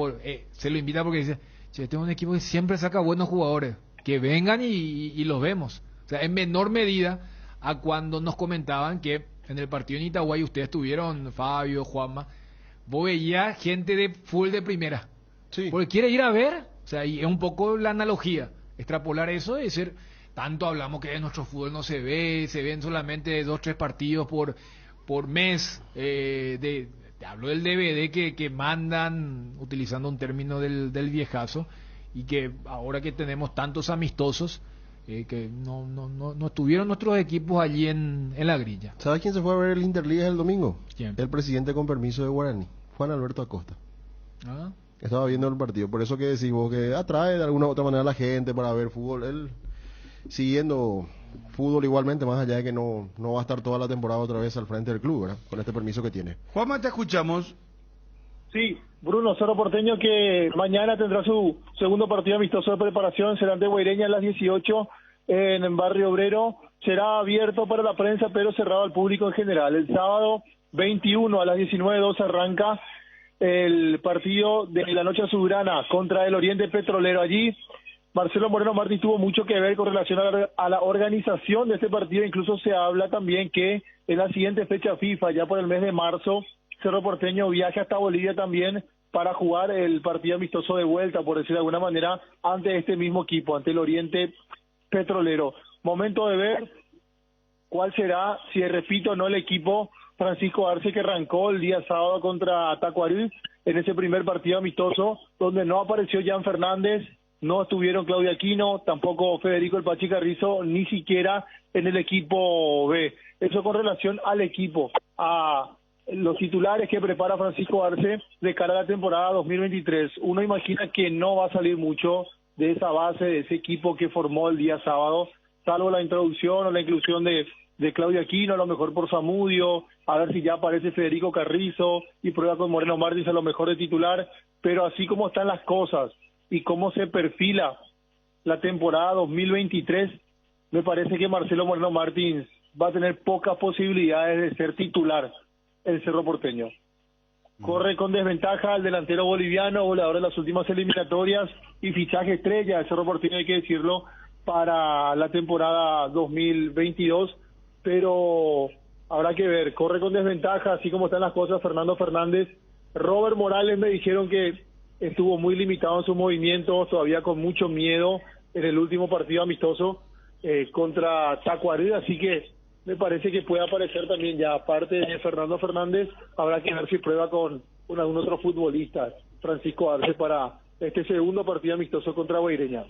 se lo invita porque dice, che, tengo un equipo que siempre saca buenos jugadores, que vengan y los vemos. O sea, en menor medida a cuando nos comentaban que en el partido en Itaguay ustedes tuvieron, Fabio, Juanma, vos veías gente de full de primera. Sí. Porque quiere ir a ver, o sea, y es un poco la analogía, extrapolar eso, es decir, tanto hablamos que nuestro fútbol no se ven solamente 2-3 partidos por mes, te hablo del DVD que mandan, utilizando un término del viejazo, y que ahora que tenemos tantos amistosos, que no estuvieron nuestros equipos allí en la grilla. ¿Sabes quién se fue a ver el Interliga el domingo? ¿Quién? El presidente con permiso de Guaraní, Juan Alberto Acosta. ¿Ah? Estaba viendo el partido, por eso que decís vos que atrae de alguna u otra manera a la gente para ver fútbol. Él siguiendo fútbol igualmente, más allá de que no va a estar toda la temporada otra vez al frente del club, ¿verdad? Con este permiso que tiene. Juanma, te escuchamos. Sí, Bruno, Cerro Porteño que mañana tendrá su segundo partido amistoso de preparación, será ante Guaireña a las 18 en Barrio Obrero. Será abierto para la prensa, pero cerrado al público en general. El sábado 21 a las 19:02 arranca el partido de la noche azulgrana contra el Oriente Petrolero. Allí Marcelo Moreno Martins tuvo mucho que ver con relación a la organización de este partido. Incluso se habla también que en la siguiente fecha FIFA, ya por el mes de marzo, Cerro Porteño viaja hasta Bolivia también para jugar el partido amistoso de vuelta, por decir de alguna manera, ante este mismo equipo, ante el Oriente Petrolero. Momento de ver cuál será, si repito o no, el equipo Francisco Arce que arrancó el día sábado contra Tacuarí en ese primer partido amistoso, donde no apareció Jan Fernández, no estuvieron Claudio Aquino, tampoco Federico el Pachi Carrizo, ni siquiera en el equipo B. Eso con relación al equipo, a los titulares que prepara Francisco Arce de cara a la temporada 2023. Uno imagina que no va a salir mucho de esa base, de ese equipo que formó el día sábado, salvo la introducción o la inclusión de Claudio Aquino, a lo mejor por Zamudio, a ver si ya aparece Federico Carrizo y prueba con Moreno Martins a lo mejor de titular, pero así como están las cosas y cómo se perfila la temporada 2023, me parece que Marcelo Moreno Martins va a tener pocas posibilidades de ser titular en Cerro Porteño. Corre con desventaja el delantero boliviano, goleador de las últimas eliminatorias y fichaje estrella de Cerro Porteño, hay que decirlo, para la temporada 2022, pero habrá que ver. Corre con desventaja, así como están las cosas, Fernando Fernández. Robert Morales me dijeron que estuvo muy limitado en sus movimientos, todavía con mucho miedo en el último partido amistoso contra Tacuarí, así que me parece que puede aparecer también ya, aparte de Fernando Fernández, habrá que ver si prueba con algún otro futbolista, Francisco Arce, para este segundo partido amistoso contra Guaireña.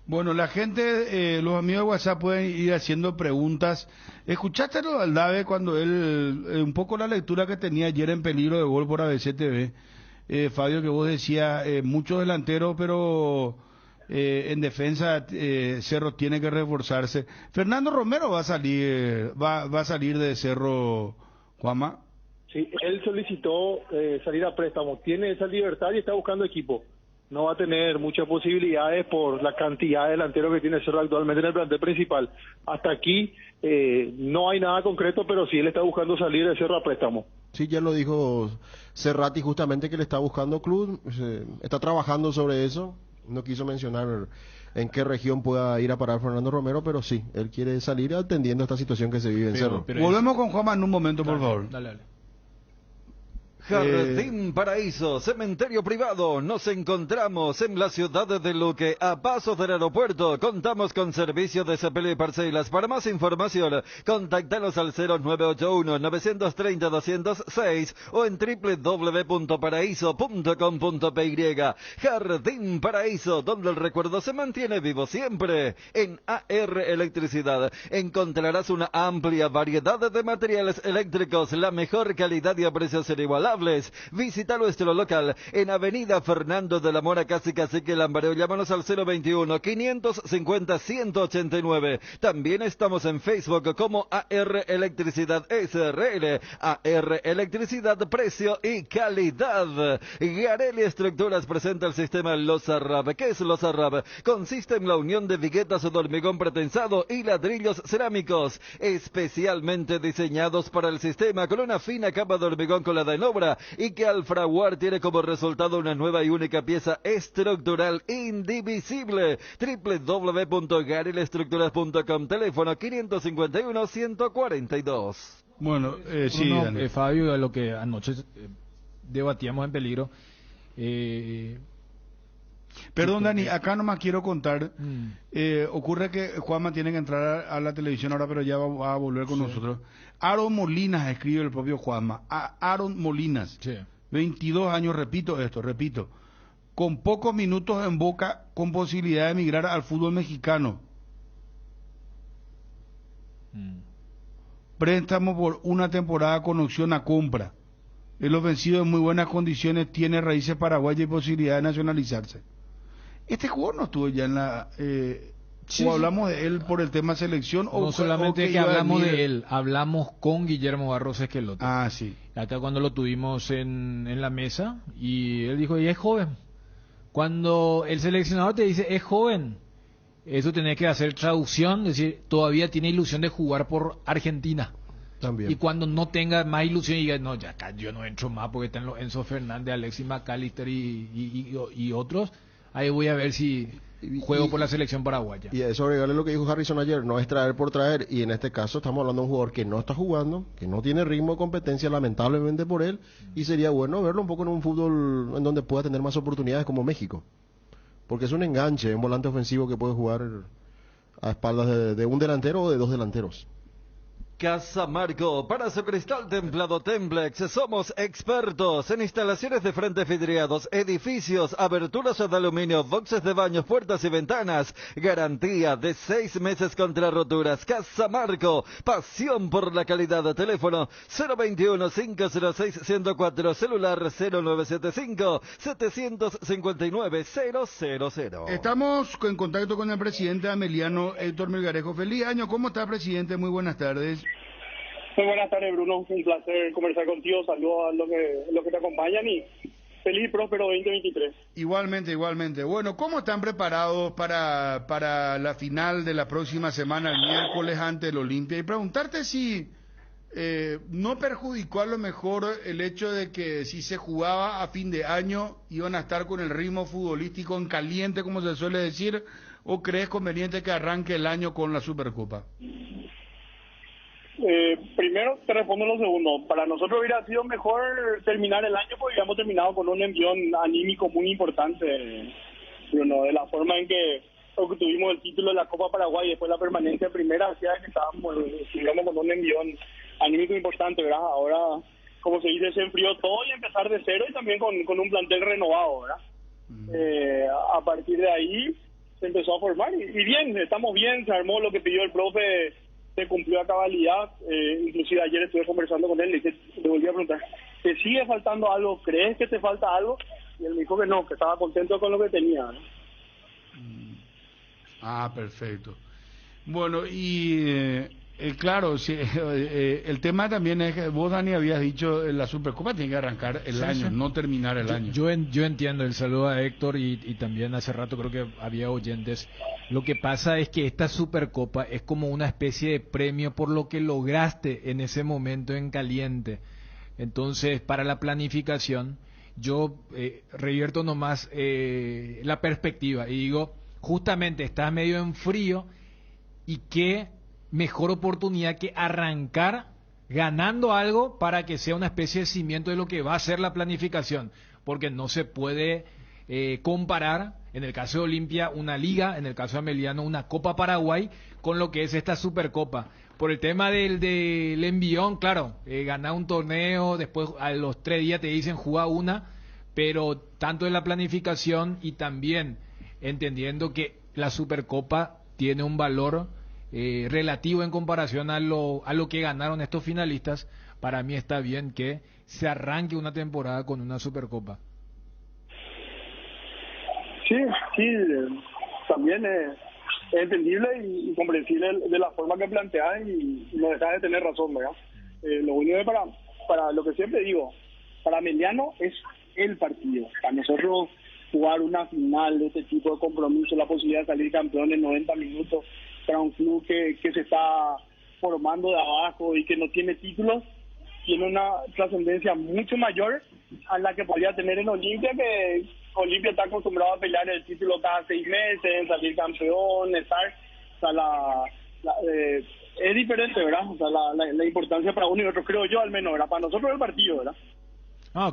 Bueno, la gente, los amigos de WhatsApp pueden ir haciendo preguntas. ¿Escuchaste lo de Aldave cuando él, un poco la lectura que tenía ayer en Peligro de Gol por ABC TV? Fabio, que vos decías, muchos delanteros, pero en defensa Cerro tiene que reforzarse. Fernando Romero va a salir de Cerro, Juanma. Sí, él solicitó salir a préstamo, tiene esa libertad y está buscando equipo. No va a tener muchas posibilidades por la cantidad de delanteros que tiene Cerro actualmente en el plantel principal. Hasta aquí no hay nada concreto, pero sí él está buscando salir de Cerro a préstamo. Sí, ya lo dijo Cerrati justamente que le está buscando club, está trabajando sobre eso. No quiso mencionar en qué región pueda ir a parar Fernando Romero, pero sí, él quiere salir atendiendo esta situación que se vive en Cerro. Volvemos con Juanma en un momento, por favor. Dale. Jardín Paraíso, cementerio privado. Nos encontramos en la ciudad de Luque, a pasos del aeropuerto. Contamos con servicio de sepelio y parcelas. Para más información, contáctanos al 0981-930-206 o en www.paraíso.com.py. Jardín Paraíso, donde el recuerdo se mantiene vivo siempre. En AR Electricidad encontrarás una amplia variedad de materiales eléctricos, la mejor calidad y a precios inigualables. Visita nuestro local en Avenida Fernando de la Mora, casi Cacique Lambareo. Llámanos al 021-550-189. También estamos en Facebook como AR Electricidad SRL. AR Electricidad, precio y calidad. Garelli Estructuras presenta el sistema Lozarrab. ¿Qué es Lozarrab? Consiste en la unión de viguetas de hormigón pretensado y ladrillos cerámicos, especialmente diseñados para el sistema, con una fina capa de hormigón colada en obra y que al fraguar tiene como resultado una nueva y única pieza estructural indivisible. www.garelestructuras.com. Teléfono 551-142. Bueno, sí, Dani. Fabio, lo que anoche debatíamos en Peligro. Perdón, Dani, acá nomás quiero contar. Ocurre que Juanma tiene que entrar a la televisión ahora, pero ya va a volver con nosotros. Aaron Molinas, escribe el propio Juanma. Aaron Molinas, 22 años, repito, con pocos minutos en Boca, con posibilidad de emigrar al fútbol mexicano. Préstamo por una temporada con opción a compra. El ofensivo en muy buenas condiciones, tiene raíces paraguayas y posibilidad de nacionalizarse. Este jugador no estuvo ya en la... Sí, ¿O hablamos de él por el tema selección? No solamente que hablamos de él, hablamos con Guillermo Barros Esqueloto. Ah, sí. Acá cuando lo tuvimos en la mesa, y él dijo, y es joven. Cuando el seleccionador te dice, es joven, eso tenés que hacer traducción, decir, todavía tiene ilusión de jugar por Argentina. También. Y cuando no tenga más ilusión y diga, no, ya acá yo no entro más porque están los Enzo Fernández, Alexis McAllister y otros, ahí voy a ver si juego por la selección paraguaya. Y a eso agregarle lo que dijo Harrison ayer, no es traer por traer, y en este caso estamos hablando de un jugador que no está jugando, que no tiene ritmo de competencia, lamentablemente por él, y sería bueno verlo un poco en un fútbol en donde pueda tener más oportunidades como México, porque es un enganche, un volante ofensivo que puede jugar a espaldas de un delantero o de dos delanteros. Casa Marco, para su cristal templado Templex, somos expertos en instalaciones de frentes vidriados, edificios, aberturas de aluminio, boxes de baños, puertas y ventanas, garantía de 6 meses contra roturas. Casa Marco, pasión por la calidad. Teléfono 021-506-104, celular 0975-759-000. Estamos en contacto con el presidente Ameliano Héctor Melgarejo. Feliz año, ¿cómo está, presidente? Muy buenas tardes. Muy buenas tardes, Bruno. Un placer conversar contigo. Saludos a los que te acompañan y feliz y próspero 2023. Igualmente. Bueno, ¿cómo están preparados para la final de la próxima semana, el miércoles, ante el Olimpia? Y preguntarte si no perjudicó a lo mejor el hecho de que si se jugaba a fin de año iban a estar con el ritmo futbolístico en caliente, como se suele decir, o crees conveniente que arranque el año con la Supercopa? Primero te respondo lo segundo. Para nosotros hubiera sido mejor terminar el año porque habíamos terminado con un envión anímico muy importante, Bruno, de la forma en que obtuvimos el título de la Copa Paraguay y después la permanencia en primera, hacía que estábamos con un envión anímico importante, ¿verdad? Ahora, como se dice, se enfrió todo y empezar de cero y también con un plantel renovado, ¿verdad? A partir de ahí se empezó a formar y bien, estamos bien, se armó lo que pidió el profe, se cumplió a cabalidad. Inclusive ayer estuve conversando con él, le volví a preguntar, ¿te sigue faltando algo? ¿Crees que te falta algo? Y él me dijo que no, que estaba contento con lo que tenía, ¿no? Perfecto. Bueno, y claro, sí, el tema también es que vos, Dani, habías dicho la Supercopa tiene que arrancar el año, no terminar el año. Yo entiendo el saludo a Héctor y también hace rato creo que había oyentes. Lo que pasa es que esta Supercopa es como una especie de premio por lo que lograste en ese momento en caliente. Entonces, para la planificación, yo revierto nomás la perspectiva y digo, justamente estás medio en frío y qué mejor oportunidad que arrancar ganando algo para que sea una especie de cimiento de lo que va a ser la planificación, porque no se puede comparar, en el caso de Olimpia, una liga, en el caso de Ameliano, una Copa Paraguay, con lo que es esta Supercopa. Por el tema del envión, claro, ganar un torneo, después a los 3 días te dicen jugar una, pero tanto en la planificación y también entendiendo que la Supercopa tiene un valor relativo en comparación a lo que ganaron estos finalistas, para mí está bien que se arranque una temporada con una Supercopa. Sí, también es entendible y comprensible de la forma que planteas y no dejas de tener razón, ¿verdad? Lo único que para lo que siempre digo, para Ameliano es el partido. Para nosotros jugar una final de este tipo de compromiso, la posibilidad de salir campeón en 90 minutos para un club que se está formando de abajo y que no tiene títulos, tiene una trascendencia mucho mayor a la que podría tener en Olimpia, que Olimpia está acostumbrado a pelear el título cada 6 meses, salir campeón, estar, o sea, es diferente, ¿verdad? O sea, la importancia para uno y otro, creo yo al menos, ¿verdad? Para nosotros el partido, ¿verdad?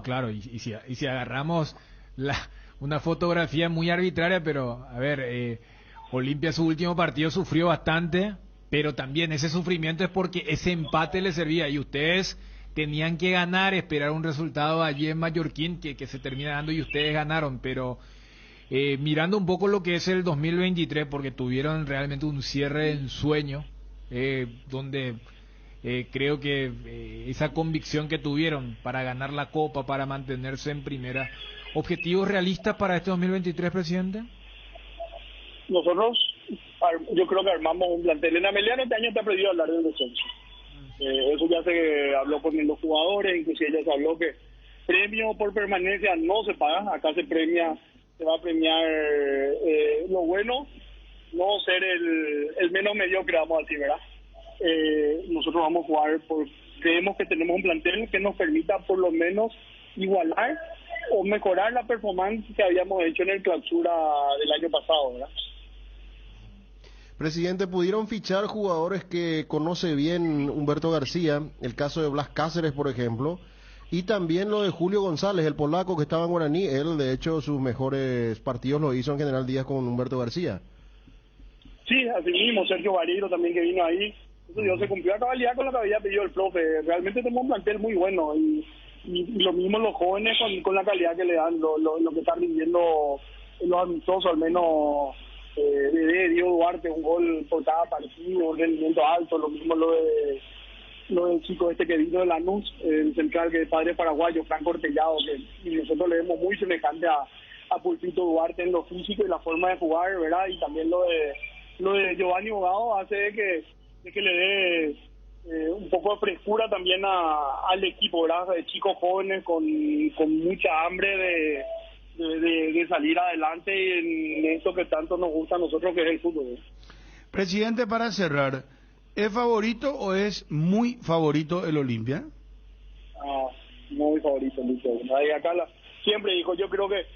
Claro, y si agarramos una fotografía muy arbitraria, pero a ver, Olimpia su último partido sufrió bastante, pero también ese sufrimiento es porque ese empate le servía y ustedes tenían que ganar, esperar un resultado allí en Mallorquín que se termina dando y ustedes ganaron, pero mirando un poco lo que es el 2023, porque tuvieron realmente un cierre de ensueño, donde creo que esa convicción que tuvieron para ganar la Copa, para mantenerse en primera, ¿objetivos realistas para este 2023, presidente? Nosotros, yo creo que armamos un plantel. En Ameliano este año está prohibido hablar del descenso. Eso ya se habló con los jugadores, inclusive ya se habló que premio por permanencia no se paga. Acá se va a premiar lo bueno, no ser el menos mediocre, vamos a decir, ¿verdad? Nosotros vamos a jugar, creemos que tenemos un plantel que nos permita por lo menos igualar o mejorar la performance que habíamos hecho en el clausura del año pasado, ¿verdad? Presidente, ¿pudieron fichar jugadores que conoce bien Humberto García? El caso de Blas Cáceres, por ejemplo, y también lo de Julio González, el polaco que estaba en Guaraní. Él, de hecho, sus mejores partidos lo hizo en General Díaz con Humberto García. Sí, así mismo, Sergio Barilo también que vino ahí. Eso se cumplió a cabalidad con lo que había pedido el profe. Realmente tenemos un plantel muy bueno y lo mismo los jóvenes con la calidad que le dan, lo que están rindiendo los amistosos, al menos de Diego Duarte, un gol por cada partido, un rendimiento alto, lo mismo lo del chico que vino de Lanús, el central que es padre paraguayo, Franco Ortellado, y nosotros le vemos muy semejante a Pulpito Duarte en lo físico y la forma de jugar, ¿verdad? Y también lo de Giovanni Bogado hace de que le dé un poco de frescura también al equipo, ¿verdad? De chicos jóvenes con mucha hambre de salir adelante en esto que tanto nos gusta a nosotros, que es el fútbol. Presidente, para cerrar, ¿es favorito o es muy favorito el Olimpia? Muy favorito, acá siempre dijo, yo creo que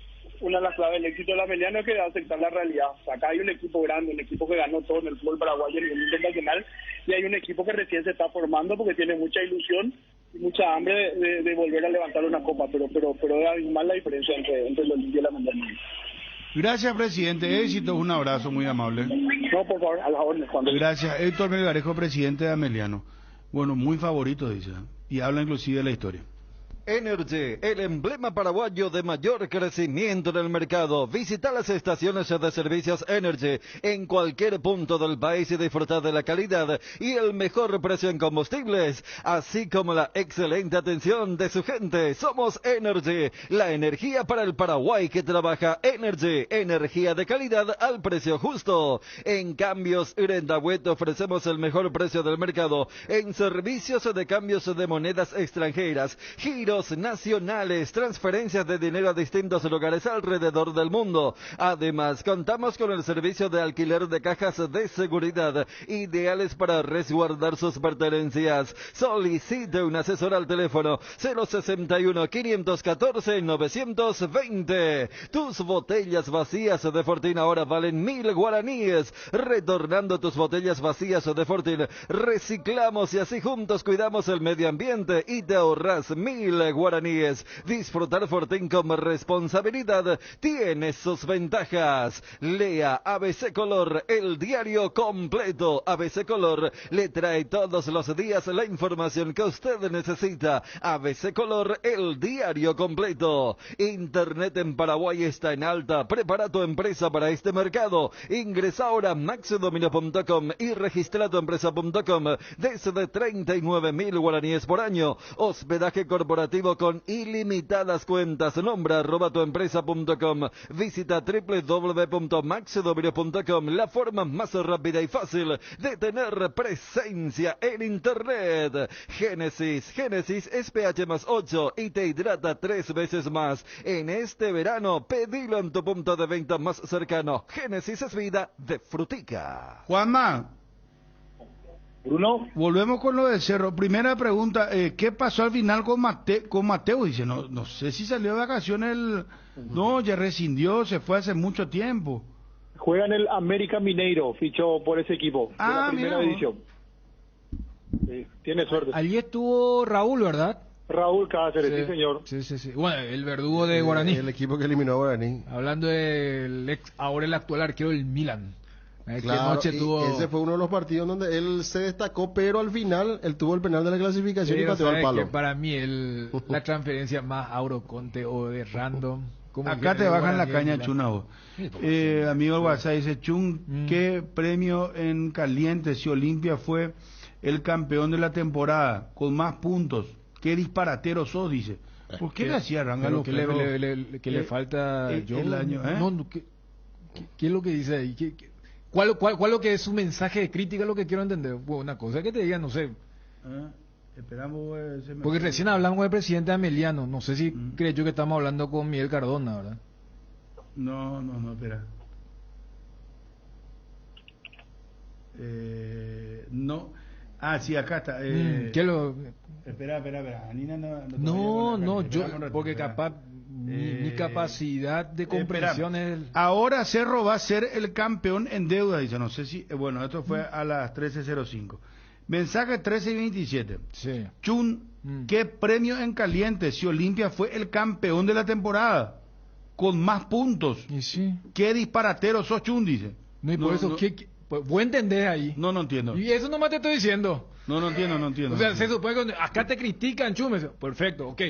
una de las claves del éxito de la Ameliano es que debe aceptar la realidad. O sea, acá hay un equipo grande, un equipo que ganó todo en el fútbol paraguayo y en el internacional, y hay un equipo que recién se está formando porque tiene mucha ilusión y mucha hambre de volver a levantar una copa, pero es abismal la diferencia entre el Olimpia y la Ameliano. Gracias, presidente. Éxitos, un abrazo muy amable. No, por favor, a las órdenes. Gracias. Héctor Melgarejo, presidente de Ameliano. Bueno, muy favorito, dice, y habla inclusive de la historia. Energy, el emblema paraguayo de mayor crecimiento en el mercado. Visita las estaciones de servicios Energy en cualquier punto del país y disfrutar de la calidad y el mejor precio en combustibles, así como la excelente atención de su gente. Somos Energy, la energía para el Paraguay que trabaja. Energy, energía de calidad al precio justo. En Cambios Irendahuet ofrecemos el mejor precio del mercado en servicios de cambios de monedas extranjeras, giros nacionales, transferencias de dinero a distintos lugares alrededor del mundo. Además, contamos con el servicio de alquiler de cajas de seguridad, ideales para resguardar sus pertenencias. Solicite un asesor al teléfono 061-514-920. Tus botellas vacías de Fortín ahora valen 1.000 guaraníes. Retornando tus botellas vacías de Fortín, reciclamos y así juntos cuidamos el medio ambiente y te ahorras 1.000 guaraníes. Disfrutar Fortín con responsabilidad tiene sus ventajas. Lea ABC Color, el diario completo. ABC Color le trae todos los días la información que usted necesita. ABC Color, el diario completo. Internet en Paraguay está en alta. Prepara tu empresa para este mercado. Ingresa ahora a maxidominio.com y registra tu empresa.com desde 39.000 guaraníes por año. Hospedaje corporativo con ilimitadas cuentas. Nombra @tuempresa.com. Visita www.maxidominio.com, la forma más rápida y fácil de tener presencia en Internet. Génesis es pH más 8 y te hidrata 3 veces más. En este verano, pedilo en tu punto de venta más cercano. Génesis es vida de frutica. Juanma. Bruno. Volvemos con lo del Cerro. Primera pregunta, ¿qué pasó al final con Mateo? Dice, no sé si salió de vacaciones No, ya rescindió, se fue hace mucho tiempo. Juega en el América Mineiro, fichó por ese equipo, de la primera división. Tiene suerte. Allí estuvo Raúl, ¿verdad? Raúl Cáceres, sí señor. Sí. Bueno, el verdugo de Guaraní. El equipo que eliminó a Guaraní. Hablando del ahora el actual arquero del Milan. Claro, noche tuvo... ese fue uno de los partidos donde él se destacó, pero al final él tuvo el penal de la clasificación y pateó al palo. Que para mí la transferencia más Auroconte o de random. Acá te bajan la caña, Chunao. Amigo del WhatsApp dice, Chun, ¿qué premio en caliente si Olimpia fue el campeón de la temporada con más puntos? ¿Qué disparatero sos? Dice. ¿Por qué le hacía Rangalo? Que le falta yo el año, ¿qué es lo que dice ahí? ¿Cuál lo que es su mensaje de crítica? Lo que quiero entender. Pues una cosa que te diga, no sé. Esperamos. Porque recién hablamos con el presidente Ameliano. No sé si crees yo que estamos hablando con Miguel Cardona, ¿verdad? No, espera. No. Sí, acá está. ¿Qué lo...? Espera. Anina porque capaz mi capacidad de comprensión es... Ahora Cerro va a ser el campeón en deuda, dice. No sé si... Bueno, esto fue a las 13:05. Mensaje 13:27. Sí. Chun, ¿qué premio en caliente si Olimpia fue el campeón de la temporada? Con más puntos. ¿Y sí? ¿Qué disparatero sos, Chun? Dice. No, y por eso... Pues, voy a entender ahí. No entiendo. Y eso nomás te estoy diciendo. No entiendo. O sea, se supone que acá te critican, Chumes. Perfecto, ok.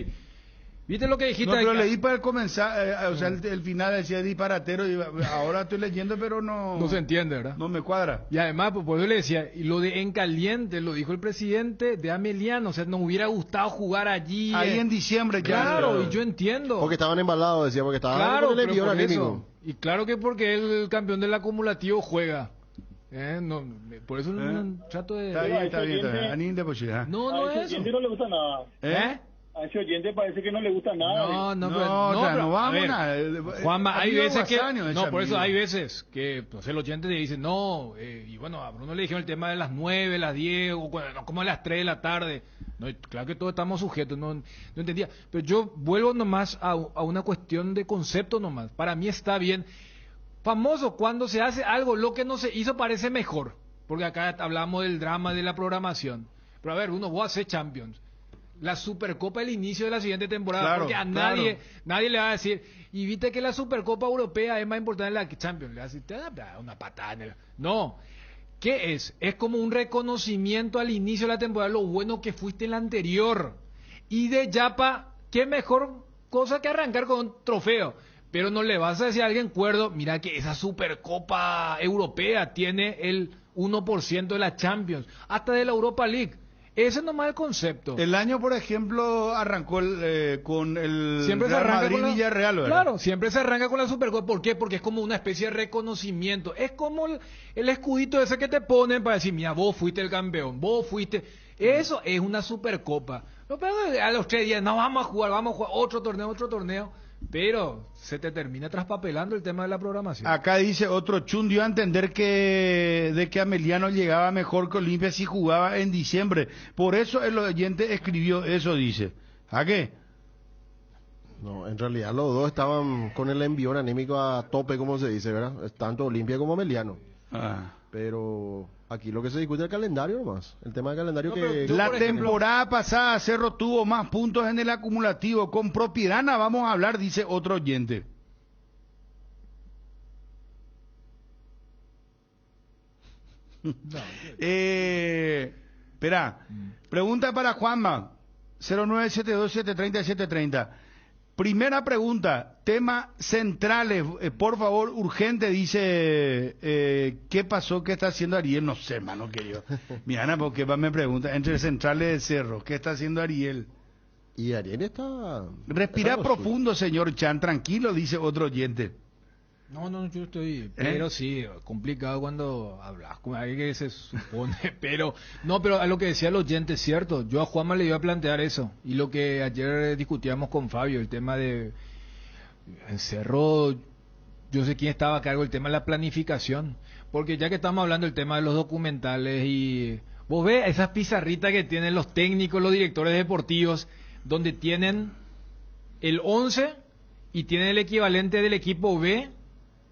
¿Viste lo que dijiste? No, pero leí para el comenzar, o sea, el final decía disparatero y ahora estoy leyendo, pero no... No se entiende, ¿verdad? No me cuadra. Y además, pues yo le decía, y lo de en caliente, lo dijo el presidente de Ameliano, o sea, nos hubiera gustado jugar allí. Ahí en diciembre ya. Claro, y yo entiendo. Porque estaban embalados, decía, porque estaban... Claro, pero por eso. Y claro que porque el campeón del acumulativo juega. No, por eso no trato de... Está bien. No es eso. No le gusta nada. A ese oyente parece que no le gusta nada. No vamos nada. Juanma, hay veces que... No, por eso hay veces que pues, el oyente te dice, y bueno, a Bruno le dijeron el tema de las 9, las 10, o como a las 3 de la tarde. No, claro que todos estamos sujetos, no entendía. Pero yo vuelvo nomás a una cuestión de concepto nomás. Para mí está bien... Famoso, cuando se hace algo, lo que no se hizo parece mejor. Porque acá hablamos del drama de la programación. Pero a ver, vos haces Champions. La Supercopa el inicio de la siguiente temporada. Claro, porque a nadie le va a decir, y viste que la Supercopa Europea es más importante que la Champions. Le va a decir, te da una patada en el... No. ¿Qué es? Es como un reconocimiento al inicio de la temporada, lo bueno que fuiste en la anterior. Y de Yapa, qué mejor cosa que arrancar con un trofeo. Pero no le vas a decir a alguien cuerdo, mira que esa Supercopa Europea tiene el 1% de la Champions, hasta de la Europa League. Ese nomás es el concepto. El año, por ejemplo, arrancó con el Siempre se Real arranca Madrid con la, Villarreal, ¿verdad? Claro, siempre se arranca con la Supercopa. ¿Por qué? Porque es como una especie de reconocimiento. Es como el escudito ese que te ponen para decir, mira, vos fuiste el campeón, vos fuiste... Eso es una Supercopa. No, pero a los 3 días, no, vamos a jugar otro torneo. Pero se te termina traspapelando el tema de la programación. Acá dice otro Chun, dio a entender de que Ameliano llegaba mejor que Olimpia si jugaba en diciembre. Por eso el oyente escribió eso, dice. ¿A qué? No, en realidad los dos estaban con el envión anímico a tope, como se dice, ¿verdad? Tanto Olimpia como Ameliano. Pero aquí lo que se discute es el calendario nomás. El tema del calendario La temporada pasada Cerro tuvo más puntos en el acumulativo. Con Propirana vamos a hablar, dice otro oyente. Espera, pregunta para Juanma, 0972-730-730. Primera pregunta, tema centrales, por favor, urgente, dice, ¿qué pasó? ¿Qué está haciendo Ariel? No sé, hermano, que yo. Mira, porque me pregunta, entre centrales de Cerro, ¿qué está haciendo Ariel? Y Ariel está... Respira profundo, señor Chan, tranquilo, dice otro oyente. No, yo estoy... Pero sí, complicado cuando hablas con alguien que se supone, pero a lo que decía el oyente es cierto. Yo a Juanma le iba a plantear eso, y lo que ayer discutíamos con Fabio, el tema de... En Cerro, yo sé quién estaba a cargo del tema de la planificación, porque ya que estamos hablando del tema de los documentales, y vos ves esas pizarritas que tienen los técnicos, los directores deportivos, donde tienen el 11 y tienen el equivalente del equipo B.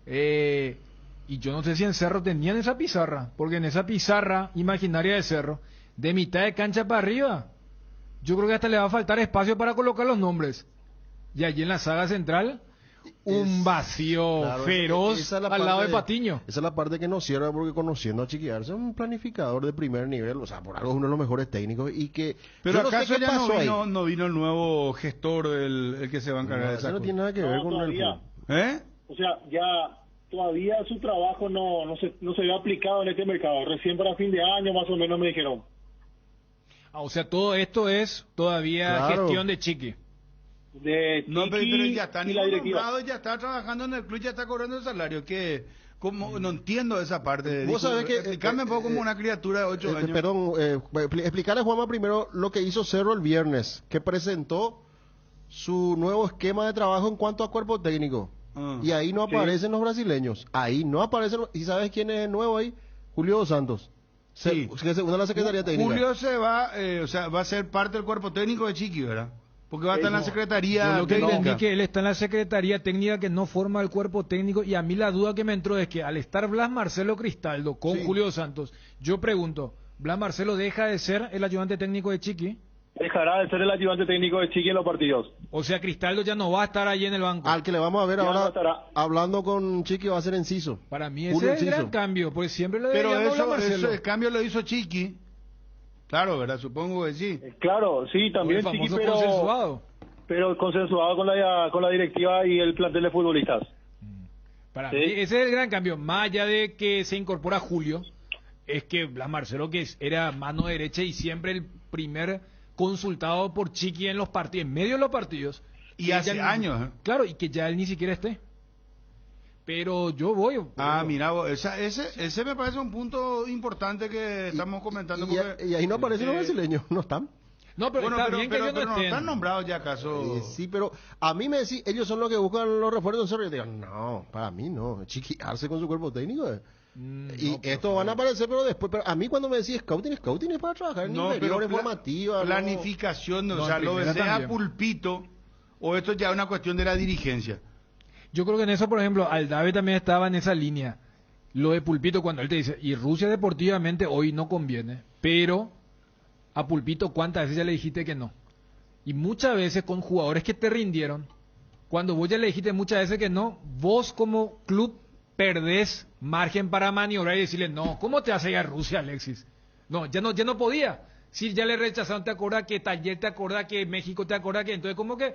Y yo no sé si en Cerro tenían esa pizarra, porque en esa pizarra imaginaria de Cerro, de mitad de cancha para arriba, yo creo que hasta le va a faltar espacio para colocar los nombres. Y allí en la saga central, un vacío feroz al lado de Patiño. Esa es la parte que nos cierra, porque conociendo a Chiquiarse, es un planificador de primer nivel, o sea, por algo es uno de los mejores técnicos, y que... Pero acaso ya no vino el nuevo gestor, el que se va a encargar de esa cosa. No tiene nada que ver con todavía. el... O sea, ya todavía su trabajo no se ve aplicado en este mercado. Recién para fin de año más o menos me dijeron. O sea, todo esto es todavía gestión de Chiqui. No, pero ya está nombrado, ya está trabajando en el club, ya está cobrando el salario. Que como no entiendo esa parte. Vos sabés que explícame un poco como una criatura de 8 años. Perdón, explicarle a Juanma primero lo que hizo Cerro el viernes, que presentó su nuevo esquema de trabajo en cuanto a cuerpo técnico. Y ahí no aparecen los brasileños. Ahí no aparecen. ¿Y sabes quién es el nuevo ahí? Julio Dos Santos. Que se une a la Secretaría Técnica. Julio se va, va a ser parte del cuerpo técnico de Chiqui, ¿verdad? Porque va a estar en la Secretaría Técnica. Yo lo que entendí que él está en la Secretaría Técnica que no forma el cuerpo técnico, y a mí la duda que me entró es que al estar Blas Marcelo Cristaldo con Julio Dos Santos, yo pregunto, ¿Blas Marcelo deja de ser el ayudante técnico de Chiqui? Dejará de ser el ayudante técnico de Chiqui en los partidos. O sea, Cristaldo ya no va a estar ahí en el banco. Al que le vamos a ver ahora hablando con Chiqui va a ser Enciso. Para mí ese es el gran cambio, porque siempre lo Pero Marcelo. el cambio lo hizo Chiqui. Claro, ¿verdad? Supongo que sí. Claro, sí, también Chiqui, pero consensuado con la directiva y el plantel de futbolistas. Para mí ese es el gran cambio. Más allá de que se incorpora Julio, es que Blas Marcelo, que era mano derecha y siempre el primer consultado por Chiqui en los partidos, en medio de los partidos, y hace años, claro, y que ya él ni siquiera esté. Pero yo voy. Mira, ese me parece un punto importante que estamos comentando. Y ahí no aparecen los brasileños, no están. No, pero está bien que ellos no están nombrados ya, acaso. Sí, pero a mí me decís, ellos son los que buscan los refuerzos en Cerro. Yo digo, no, para mí no. Chiqui Arce con su cuerpo técnico. Y estos van a aparecer, pero después. Pero a mí cuando me decís scouting es para trabajar en inferiores, formativas. Planificación, o sea, lo desea Pulpito, o esto ya es una cuestión de la dirigencia. Yo creo que en eso, por ejemplo, Aldave también estaba en esa línea. Lo de Pulpito, cuando él te dice, y Rusia deportivamente hoy no conviene, pero a Pulpito, ¿cuántas veces ya le dijiste que no? Y muchas veces con jugadores que te rindieron, cuando vos ya le dijiste muchas veces que no, vos como club perdés margen para maniobrar y decirle, no, ¿cómo te vas a ir a Rusia, Alexis? No, ya no podía. Si ya le rechazaron, te acuerdas que Taller, te acuerdas que México, te acuerdas que... Entonces, como que...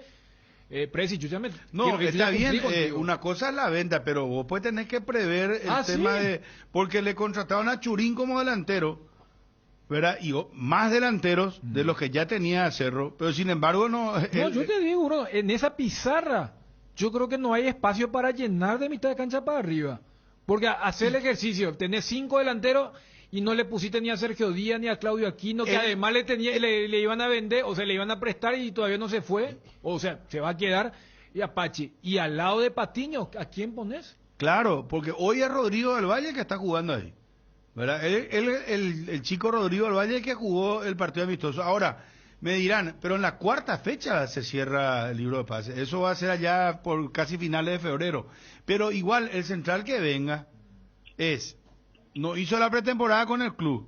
Presi, yo ya me... No, quiero está bien, contigo. una cosa es la venta, pero vos pues tenés que prever el tema ¿sí? de... Porque le contrataron a Churín como delantero, ¿verdad? Y más delanteros de los que ya tenía Cerro, pero sin embargo no... No, yo te digo, bro, en esa pizarra, yo creo que no hay espacio para llenar de mitad de cancha para arriba. Porque hacer el ejercicio, tenés 5 delanteros... Y no le pusiste ni a Sergio Díaz ni a Claudio Aquino, que además le iban a vender, o sea, le iban a prestar y todavía no se fue. O sea, se va a quedar. Y Apache. Y al lado de Patiño, ¿a quién pones? Claro, porque hoy es Rodrigo del Valle que está jugando ahí, ¿verdad? El chico Rodrigo del Valle que jugó el partido amistoso. Ahora, me dirán, pero en la cuarta fecha se cierra el libro de pases. Eso va a ser allá por casi finales de febrero. Pero igual, el central que venga no hizo la pretemporada con el club.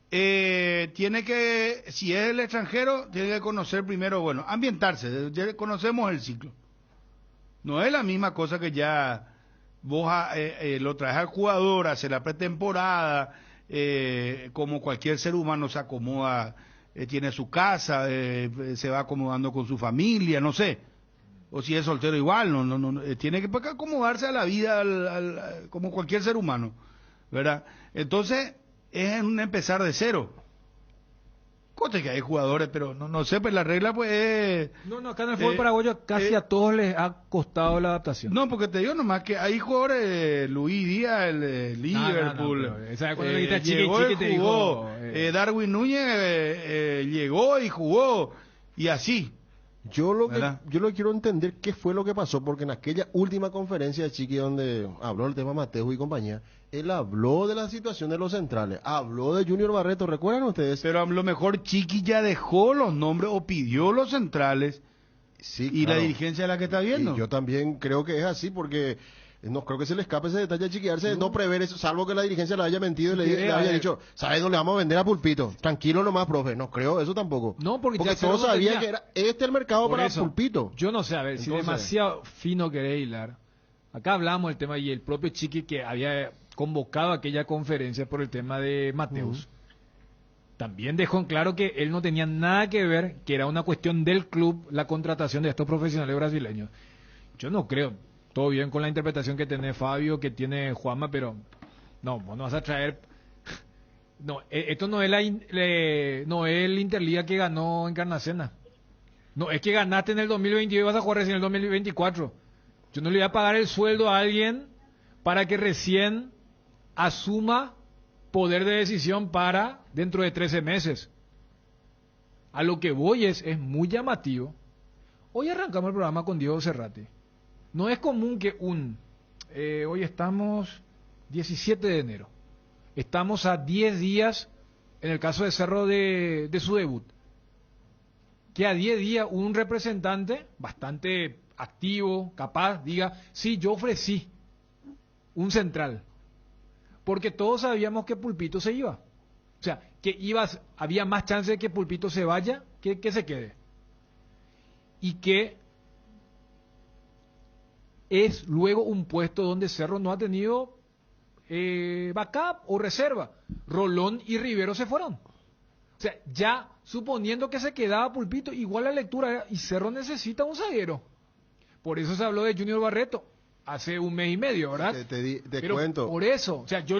Tiene que, si es el extranjero, tiene que conocer primero, bueno, ambientarse, ya conocemos el ciclo. No es la misma cosa que ya vos lo traes al jugador, hace la pretemporada, como cualquier ser humano se acomoda, tiene su casa, se va acomodando con su familia, no sé. O si es soltero igual, no, tiene que acomodarse a la vida como cualquier ser humano, ¿verdad? Entonces, es un empezar de cero. Cote que hay jugadores, pero no sé, pues la regla pues... No, acá en el fútbol paraguayo casi a todos les ha costado la adaptación. No, porque te digo nomás que hay jugadores, Luis Díaz, el Liverpool, llegó y jugó, Darwin Núñez llegó y jugó, y así. Yo lo que quiero entender qué fue lo que pasó, porque en aquella última conferencia de Chiqui donde habló el tema Mateo y compañía, él habló de la situación de los centrales, habló de Junior Barreto, ¿recuerdan ustedes? Pero a lo mejor Chiqui ya dejó los nombres o pidió los centrales, sí, y claro. la dirigencia es la que está viendo. Y yo también creo que es así, porque no creo que se le escape ese detalle a Chiquiarse, no prever eso, salvo que la dirigencia le haya mentido y le haya dicho, ¿sabes dónde le vamos a vender a Pulpito? Tranquilo nomás, profe. No creo eso tampoco. No, porque todos sabían que era el mercado para Pulpito. Yo no sé, a ver, entonces, si demasiado fino querés hilar. Acá hablamos del tema y el propio Chiqui que había convocado aquella conferencia por el tema de Mateus. También dejó en claro que él no tenía nada que ver, que era una cuestión del club la contratación de estos profesionales brasileños. Yo no creo. Todo bien con la interpretación que tiene Fabio, que tiene Juanma, pero no, vos no vas a traer... No, esto no es no es el Interliga que ganó Encarnacena. No, es que ganaste en el 2022 y vas a jugar recién en el 2024. Yo no le voy a pagar el sueldo a alguien para que recién asuma poder de decisión para dentro de 13 meses. A lo que voy es muy llamativo. Hoy arrancamos el programa con Diego Cerrati. No es común que hoy estamos 17 de enero. Estamos a 10 días, en el caso de Cerro, de su debut. Que a 10 días un representante bastante activo, capaz, diga, sí, yo ofrecí un central. Porque todos sabíamos que Pulpito se iba. O sea, que había más chance de que Pulpito se vaya que se quede. Y que es luego un puesto donde Cerro no ha tenido backup o reserva. Rolón y Rivero se fueron. O sea, ya suponiendo que se quedaba Pulpito, igual la lectura era, y Cerro necesita un zaguero. Por eso se habló de Junior Barreto hace un mes y medio, ¿verdad? Te cuento. Por eso, o sea, yo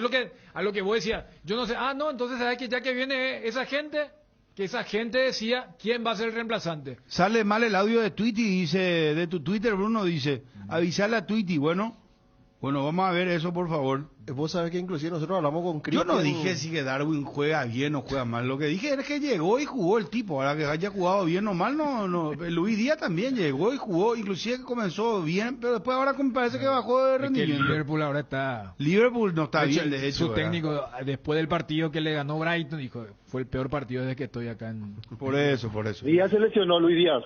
a lo que vos decías, yo no sé, entonces sabes que ya que viene esa gente, que esa gente decía quién va a ser el reemplazante. Sale mal el audio de Twitty, dice, de tu Twitter, Bruno, dice, avisarle a Twitty, bueno, vamos a ver eso, por favor. Vos sabés que inclusive nosotros hablamos con Cristian. Yo no dije si que Darwin juega bien o juega mal, lo que dije es que llegó y jugó el tipo, ahora que haya jugado bien o mal, no. Luis Díaz también llegó y jugó, inclusive comenzó bien, pero después ahora me parece que bajó de rendimiento. Es que Liverpool ahora está... Liverpool no está bien, de hecho. Su técnico, después del partido que le ganó Brighton, dijo, fue el peor partido desde que estoy acá en... Por eso. Díaz se lesionó, Luis Díaz.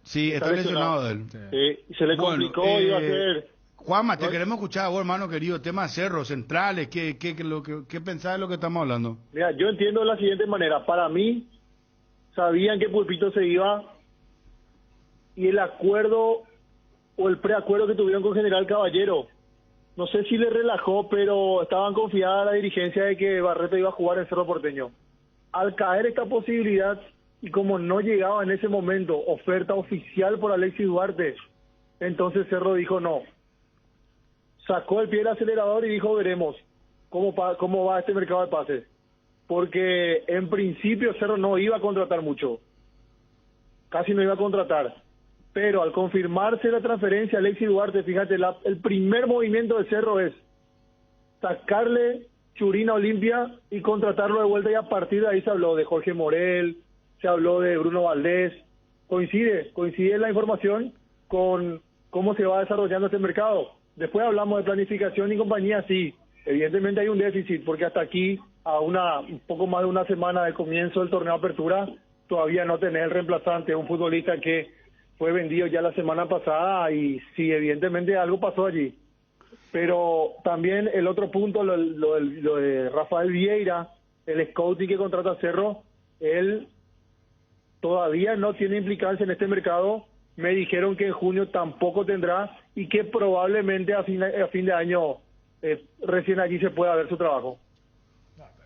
Sí, está lesionado de él. Sí, se le complicó, iba a ser... Juanma, te queremos escuchar vos, hermano querido, tema Cerro, centrales, ¿qué pensás de lo que estamos hablando? Mira, yo entiendo de la siguiente manera, para mí, sabían que Pulpito se iba y el acuerdo o el preacuerdo que tuvieron con General Caballero, no sé si le relajó, pero estaban confiadas la dirigencia de que Barreto iba a jugar en Cerro Porteño. Al caer esta posibilidad, y como no llegaba en ese momento oferta oficial por Alexis Duarte, entonces Cerro dijo no. Sacó el pie del acelerador y dijo veremos cómo va este mercado de pases. Porque en principio Cerro no iba a contratar mucho. Casi no iba a contratar. Pero al confirmarse la transferencia a Alexis Duarte, fíjate, el primer movimiento de Cerro es sacarle Churín a Olimpia y contratarlo de vuelta, y a partir de ahí se habló de Jorge Morel, se habló de Bruno Valdés. Coincide la información con cómo se va desarrollando este mercado. Después hablamos de planificación y compañía, sí, evidentemente hay un déficit, porque hasta aquí, a un poco más de una semana de comienzo del torneo de apertura, todavía no tenés el reemplazante, un futbolista que fue vendido ya la semana pasada, y sí, evidentemente algo pasó allí. Pero también el otro punto, lo de Rafael Vieira, el scouting que contrata Cerro, él todavía no tiene implicancia en este mercado. Me dijeron que en junio tampoco tendrá, y que probablemente a fin de año recién allí se pueda ver su trabajo.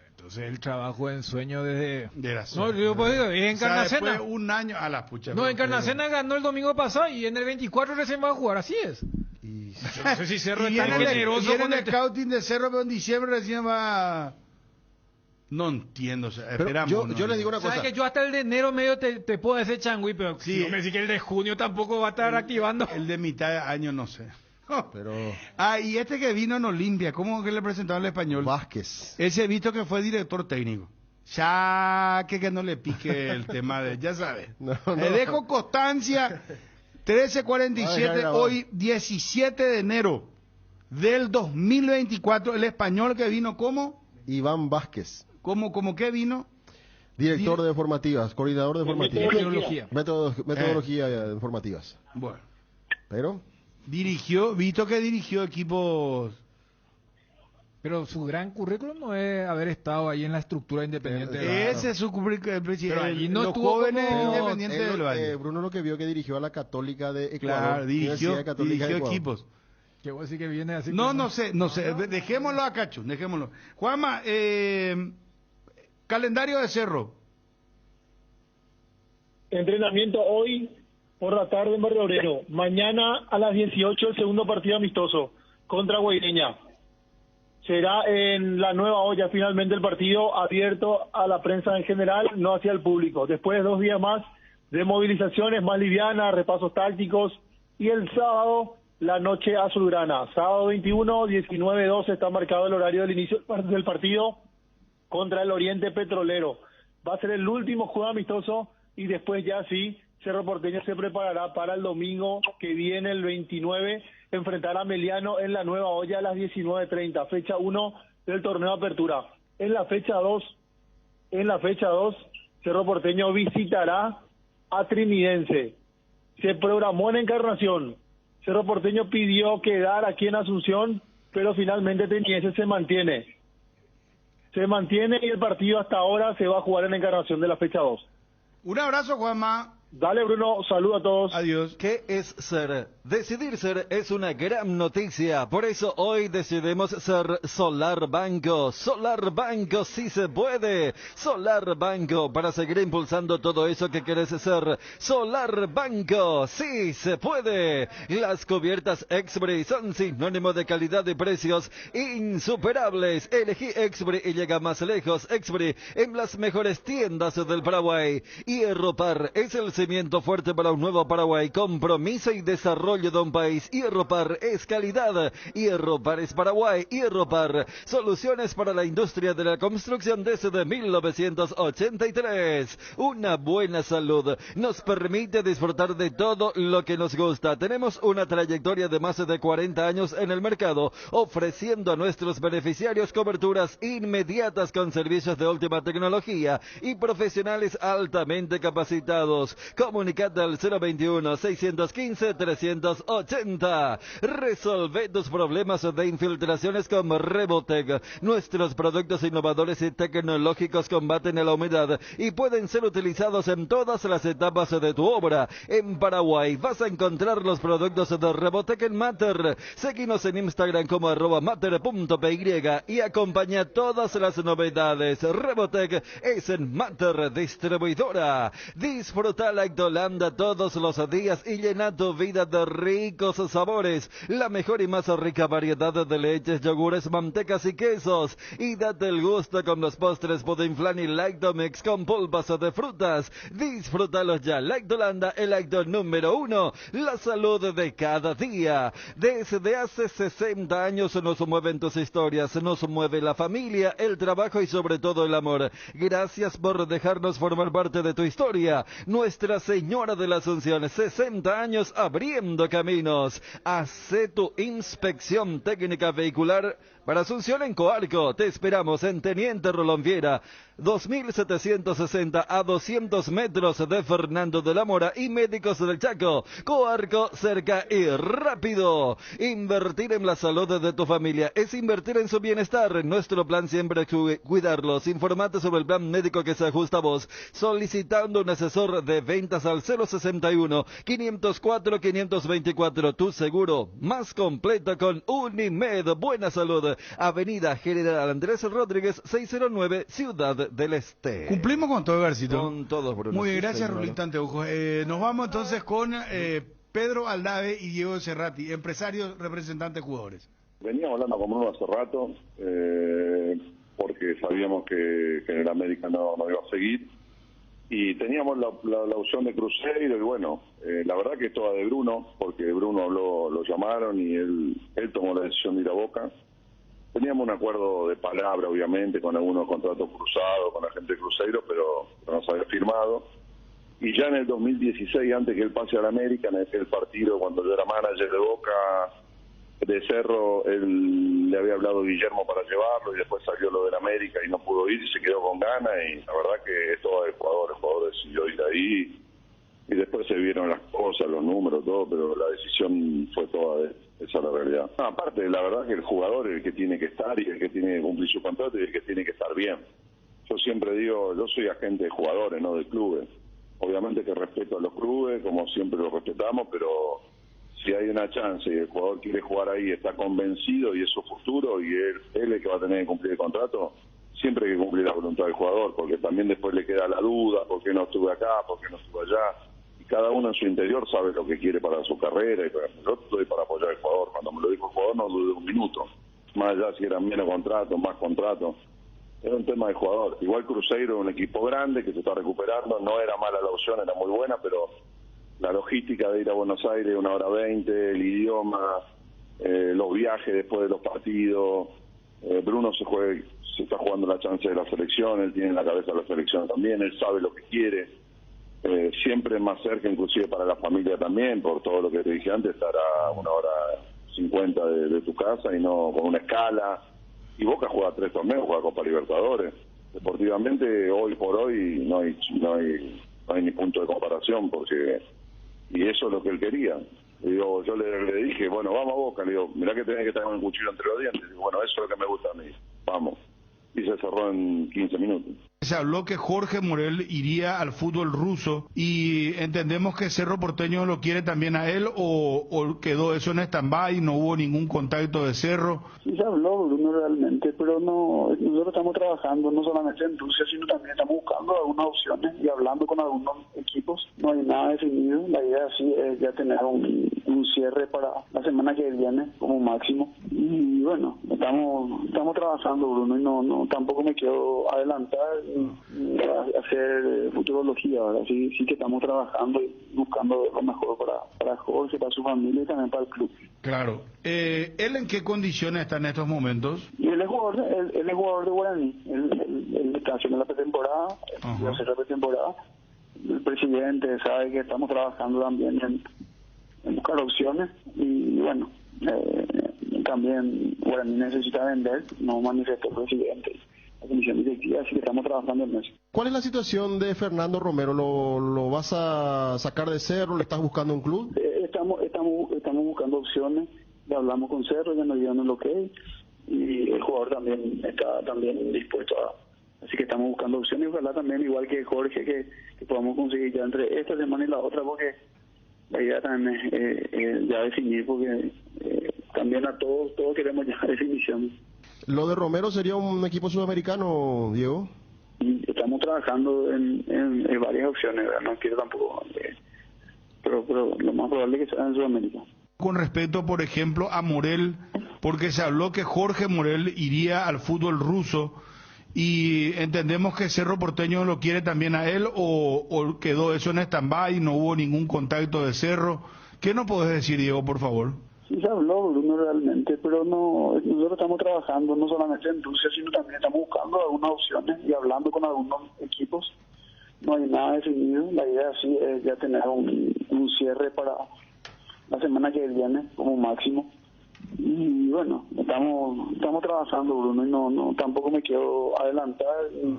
Entonces el trabajo en sueño desde... No, yo pues digo, es Encarnacena. Después de un año a la pucha. No, Encarnacena ganó el domingo pasado y en el 24 recién va a jugar, así es. No sé si Cerro Y es tan generoso en con el scouting de Cerro, pero en diciembre recién va... No entiendo, o sea, esperamos. Yo les digo una cosa. ¿Sabes que yo hasta el de enero medio te puedo decir changüí, pero Sí. si no me decís que el de junio tampoco va a estar activando? El de mitad de año no sé. Pero Y este que vino en Olimpia, ¿cómo que le presentaron el español? Vázquez. Ese he visto que fue director técnico. Ya que no le pique el tema de... Ya sabes. Le dejo constancia. 13:47, hoy 17 de enero del 2024. El español que vino, ¿cómo? Iván Vázquez. ¿Cómo qué vino? Director de formativas, coordinador de formativas. Metodología de formativas. Bueno. Pero visto que dirigió equipos. Pero su gran currículum no es haber estado ahí en la estructura independiente del Valle. Ese es su currículum. Pero allí no los estuvo jóvenes como- independientes del Valle. Bruno lo que vio que dirigió a la Católica de Ecuador. Claro, Universidad Católica de dirigió Ecuador. equipos. Que vos decís que viene así. No como- sé. Dejémoslo a Cacho, dejémoslo. Juanma, calendario de Cerro. Entrenamiento hoy por la tarde en Barrio Obrero. Mañana a las 18 el segundo partido amistoso contra Guaireña. Será en la Nueva Olla finalmente el partido, abierto a la prensa en general, no hacia el público. Después 2 días más de movilizaciones más livianas, repasos tácticos, y el sábado la noche azulgrana. Sábado 21, 19:12 está marcado el horario del inicio del partido contra el Oriente Petrolero. Va a ser el último juego amistoso, y después ya sí, Cerro Porteño se preparará para el domingo que viene, el 29, enfrentar a Meliano en la Nueva Olla a las 19:30, fecha 1 del torneo de apertura. En la fecha 2, Cerro Porteño visitará a Trinidense. Se programó en Encarnación. Cerro Porteño pidió quedar aquí en Asunción, pero finalmente Trinidense se mantiene. Y el partido hasta ahora se va a jugar en Encarnación de la fecha 2. Un abrazo, Juanma. Dale, Bruno, saludo a todos. Adiós. ¿Qué es ser? Decidir ser es una gran noticia. Por eso hoy decidimos ser Solar Banco. Solar Banco, sí se puede. Solar Banco, para seguir impulsando todo eso que querés ser. Solar Banco, sí se puede. Las cubiertas Exbri son sinónimo de calidad y precios insuperables. Elegí Exbri y llega más lejos. Exbri en las mejores tiendas del Paraguay. Hierropar es el cimiento fuerte para un nuevo Paraguay. Compromiso y desarrollo de un país. Hierropar es calidad. Hierropar es Paraguay. Hierropar, soluciones para la industria de la construcción desde 1983. Una buena salud nos permite disfrutar de todo lo que nos gusta. Tenemos una trayectoria de más de 40 años en el mercado, ofreciendo a nuestros beneficiarios coberturas inmediatas con servicios de última tecnología y profesionales altamente capacitados. Comunicate al 021-615-380. Resolve tus problemas de infiltraciones con Revotec. Nuestros productos innovadores y tecnológicos combaten la humedad y pueden ser utilizados en todas las etapas de tu obra. En Paraguay vas a encontrar los productos de Revotec en Mater. Seguinos en Instagram como @mater.py y acompaña todas las novedades. Revotec es en Mater Distribuidora. Disfruta Lactolanda todos los días y llena tu vida de ricos sabores. La mejor y más rica variedad de leches, yogures, mantecas y quesos. Y date el gusto con los postres Pudding Flan y Lactomix con pulpas de frutas. Disfrútalos ya. Lactolanda, el lacto número 1. La salud de cada día. Desde hace 60 años nos mueven tus historias, nos mueve la familia, el trabajo y sobre todo el amor. Gracias por dejarnos formar parte de tu historia. Nuestra Señora de la Asunción, 60 años abriendo caminos. Hace tu inspección técnica vehicular para Asunción en Coarco. Te esperamos en Teniente Rolón Viera, 2760 a 200 metros de Fernando de la Mora y Médicos del Chaco. Coarco, cerca y rápido. Invertir en la salud de tu familia es invertir en su bienestar. Nuestro plan siempre es cuidarlos. Informate sobre el plan médico que se ajusta a vos, solicitando un asesor de ventas al 061-504-524. Tu seguro más completo con Unimed. Buena salud. Avenida General Andrés Rodríguez, 609, Ciudad del Este. Cumplimos con todo, Garcito. Con todos, Bruno. Muy bien, Sí, gracias, señor. Rulito Anteojos. Nos vamos entonces con Pedro Aldave y Diego Cerrati, empresarios, representantes, jugadores. Veníamos hablando con Bruno hace rato, porque sabíamos que en el América no iba a seguir, y teníamos la opción de Cruzeiro, y bueno, la verdad que es toda de Bruno, porque Bruno lo llamaron y él tomó la decisión de ir a Boca. Teníamos un acuerdo de palabra, obviamente, con algunos contratos cruzados, con la gente de Cruzeiro, pero no se había firmado. Y ya en el 2016, antes que él pase a la América, en aquel partido, cuando yo era manager de Boca, de Cerro, él le había hablado a Guillermo para llevarlo, y después salió lo del América y no pudo ir y se quedó con ganas, y la verdad que es todo el jugador decidió ir ahí, y después se vieron las cosas, los números, todo, pero la decisión fue toda de él. Esa es la realidad. No, aparte, la verdad que el jugador es el que tiene que estar y el que tiene que cumplir su contrato y el que tiene que estar bien. Yo siempre digo, yo soy agente de jugadores, no de clubes. Obviamente que respeto a los clubes, como siempre los respetamos, pero si hay una chance y el jugador quiere jugar ahí, está convencido y es su futuro y él es el que va a tener que cumplir el contrato, siempre hay que cumplir la voluntad del jugador, porque también después le queda la duda, ¿por qué no estuve acá? ¿Por qué no estuve allá? Cada uno en su interior sabe lo que quiere para su carrera, y yo estoy para apoyar al jugador. Cuando me lo dijo el jugador no dudé un minuto, más allá si eran menos contratos, más contratos, era un tema del jugador. Igual Cruzeiro es un equipo grande que se está recuperando, no era mala la opción, era muy buena, pero la logística de ir a Buenos Aires 1:20, el idioma, los viajes después de los partidos, Bruno se está jugando la chance de la selección, él tiene en la cabeza la selección también, él sabe lo que quiere. Siempre más cerca, inclusive para la familia también, por todo lo que te dije antes, estar a 1:50 de tu casa y no con una escala. Y Boca juega 3 torneos, juega Copa Libertadores. Deportivamente, hoy por hoy, no hay ni punto de comparación, porque y eso es lo que él quería. Digo, yo le dije, bueno, vamos a Boca. Le digo, mirá que tenés que tener un cuchillo entre los dientes. Digo, bueno, eso es lo que me gusta a mí. Vamos. Y se cerró en 15 minutos. Se habló que Jorge Morel iría al fútbol ruso y entendemos que Cerro Porteño lo quiere también a él, o quedó eso en stand-by, no hubo ningún contacto de Cerro. Sí se habló, Bruno, realmente, pero nosotros estamos trabajando no solamente en Rusia, sino también estamos buscando algunas opciones y hablando con algunos equipos. No hay nada definido, la idea sí es ya tener un cierre para la semana que viene como máximo. Y bueno, estamos trabajando, Bruno, y no tampoco me quiero adelantar hacer futurología, ¿verdad? Sí que estamos trabajando y buscando lo mejor para Jorge, para su familia y también para el club. Claro. ¿Él en qué condiciones está en estos momentos? Y él es jugador de Guaraní. Él está haciendo la pretemporada, va a hacer la pretemporada. El presidente sabe que estamos trabajando también en buscar opciones y bueno, también Guaraní necesita vender, no manifestó el presidente. la comisión directiva, así que estamos trabajando en eso. ¿Cuál es la situación de Fernando Romero? ¿Lo vas a sacar de Cerro? ¿Le estás buscando un club? Estamos buscando opciones, ya hablamos con Cerro, ya nos dieron el ok, y el jugador también está también dispuesto a... Así que estamos buscando opciones, ojalá también, igual que Jorge, que podamos conseguir ya entre esta semana y la otra, porque la idea también es ya definir, porque también a todos queremos ya definición. ¿Lo de Romero sería un equipo sudamericano, Diego? Estamos trabajando en varias opciones, ¿verdad? No quiero tampoco... pero lo más probable es que sea en Sudamérica. Con respecto, por ejemplo, a Morel, porque se habló que Jorge Morel iría al fútbol ruso, y entendemos que Cerro Porteño lo quiere también a él, o quedó eso en stand-by, no hubo ningún contacto de Cerro. ¿Qué nos podés decir, Diego, por favor? Sí se habló, Bruno, realmente, pero nosotros estamos trabajando no solamente en Rusia, sino también estamos buscando algunas opciones y hablando con algunos equipos. No hay nada definido, la idea sí es ya tener un cierre para la semana que viene como máximo. Y bueno, estamos trabajando, Bruno, y no tampoco me quiero adelantar ni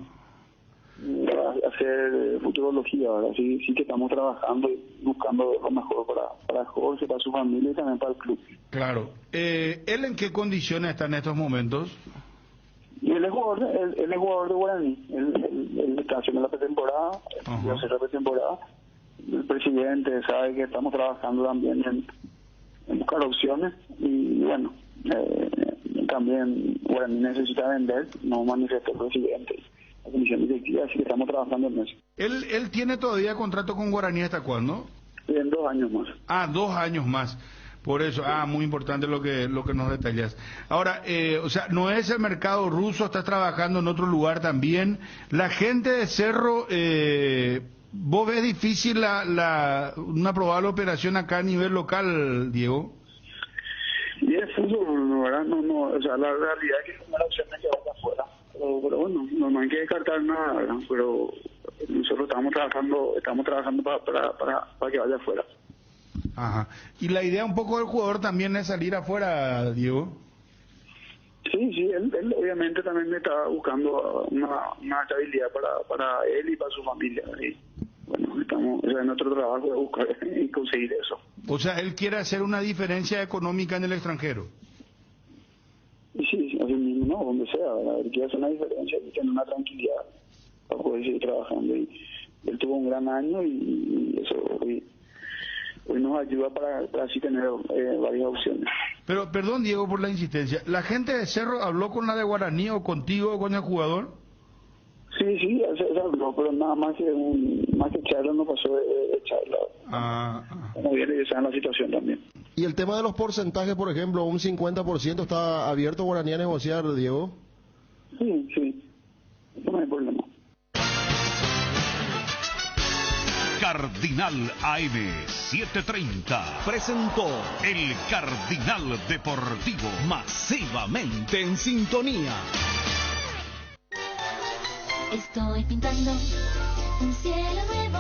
hacer futurología, ¿verdad? Sí que estamos trabajando y buscando lo mejor para Jorge, para su familia y también para el club. Claro. ¿Él en qué condiciones está en estos momentos? Y él es jugador de Guaraní, él está haciendo la pretemporada, va a hacer la pretemporada. El presidente sabe que estamos trabajando también en buscar opciones y bueno, también Guaraní necesita vender, no manifestó el presidente, la comisión directiva, así que estamos trabajando en eso. ¿Él tiene todavía contrato con Guaraní hasta cuándo? En 2 años más. 2 años más. Por eso, muy importante lo que nos detallas. Ahora, o sea, no es el mercado ruso, estás trabajando en otro lugar también. La gente de Cerro, ¿vos ves difícil una probable operación acá a nivel local, Diego? Y es fútbol, ¿verdad? No, o sea, la realidad es que es una opción que va afuera. Pero bueno, no hay que descartar nada, ¿verdad? Pero nosotros estamos trabajando para que vaya afuera. Ajá. Y la idea un poco del jugador también es salir afuera, Diego. Sí, él obviamente también está buscando una estabilidad para él y para su familia. Y bueno, es nuestro trabajo de buscar y conseguir eso. O sea, él quiere hacer una diferencia económica en el extranjero. Sí, así mismo, no, donde sea, ¿verdad? Él quiere hacer una diferencia y tener una tranquilidad para poder seguir trabajando. Y él tuvo un gran año y eso hoy nos ayuda para así tener varias opciones. Pero, perdón, Diego, por la insistencia. ¿La gente de Cerro habló con la de Guaraní o contigo o con el jugador? Sí, se habló, pero nada más que charla no pasó de charla. Como bien ellos saben la situación también. ¿Y el tema de los porcentajes, por ejemplo, un 50% está abierto Guaraní a negociar, Diego? Sí, no hay problema. Cardinal AM 730 presentó el Cardinal Deportivo, masivamente en sintonía. Estoy pintando un cielo nuevo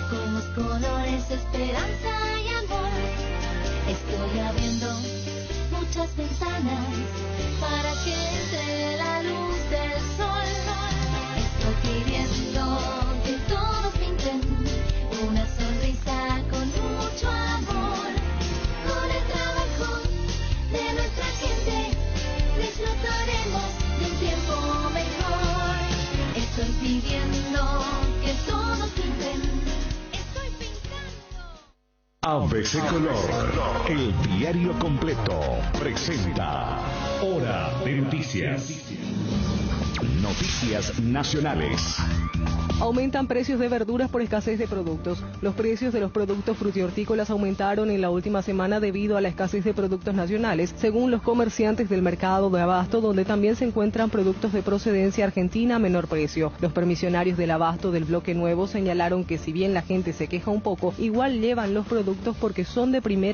con los colores esperanza y amor. Estoy abriendo muchas ventanas para que entre la luz del sol. Estoy pidiendo que todos pinten una sonrisa con mucho amor. Con el trabajo de nuestra gente disfrutaremos de un tiempo mejor. Estoy pidiendo que todos pinten. Estoy pintando. ABC Color, el diario completo, presenta Hora de Noticias. Noticias nacionales. Aumentan precios de verduras por escasez de productos. Los precios de los productos frutihortícolas aumentaron en la última semana debido a la escasez de productos nacionales, según los comerciantes del mercado de abasto, donde también se encuentran productos de procedencia argentina a menor precio. Los permisionarios del abasto del Bloque Nuevo señalaron que si bien la gente se queja un poco, igual llevan los productos porque son de primera